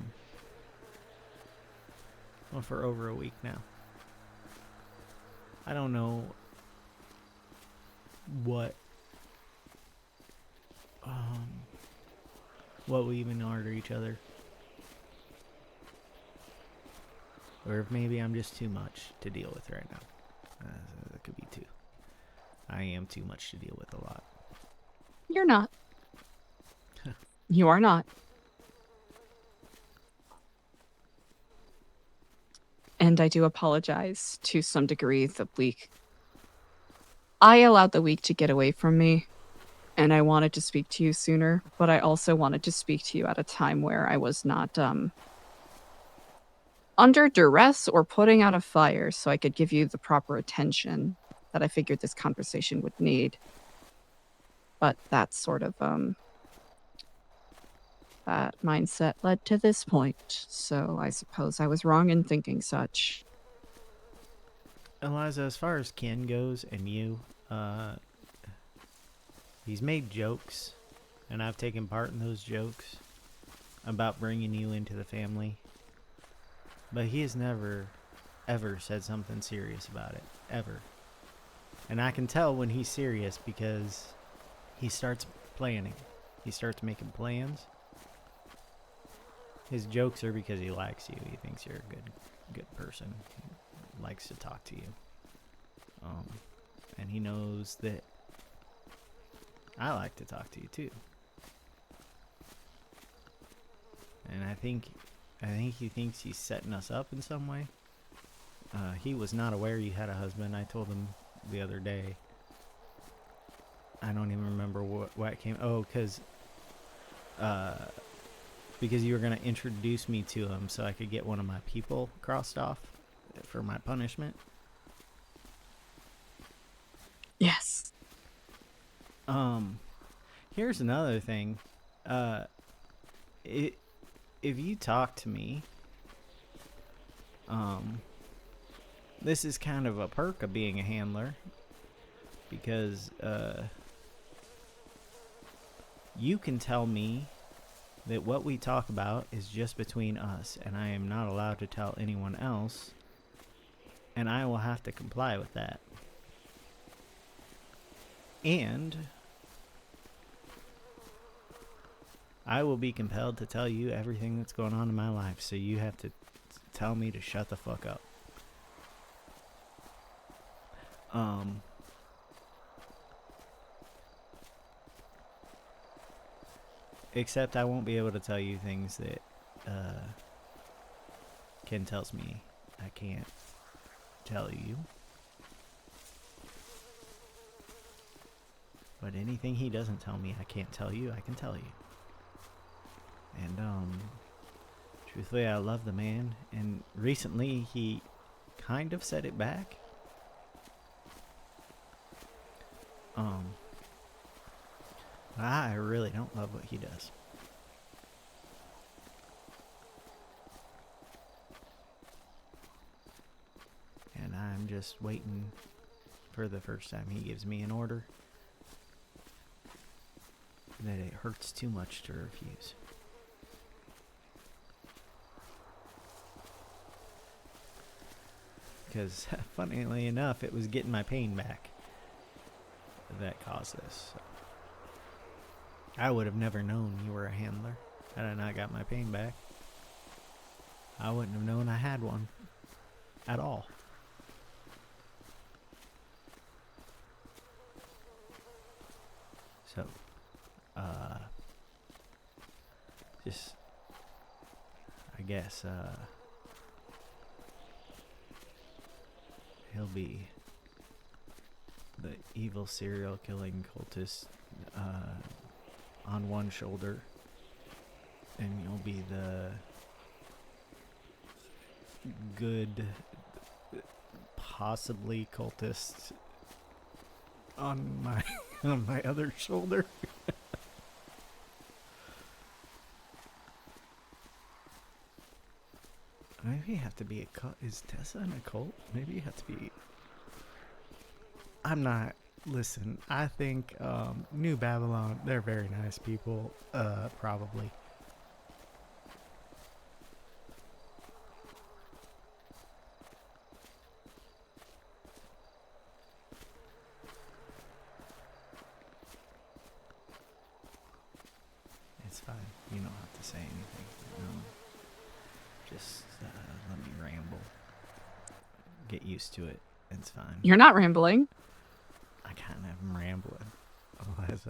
B: for over a week now. I don't know what we even are to each other. Or if maybe I'm just too much to deal with right now. That could be too. I am too much to deal with a lot.
E: You're not. You are not. And I do apologize to some degree the week. I allowed the week to get away from me, and I wanted to speak to you sooner, but I also wanted to speak to you at a time where I was not under duress or putting out a fire, so I could give you the proper attention that I figured this conversation would need. But that sort of that mindset led to this point, so I suppose I was wrong in thinking such.
B: Eliza, as far as Ken goes and you, he's made jokes, and I've taken part in those jokes about bringing you into the family. But he has never, ever said something serious about it. Ever. And I can tell when he's serious because he starts planning. He starts making plans. His jokes are because he likes you. He thinks you're a good person. He likes to talk to you. And he knows that I like to talk to you too. And I think he thinks he's setting us up in some way. He was not aware you had a husband. I told him the other day. I don't even remember what came. Oh, because you were going to introduce me to him so I could get one of my people crossed off for my punishment.
E: Yes.
B: Here's another thing. If you talk to me, this is kind of a perk of being a handler, because you can tell me that what we talk about is just between us, and I am not allowed to tell anyone else, and I will have to comply with that. And I will be compelled to tell you everything that's going on in my life, so you have to tell me to shut the fuck up. Except I won't be able to tell you things that Ken tells me I can't tell you. But anything he doesn't tell me, I can't tell you, I can tell you. And, truthfully, I love the man. And recently, he kind of set it back. I really don't love what he does. And I'm just waiting for the first time he gives me an order that it hurts too much to refuse. Because, funnily enough, it was getting my pain back that caused this. So. I would have never known you were a handler had I not got my pain back. I wouldn't have known I had one at all. So, just, I guess, he'll be the evil serial killing cultist, on one shoulder, and you'll be the good, possibly cultist on my on my other shoulder. Maybe you have to be a cult. Is Tessa in a cult? Maybe you have to be. I'm not. Listen, I think New Babylon, they're very nice people, probably. It's fine. You don't have to say anything. Just let me ramble. Get used to it. It's fine.
E: You're not rambling.
B: I kind of am rambling.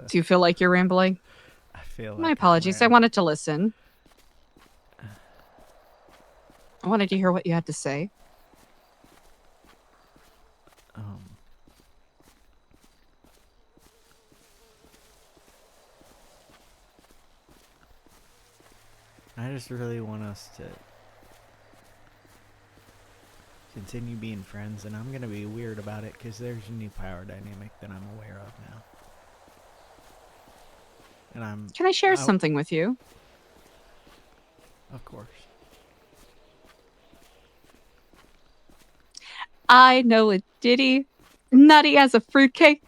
E: Do you feel like you're rambling?
B: I feel
E: My
B: like
E: apologies. I wanted to listen. I wanted to hear what you had to say.
B: I just really want us to continue being friends, and I'm going to be weird about it because there's a new power dynamic that I'm aware of now. And
E: Can I share something with you?
B: Of course.
E: I know a ditty, nutty as a fruitcake,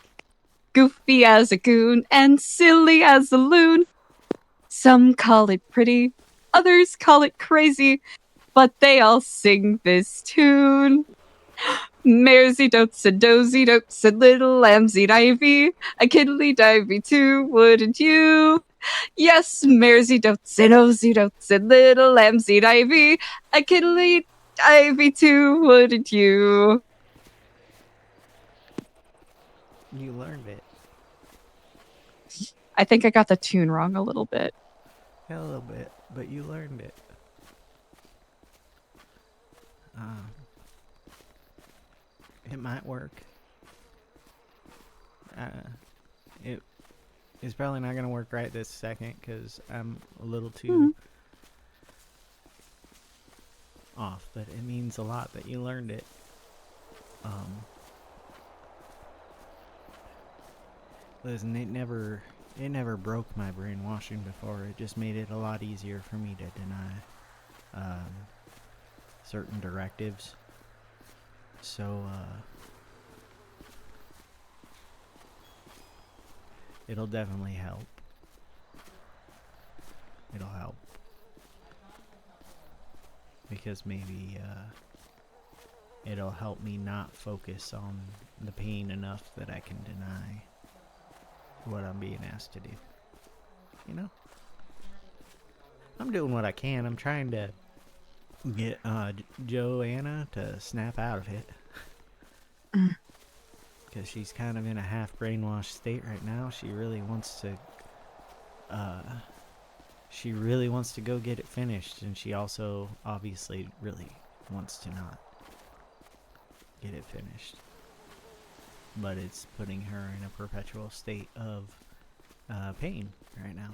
E: goofy as a goon, and silly as a loon. Some call it pretty, others call it crazy, but they all sing this tune. Maresy dotes and dozy dotes and little lambsy divey, a kiddly divey too, wouldn't you? Yes, Maresy dotes and ozy dotes and little lambsy divey, a kiddly divey too, wouldn't you?
B: You learned it.
E: I think I got the tune wrong a little bit.
B: Yeah, a little bit, but you learned it. It might work. It's probably not going to work right this second because I'm a little too off, but it means a lot that you learned it. Listen, it never broke my brainwashing before. It just made it a lot easier for me to deny certain directives. So, it'll definitely help. It'll help. Because maybe, it'll help me not focus on the pain enough that I can deny what I'm being asked to do. You know? I'm doing what I can. I'm trying to get Joanna to snap out of it. Because she's kind of in a half brainwashed state right now. She really wants to go get it finished, and she also obviously really wants to not get it finished. but it's putting her in a perpetual state of pain right now.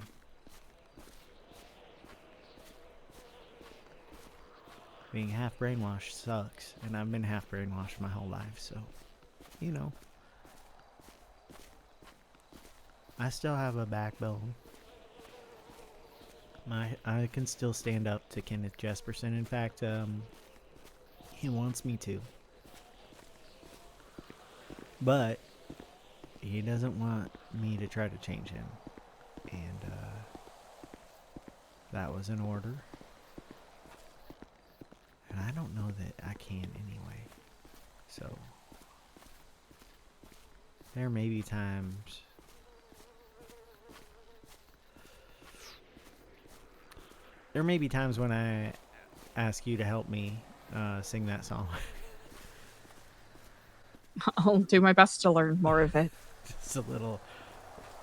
B: Being half brainwashed sucks, and I've been half brainwashed my whole life, so, you know. I still have a backbone. I can still stand up to Kenneth Jesperson. In fact, he wants me to. But he doesn't want me to try to change him. And that was an order. And I don't know that I can anyway. So there may be times when I ask you to help me sing that song.
E: I'll do my best to learn more of it.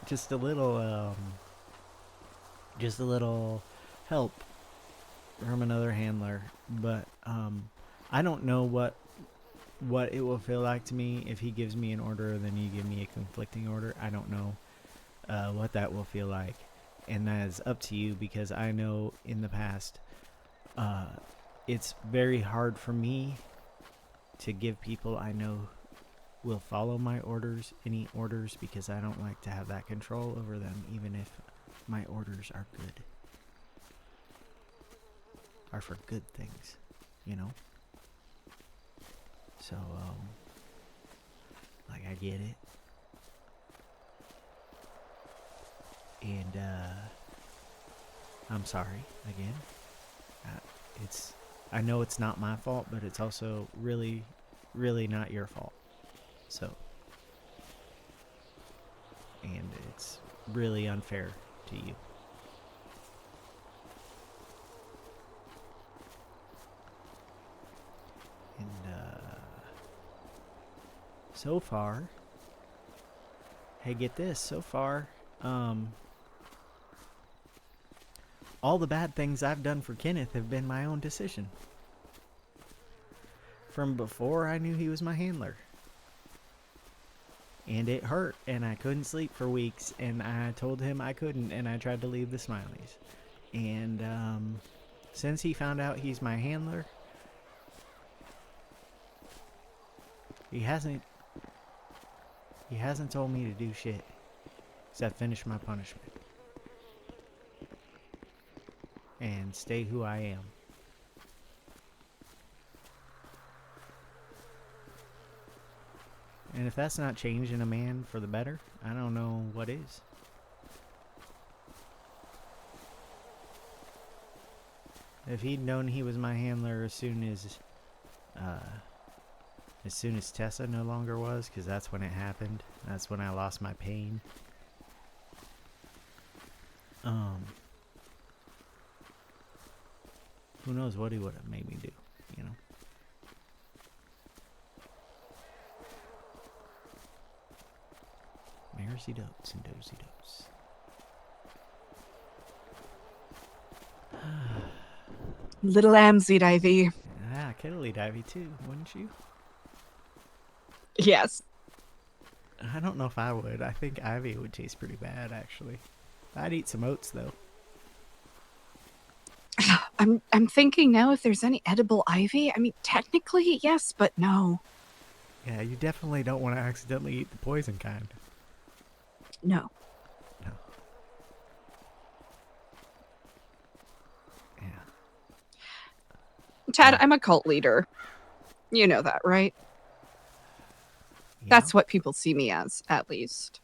B: just a little help from another handler. But I don't know what it will feel like to me if he gives me an order and then you give me a conflicting order. I don't know what that will feel like. And that is up to you, because I know in the past it's very hard for me to give people I know will follow my orders any orders, because I don't like to have that control over them, even if my orders are good. Are for good things, you know? So, like, I get it. And, I'm sorry, again. I know it's not my fault, but it's also really, really not your fault. So, and it's really unfair to you. And, so far, hey, get this, so far, all the bad things I've done for Kenneth have been my own decision. From before I knew he was my handler. And it hurt, and I couldn't sleep for weeks, and I told him I couldn't, and I tried to leave the Smileys. And, since he found out he's my handler, he hasn't told me to do shit except finish my punishment and stay who I am. And if that's not changing a man for the better, I don't know what is. If he'd known he was my handler as soon as Tessa no longer was, because that's when it happened. That's when I lost my pain. Who knows what he would have made me do, you know? Maresy dotes and dozy dotes.
E: Little Amsy Divey.
B: Ah, Kiddly Divey too, wouldn't you?
E: Yes.
B: I don't know if I would. I think Ivy would taste pretty bad, actually. I'd eat some oats, though.
E: I'm thinking now if there's any edible ivy. I mean, technically, yes, but no.
B: Yeah, you definitely don't want to accidentally eat the poison kind.
E: No.
B: No. Yeah.
E: Tad, I'm a cult leader. You know that, right?
B: Yeah.
E: That's what people see me as, at least.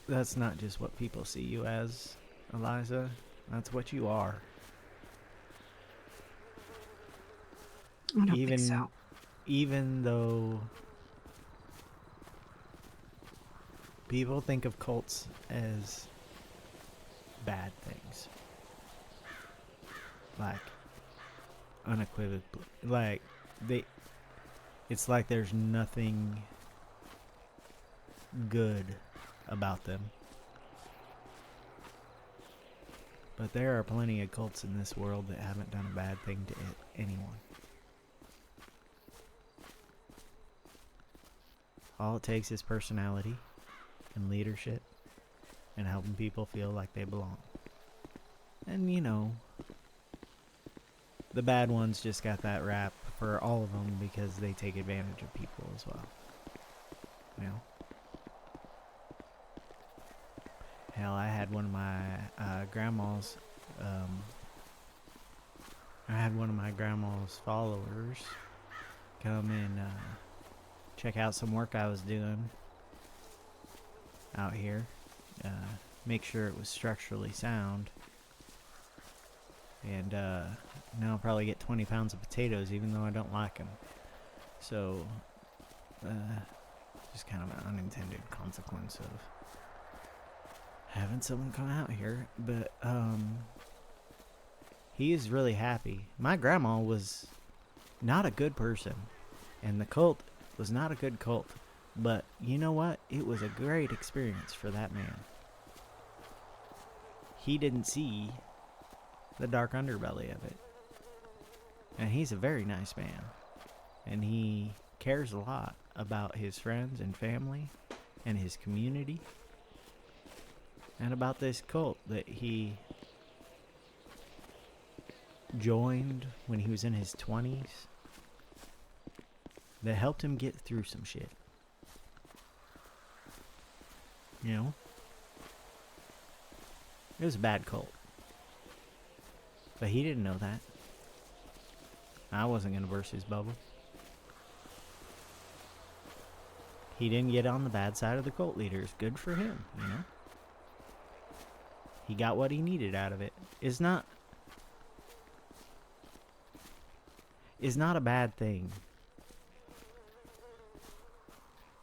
B: That's not just what people see you as, Eliza. That's what you are.
E: I don't think so.
B: Even though people think of cults as bad things. Like, unequivocally. Like, it's like there's nothing good about them. But there are plenty of cults in this world that haven't done a bad thing to anyone. all it takes is personality and leadership and helping people feel like they belong. And, you know, the bad ones just got that rap for all of them because they take advantage of people as well. You know? Hell, I had one of my grandma's, followers come and check out some work I was doing out here. Make sure it was structurally sound. And now I'll probably get 20 pounds of potatoes even though I don't like them. So, just kind of an unintended consequence of having someone come out here. But, he is really happy. My grandma was not a good person, and the cult was not a good cult. But you know what? It was a great experience for that man. He didn't see the dark underbelly of it. And he's a very nice man. And he cares a lot about his friends and family and his community. And about this cult that he joined when he was in his 20s that helped him get through some shit. You know? It was a bad cult. But he didn't know that. I wasn't going to burst his bubble. He didn't get on the bad side of the cult leaders. Good for him, you know? He got what he needed out of it. It's not a bad thing.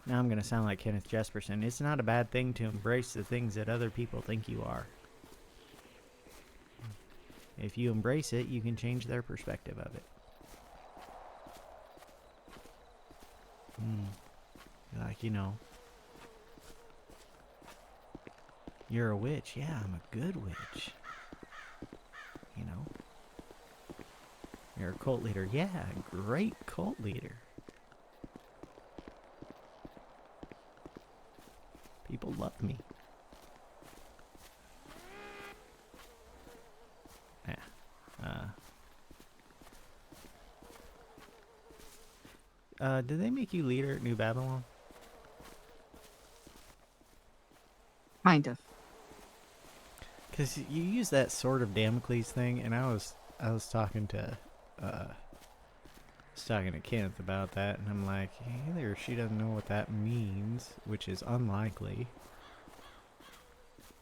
B: Now I'm going to sound like Kenneth Jesperson. It's not a bad thing to embrace the things that other people think you are. If you embrace it, you can change their perspective of it. Like, you know, you're a witch. Yeah, I'm a good witch. You know? You're a cult leader. Yeah, great cult leader. People love me. Yeah. Did they make you leader at New Babylon?
E: Kind of.
B: Because you use that sword of Damocles thing, and I was talking to Kenneth about that, and I'm like, either she doesn't know what that means, which is unlikely,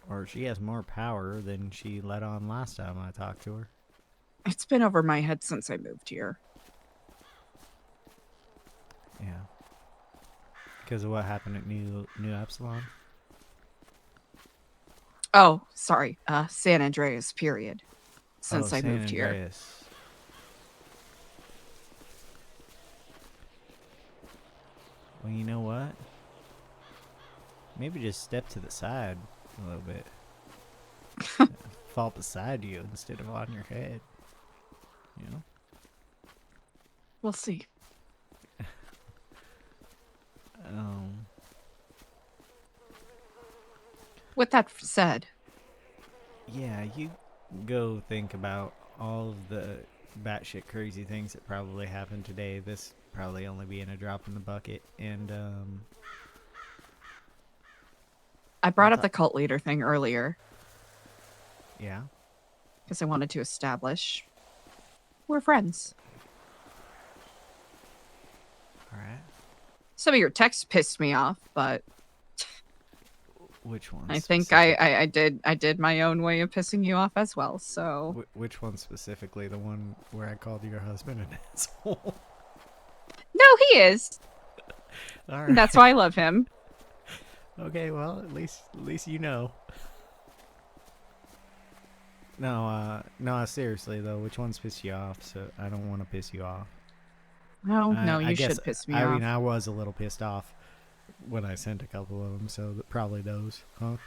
B: or she has more power than she let on last time I talked to her.
E: It's been over my head since I moved here.
B: Yeah. Because of what happened at New Epsilon?
E: Oh, sorry. San Andreas, period. Since I
B: San
E: moved here.
B: Andreas. Well, you know what? Maybe just step to the side a little bit. Fall beside you instead of on your head. You know?
E: We'll see. With that said,
B: yeah, you go think about all of the batshit crazy things that probably happened today. This probably only being a drop in the bucket, and
E: I brought up the cult leader thing earlier.
B: Yeah.
E: Because I wanted to establish we're friends.
B: All right.
E: Some of your texts pissed me off, but
B: which one?
E: I think I did my own way of pissing you off as well. So
B: which one specifically? The one where I called your husband an asshole?
E: No, he is.
B: All right.
E: That's why I love him.
B: Okay, well, at least you know. No, seriously though, which one's pissed you off? So I don't want to piss you off.
E: No, you
B: guess,
E: should piss me
B: off.
E: off.
B: I mean, I was a little pissed off when I sent a couple of them, so probably those, huh?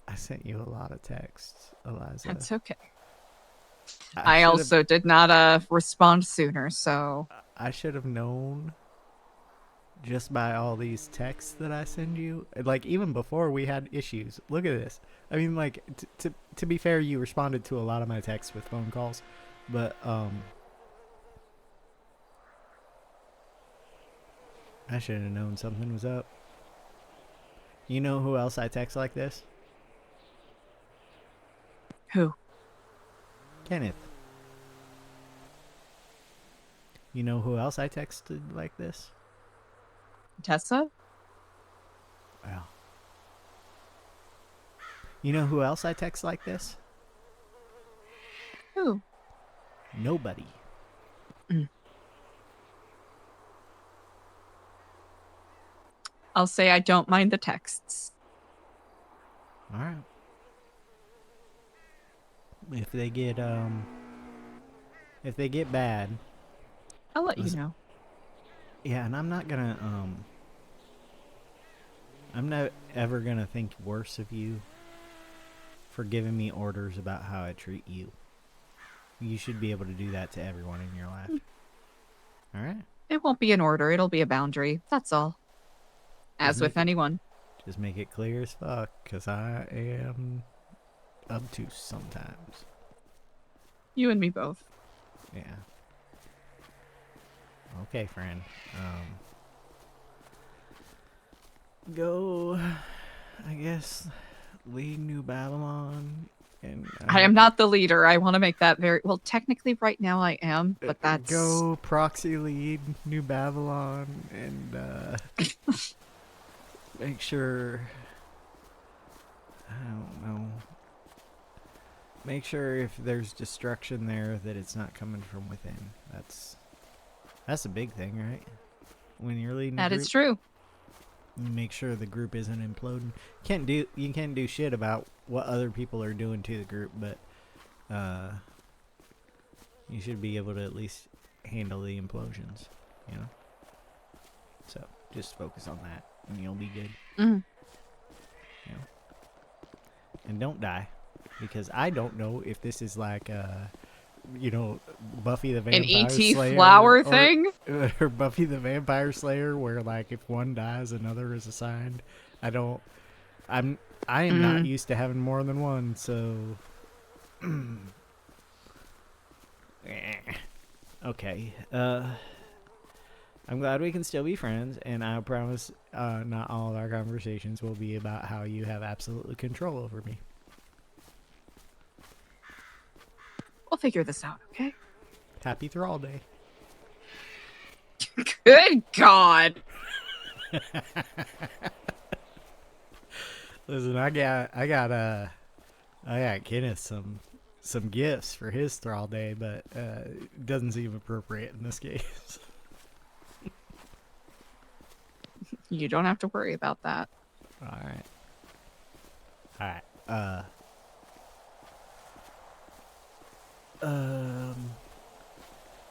B: I sent you a lot of texts, Eliza.
E: That's okay. I
B: should've-
E: also did not respond sooner, so
B: I should have known just by all these texts that I send you. Like, even before we had issues. Look at this. I mean, like, to be fair, you responded to a lot of my texts with phone calls. But, I should have known something was up. You know who else I text like this?
E: Who?
B: Kenneth. You know who else I texted like this?
E: Tessa?
B: Well. You know who else I text like this?
E: Who?
B: Nobody.
E: I'll say I don't mind the texts.
B: All right. If they get bad,
E: I'll let you know.
B: Yeah, and I'm not gonna I'm not ever gonna think worse of you for giving me orders about how I treat you. You should be able to do that to everyone in your life. All right.
E: It won't be an order, it'll be a boundary. That's all. As with anyone.
B: Just make it clear as fuck, because I am obtuse sometimes.
E: You and me both.
B: Yeah. Okay, friend. Go, I guess, lead New Babylon. And
E: I am not the leader. I want to make that very... Well, technically right now I am, but that's...
B: Go proxy lead New Babylon and make sure... I don't know. Make sure if there's destruction there that it's not coming from within. That's a big thing, right? When you're leading a
E: That
B: group,
E: is true.
B: you make sure the group isn't imploding. You can't do shit about what other people are doing to the group, but you should be able to at least handle the implosions, you know? So just focus on that and you'll be good.
E: Mm.
B: You know? And don't die, because I don't know if this is like Buffy the Vampire
E: An E.T.
B: Slayer
E: flower thing?
B: or Buffy the Vampire Slayer, where like if one dies another is assigned. I am not used to having more than one, so okay. I'm glad we can still be friends, and I promise not all of our conversations will be about how you have absolute control over me.
E: We'll figure this out, okay?
B: Happy Thrall Day.
E: Good God.
B: Listen, I got Kenneth some gifts for his Thrall Day, but it doesn't seem appropriate in this case.
E: You don't have to worry about that.
B: All right.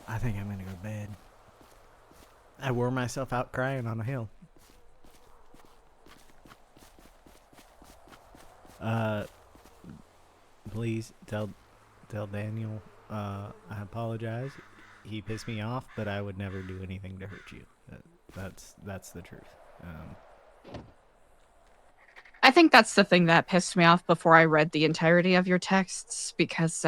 B: I think I'm gonna go to bed. I wore myself out crying on a hill. Please tell Daniel I apologize. He pissed me off, but I would never do anything to hurt you. That's the truth.
E: I think that's the thing that pissed me off before I read the entirety of your texts, because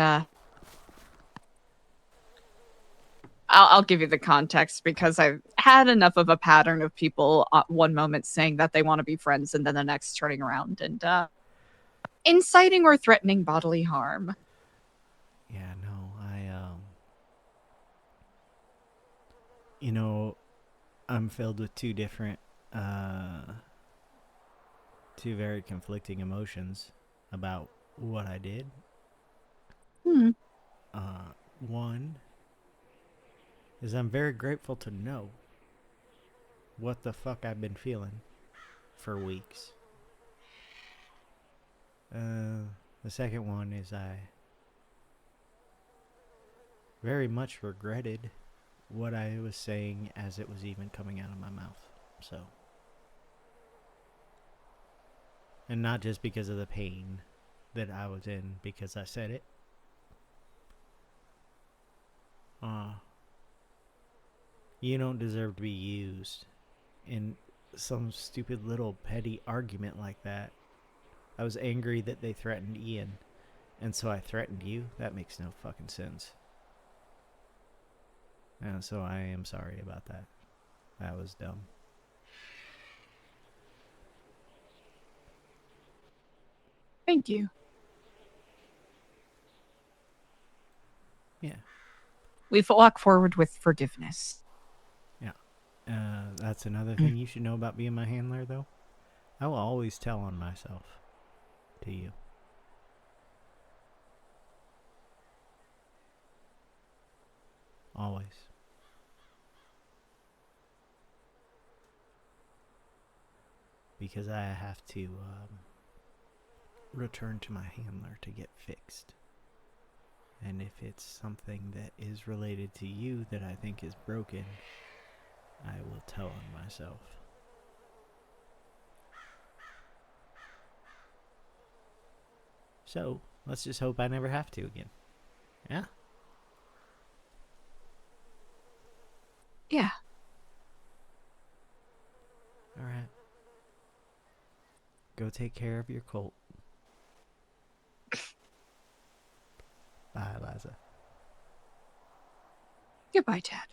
E: I'll give you the context, because I've had enough of a pattern of people one moment saying that they want to be friends and then the next turning around and inciting or threatening bodily harm.
B: Yeah, no, I'm filled with two very conflicting emotions about what I did. One is I'm very grateful to know what the fuck I've been feeling for weeks. The second one is I very much regretted what I was saying as it was even coming out of my mouth. So, and not just because of the pain that I was in because I said it, You don't deserve to be used in some stupid little petty argument like that. I was angry that they threatened Ian, and so I threatened you? That makes no fucking sense. And so I am sorry about that. That was dumb.
E: Thank you.
B: Yeah.
E: We walk forward with forgiveness.
B: Yeah. That's another thing you should know about being my handler, though. I will always tell on myself to you. Always. Because I have to return to my handler to get fixed. And if it's something that is related to you that I think is broken, I will tell on myself. So, let's just hope I never have to again. Yeah?
E: Yeah.
B: Alright. Go take care of your colt. Bye, Eliza.
E: Goodbye, Dad.